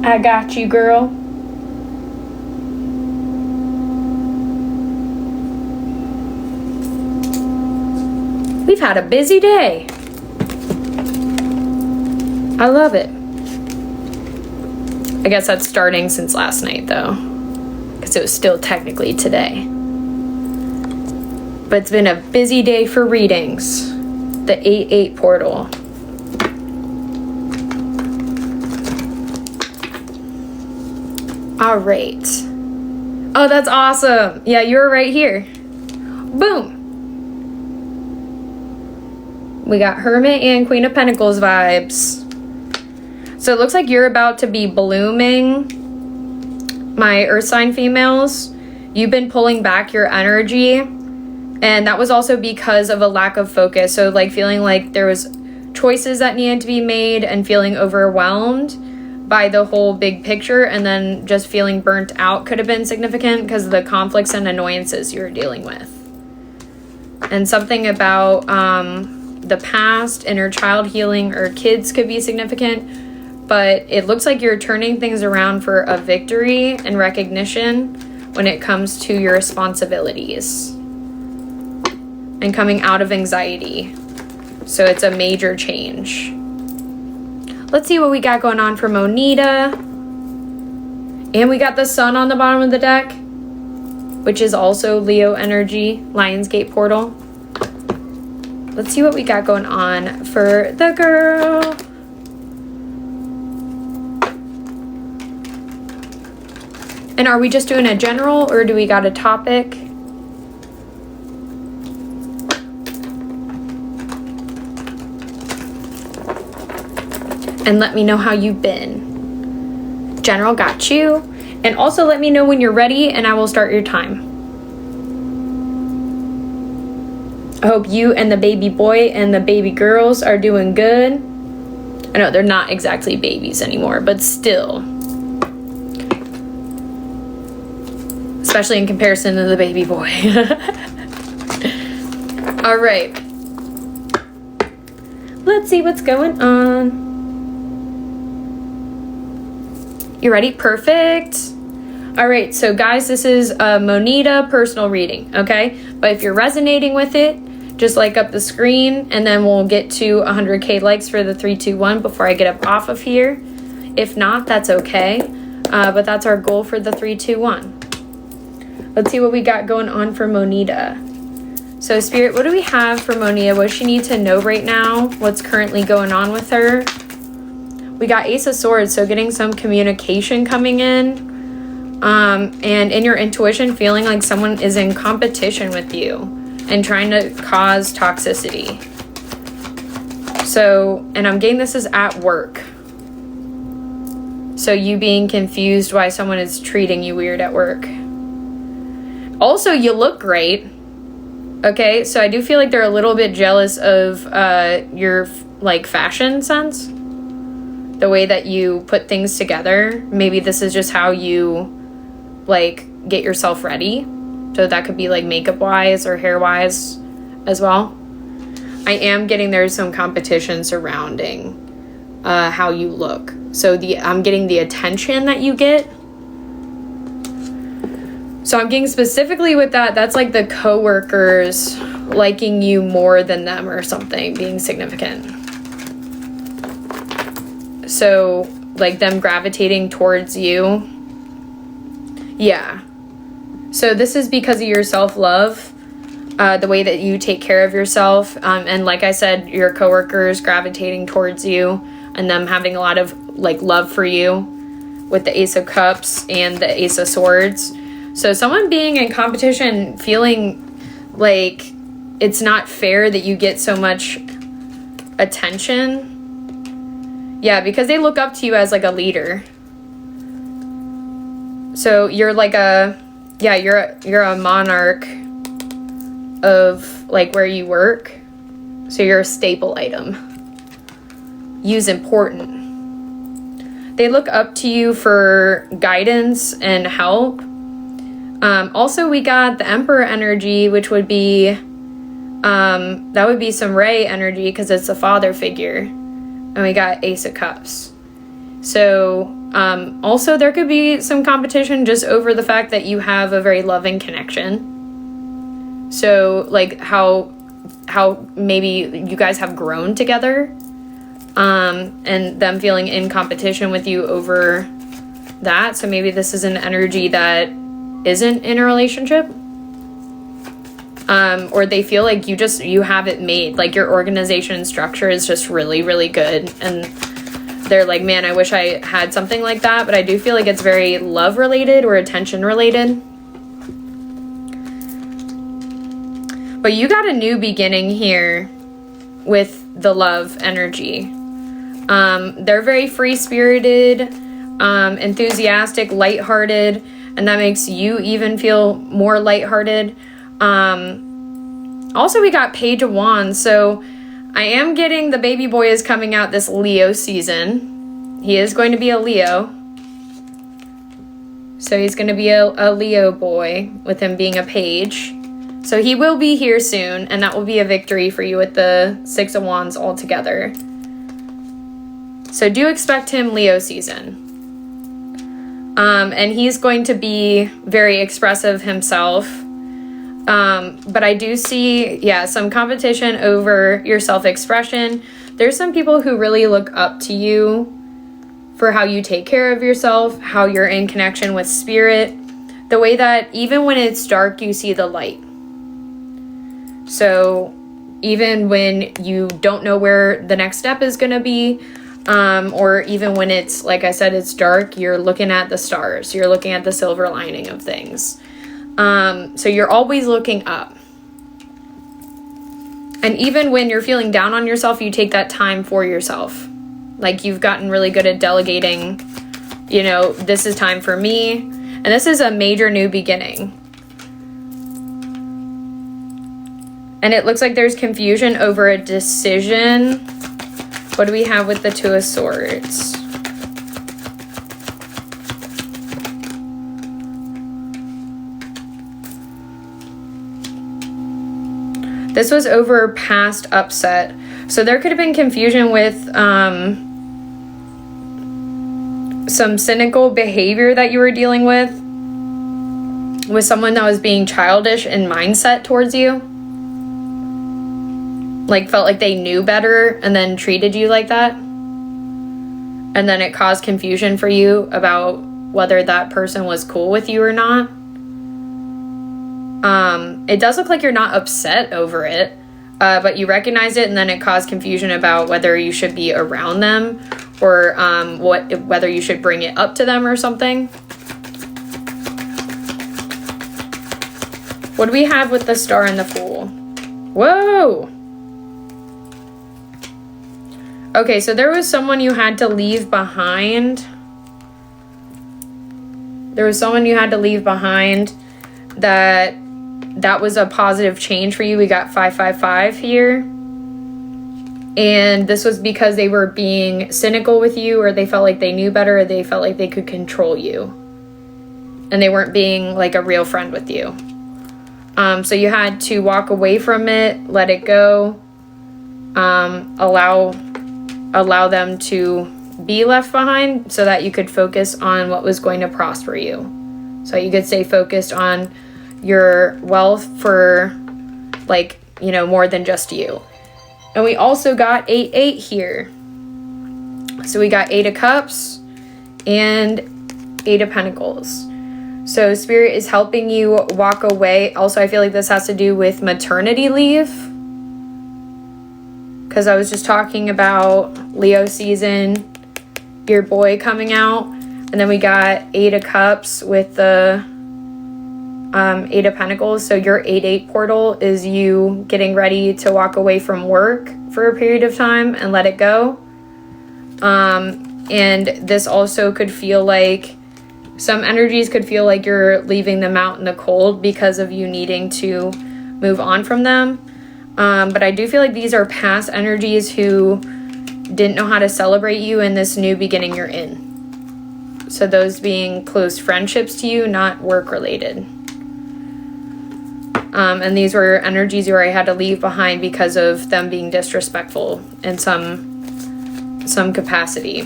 I got you, girl. We've had a busy day. I love it. I guess that's starting since last night, though, because it was still technically today. But it's been a busy day for readings. The 8-8 portal. All right. Oh, that's awesome. Yeah, you're right here. Boom. We got Hermit and Queen of Pentacles vibes. So it looks like you're about to be blooming, my earth sign females. You've been pulling back your energy, and that was also because of a lack of focus. So like feeling like there was choices that needed to be made and feeling overwhelmed by the whole big picture, and then just feeling burnt out could have been significant because of the conflicts and annoyances you were dealing with. And something about the past, inner child healing, or kids could be significant. But it looks like you're turning things around for a victory and recognition when it comes to your responsibilities and coming out of anxiety. So it's a major change. Let's see what we got going on for Monita. And we got the sun on the bottom of the deck, which is also Leo energy, Lionsgate portal. Let's see what we got going on for the girl. And are we just doing a general, or do we got a topic? And let me know how you've been. General got you. And also let me know when you're ready and I will start your time. I hope you and the baby boy and the baby girls are doing good. I know they're not exactly babies anymore, but still. Especially in comparison to the baby boy. All right. Let's see what's going on. You ready? Perfect. All right, so guys, this is a Monita personal reading, okay? But if you're resonating with it, just like up the screen, and then we'll get to 100K likes for the 321 before I get up off of here. If not, that's okay. But that's our goal for the 321. Let's see what we got going on for Monita. So Spirit, what do we have for Monita? What does she need to know right now? What's currently going on with her? We got Ace of Swords, so getting some communication coming in. And in your intuition, feeling like someone is in competition with you and trying to cause toxicity. So, and I'm getting this is at work. So you being confused why someone is treating you weird at work. Also, you look great. Okay, so I do feel like they're a little bit jealous of your like fashion sense. The way that you put things together. Maybe this is just how you like get yourself ready. So that could be like makeup wise or hair wise as well. I am getting there's some competition surrounding how you look. So I'm getting the attention that you get. So I'm getting specifically with that, that's like the coworkers liking you more than them or something being significant. So like them gravitating towards you. Yeah. So this is because of your self-love, the way that you take care of yourself. And like I said, your coworkers gravitating towards you and them having a lot of like love for you with the Ace of Cups and the Ace of Swords. So someone being in competition, feeling like it's not fair that you get so much attention. Yeah, because they look up to you as like a leader. So you're like you're a monarch of like where you work. So you're a staple item. Use important. They look up to you for guidance and help. Also, we got the Emperor energy, which would be, that would be some Ray energy because it's a father figure. And we got Ace of Cups. So, also there could be some competition just over the fact that you have a very loving connection. So, like how maybe you guys have grown together, and them feeling in competition with you over that. So maybe this is an energy that isn't in a relationship. or they feel like you have it made. Like your organization and structure is just really, really good. And they're like, man, I wish I had something like that. But I do feel like it's very love related or attention related. But you got a new beginning here with the love energy. They're very free-spirited, enthusiastic, lighthearted, and that makes you even feel more lighthearted. Also, we got Page of Wands, so I am getting the baby boy is coming out this Leo season. He is going to be a Leo. So he's going to be a Leo boy with him being a page. So he will be here soon, and that will be a victory for you with the Six of Wands all together. So do expect him Leo season. And he's going to be very expressive himself. But I do see, some competition over your self-expression. There's some people who really look up to you for how you take care of yourself, how you're in connection with spirit, the way that even when it's dark, you see the light. So even when you don't know where the next step is going to be, or even when it's, like I said, it's dark, you're looking at the stars, you're looking at the silver lining of things. So you're always looking up. And even when you're feeling down on yourself, you take that time for yourself. Like you've gotten really good at delegating, this is time for me. And this is a major new beginning. And it looks like there's confusion over a decision. What do we have with the Two of Swords? This was over past upset. So there could have been confusion with some cynical behavior that you were dealing with someone that was being childish in mindset towards you. Like felt like they knew better and then treated you like that. And then it caused confusion for you about whether that person was cool with you or not. It does look like you're not upset over it, but you recognize it and then it caused confusion about whether you should be around them or whether you should bring it up to them or something. What do we have with the Star and the Fool? Whoa! Okay, so there was someone you had to leave behind. There was someone you had to leave behind that was a positive change for you. We got 555 here. And this was because they were being cynical with you, or they felt like they knew better, or they felt like they could control you. And they weren't being like a real friend with you. So you had to walk away from it, let it go, allow them to be left behind so that you could focus on what was going to prosper you. So you could stay focused on your wealth for more than just you. And we also got 8-8 here. So we got 8 of Cups and 8 of Pentacles. So Spirit is helping you walk away. Also, I feel like this has to do with maternity leave. Because I was just talking about Leo season, your boy coming out. And then we got 8 of Cups with the 8 of Pentacles. So your 8-8 portal is you getting ready to walk away from work for a period of time and let it go. And this also could feel like, some energies could feel like you're leaving them out in the cold because of you needing to move on from them. But I do feel like these are past energies who didn't know how to celebrate you in this new beginning you're in. So those being close friendships to you, not work related. And these were energies where I had to leave behind because of them being disrespectful in some capacity.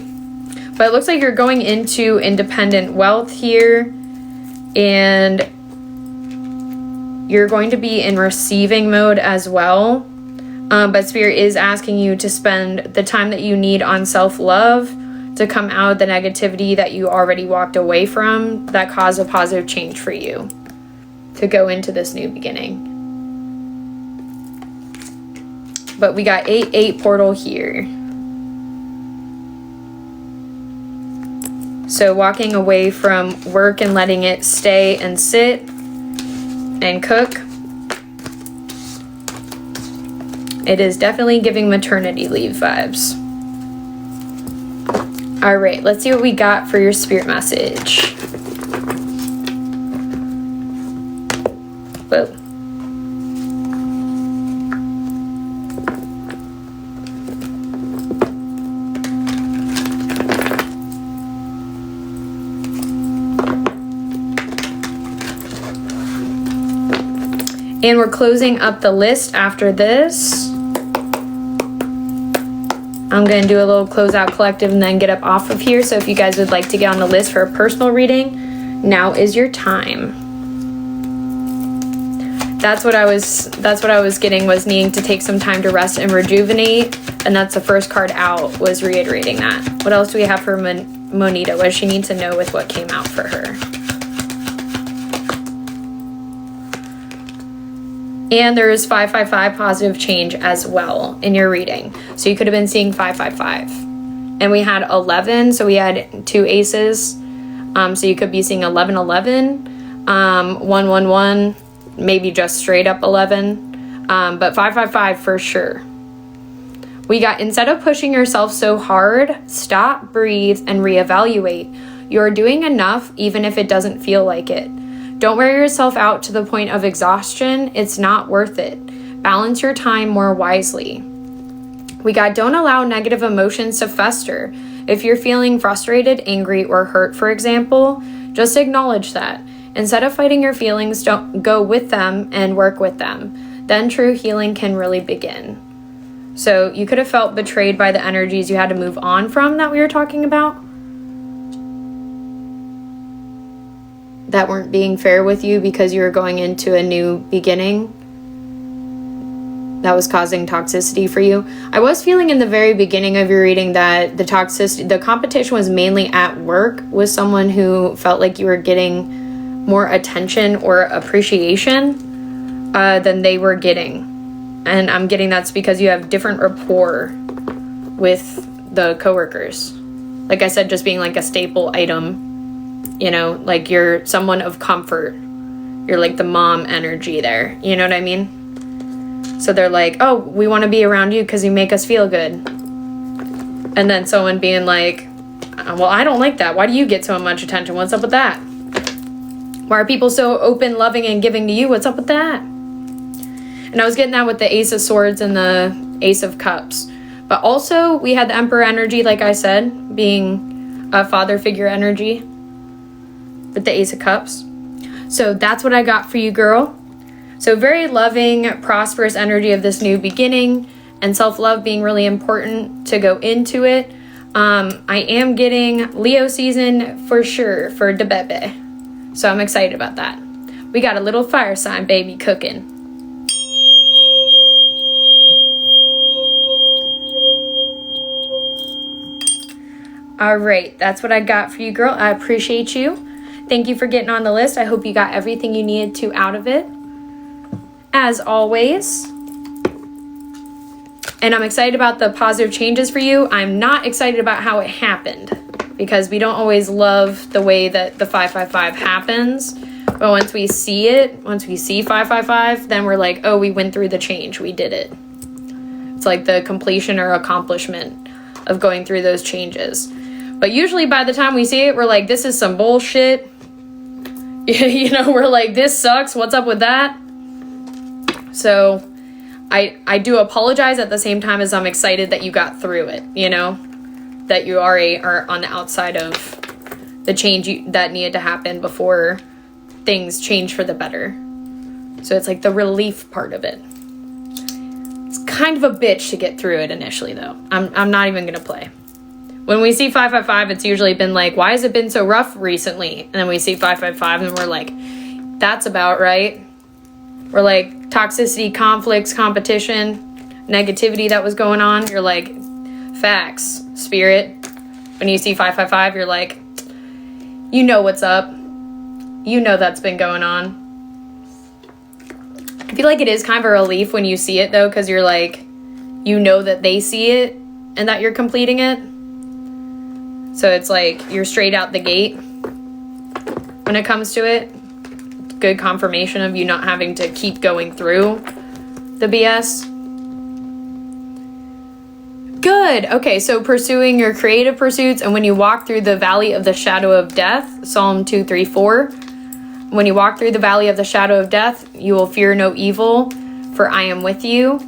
But it looks like you're going into independent wealth here, and you're going to be in receiving mode as well. But Spirit is asking you to spend the time that you need on self-love to come out of the negativity that you already walked away from that caused a positive change for you to go into this new beginning. But we got 8-8 portal here. So walking away from work and letting it stay and sit and cook. It is definitely giving maternity leave vibes. All right, let's see what we got for your spirit message. Whoa. And we're closing up the list after this. I'm going to do a little closeout collective and then get up off of here. So if you guys would like to get on the list for a personal reading, now is your time. That's what I was getting, was needing to take some time to rest and rejuvenate. And that's the first card out, was reiterating that. What else do we have for Monita? What does she need to know with what came out for her? And there is 555 positive change as well in your reading. So you could have been seeing 555. And we had 11, so we had 2 aces. So you could be seeing 1111, 111, maybe just straight up 11. But 555 for sure. We got, instead of pushing yourself so hard, stop, breathe, and reevaluate. You're doing enough even if it doesn't feel like it. Don't wear yourself out to the point of exhaustion. It's not worth it. Balance your time more wisely. We got, don't allow negative emotions to fester. If you're feeling frustrated, angry, or hurt, for example, just acknowledge that. Instead of fighting your feelings, don't go with them and work with them. Then true healing can really begin. So you could have felt betrayed by the energies you had to move on from that we were talking about, that weren't being fair with you because you were going into a new beginning that was causing toxicity for you. I was feeling in the very beginning of your reading that the toxicity, the competition was mainly at work with someone who felt like you were getting more attention or appreciation than they were getting. And I'm getting that's because you have different rapport with the coworkers. Like I said, just being like a staple item. You know, like you're someone of comfort. You're like the mom energy there. You know what I mean? So they're like, oh, we want to be around you because you make us feel good. And then someone being like, well, I don't like that. Why do you get so much attention? What's up with that? Why are people so open, loving, and giving to you? What's up with that? And I was getting that with the Ace of Swords and the Ace of Cups. But also, we had the Emperor energy, like I said, being a father figure energy. With the Ace of Cups. So that's what I got for you, girl. So very loving, prosperous energy of this new beginning, and self-love being really important to go into it. I am getting Leo season for sure for the bebe. So I'm excited about that. We got a little fire sign baby cooking. All right, that's what I got for you, girl. I appreciate you. Thank you for getting on the list. I hope you got everything you needed to out of it. As always. And I'm excited about the positive changes for you. I'm not excited about how it happened, because we don't always love the way that the 555 happens. But once we see it, once we see 555, then we're like, oh, we went through the change. We did it. It's like the completion or accomplishment of going through those changes. But usually by the time we see it, we're like, this is some bullshit. You know, we're like, this sucks. What's up with that? So I do apologize at the same time as I'm excited that you got through it, you know, that you already are on the outside of the change that needed to happen before things change for the better. So it's like the relief part of it. It's kind of a bitch to get through it initially, though. I'm not even going to play. When we see 555, it's usually been like, why has it been so rough recently? And then we see 555 and we're like, that's about right. We're like, toxicity, conflicts, competition, negativity that was going on. You're like, facts, spirit. When you see 555, you're like, you know what's up. You know that's been going on. I feel like it is kind of a relief when you see it, though, because you're like, you know that they see it and that you're completing it. So it's like you're straight out the gate when it comes to it. Good confirmation of you not having to keep going through the BS. Good. Okay, so pursuing your creative pursuits, and when you walk through the valley of the shadow of death, Psalm 234. When you walk through the valley of the shadow of death, you will fear no evil, for I am with you.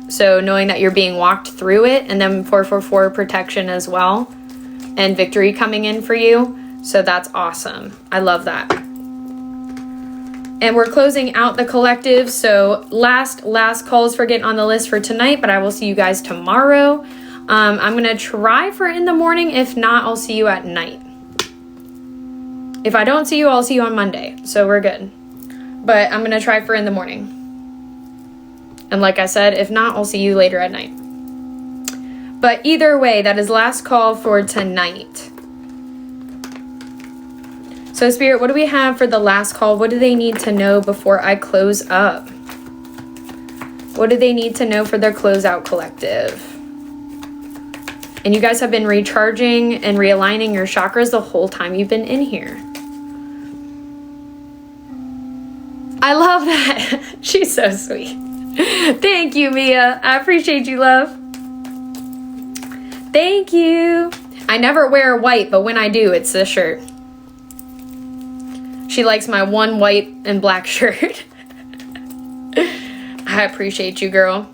So knowing that you're being walked through it, and then 444 protection as well, and victory coming in for you. So that's awesome. I love that. And we're closing out the collective. So last calls for getting on the list for tonight, but I will see you guys tomorrow. I'm going to try for in the morning. If not, I'll see you at night. If I don't see you, I'll see you on Monday. So we're good. But I'm going to try for in the morning. And like I said, if not, I'll see you later at night. But either way, that is last call for tonight. So Spirit, what do we have for the last call? What do they need to know before I close up? What do they need to know for their closeout collective? And you guys have been recharging and realigning your chakras the whole time you've been in here. I love that. She's so sweet. Thank you, Mia. I appreciate you, love. Thank you. I never wear white, but when I do, it's this shirt. She likes my one white and black shirt. I appreciate you, girl.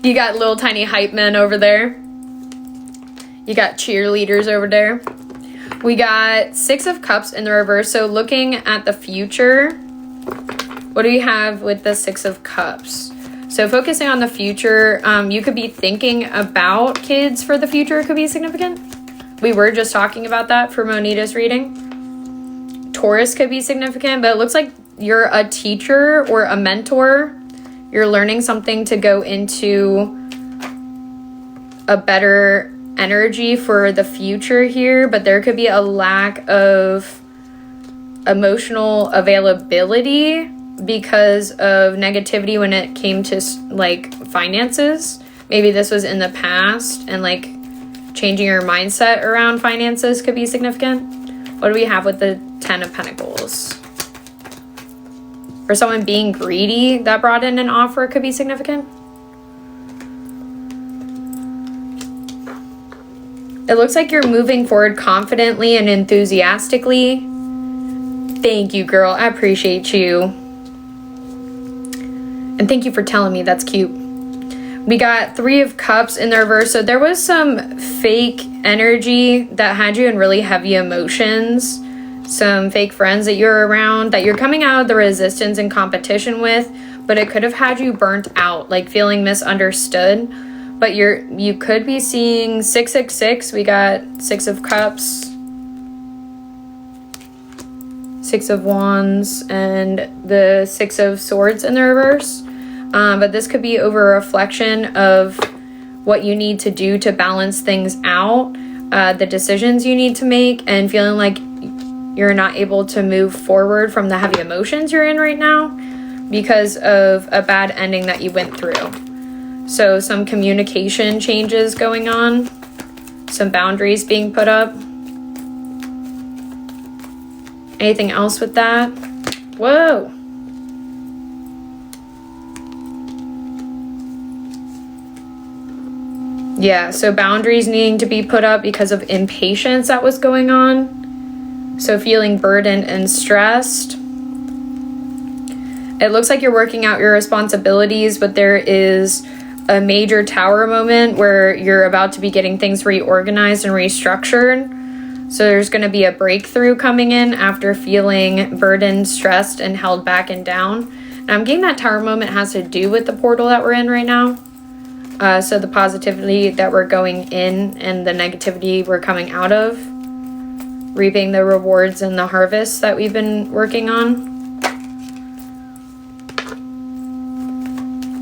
You got little tiny hype men over there. You got cheerleaders over there. We got 6 of Cups in the reverse. So looking at the future, what do we have with the 6 of Cups? So focusing on the future, you could be thinking about kids for the future. Could be significant. We were just talking about that for Monita's reading. Taurus could be significant, but it looks like you're a teacher or a mentor. You're learning something to go into a better energy for the future here, but there could be a lack of emotional availability because of negativity when it came to like finances. Maybe this was in the past, and like changing your mindset around finances could be significant. What do we have with the 10 of Pentacles? For someone being greedy that brought in an offer could be significant. It looks like you're moving forward confidently and enthusiastically. Thank you, girl. I appreciate you. And thank you for telling me. That's cute. We got 3 of Cups in the reverse. So there was some fake energy that had you in really heavy emotions. Some fake friends that you're around that you're coming out of the resistance and competition with. But it could have had you burnt out, like feeling misunderstood. But you could be seeing 666. We got 6 of Cups, 6 of Wands, and the 6 of Swords in the reverse. But this could be over a reflection of what you need to do to balance things out, the decisions you need to make, and feeling like you're not able to move forward from the heavy emotions you're in right now because of a bad ending that you went through. So some communication changes going on, some boundaries being put up. Anything else with that? Whoa. Yeah, so boundaries needing to be put up because of impatience that was going on. So feeling burdened and stressed. It looks like you're working out your responsibilities, but there is a major tower moment where you're about to be getting things reorganized and restructured. So there's going to be a breakthrough coming in after feeling burdened, stressed, and held back and down. And I'm getting that tower moment has to do with the portal that we're in right now. So the positivity that we're going in and the negativity we're coming out of. Reaping the rewards and the harvests that we've been working on.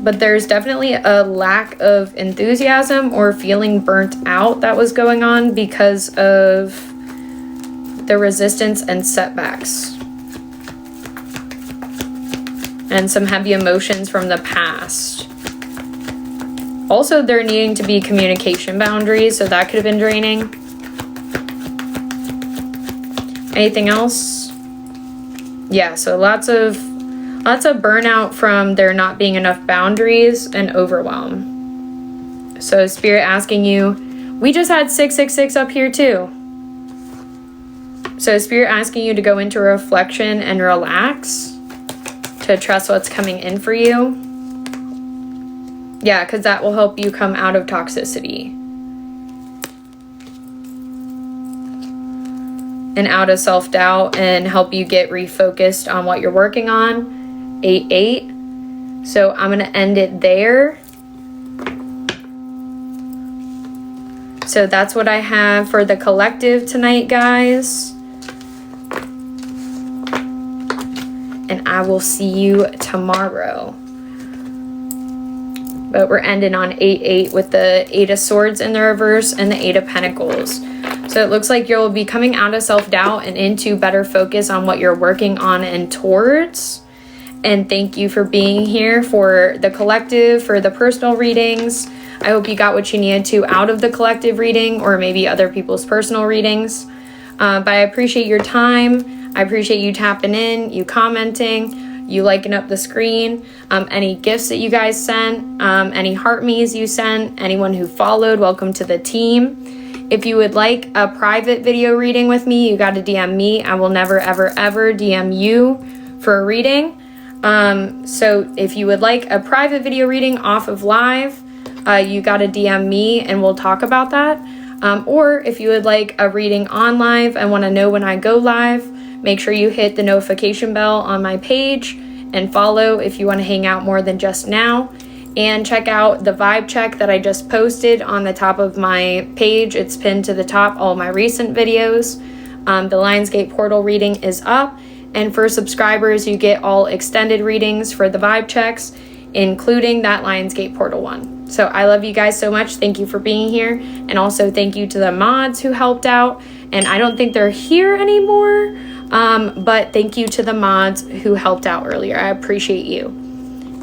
But there's definitely a lack of enthusiasm or feeling burnt out that was going on because of the resistance and setbacks. And some heavy emotions from the past. Also, there needing to be communication boundaries, so that could have been draining. Anything else? Yeah, so lots of burnout from there not being enough boundaries and overwhelm. So Spirit asking you, we just had 666 up here too. So Spirit asking you to go into reflection and relax, to trust what's coming in for you. Yeah, because that will help you come out of toxicity and out of self-doubt and help you get refocused on what you're working on. 8-8. So I'm going to end it there. So that's what I have for the collective tonight, guys. And I will see you tomorrow. But we're ending on 8-8 with the 8 of Swords in the reverse and the 8 of Pentacles. So it looks like you'll be coming out of self-doubt and into better focus on what you're working on and towards. And thank you for being here for the collective, for the personal readings. I hope you got what you needed to out of the collective reading or maybe other people's personal readings. But I appreciate your time. I appreciate you tapping in, you commenting, you liking up the screen, any gifts that you guys sent, any heart me's you sent, anyone who followed, welcome to the team. If you would like a private video reading with me, you got to DM me. I will never, ever, ever DM you for a reading. So if you would like a private video reading off of live, you got to DM me and we'll talk about that. Or if you would like a reading on live and want to know when I go live, make sure you hit the notification bell on my page and follow if you want to hang out more than just now. And check out the vibe check that I just posted on the top of my page. It's pinned to the top, all my recent videos. The Lionsgate portal reading is up. And for subscribers, you get all extended readings for the vibe checks, including that Lionsgate portal one. So I love you guys so much. Thank you for being here. And also thank you to the mods who helped out. And I don't think they're here anymore. But thank you to the mods who helped out earlier. I appreciate you.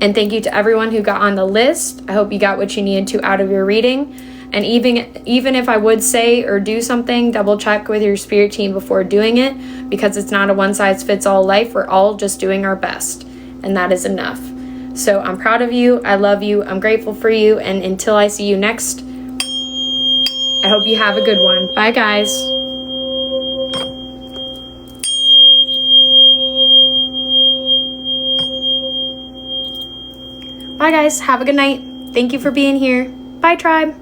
And thank you to everyone who got on the list. I hope you got what you needed to out of your reading. And even if I would say or do something, double check with your spirit team before doing it, because it's not a one-size-fits-all life. We're all just doing our best, and that is enough. So I'm proud of you. I love you. I'm grateful for you. And until I see you next, I hope you have a good one. Bye, guys. Bye, guys. Have a good night. Thank you for being here. Bye, tribe.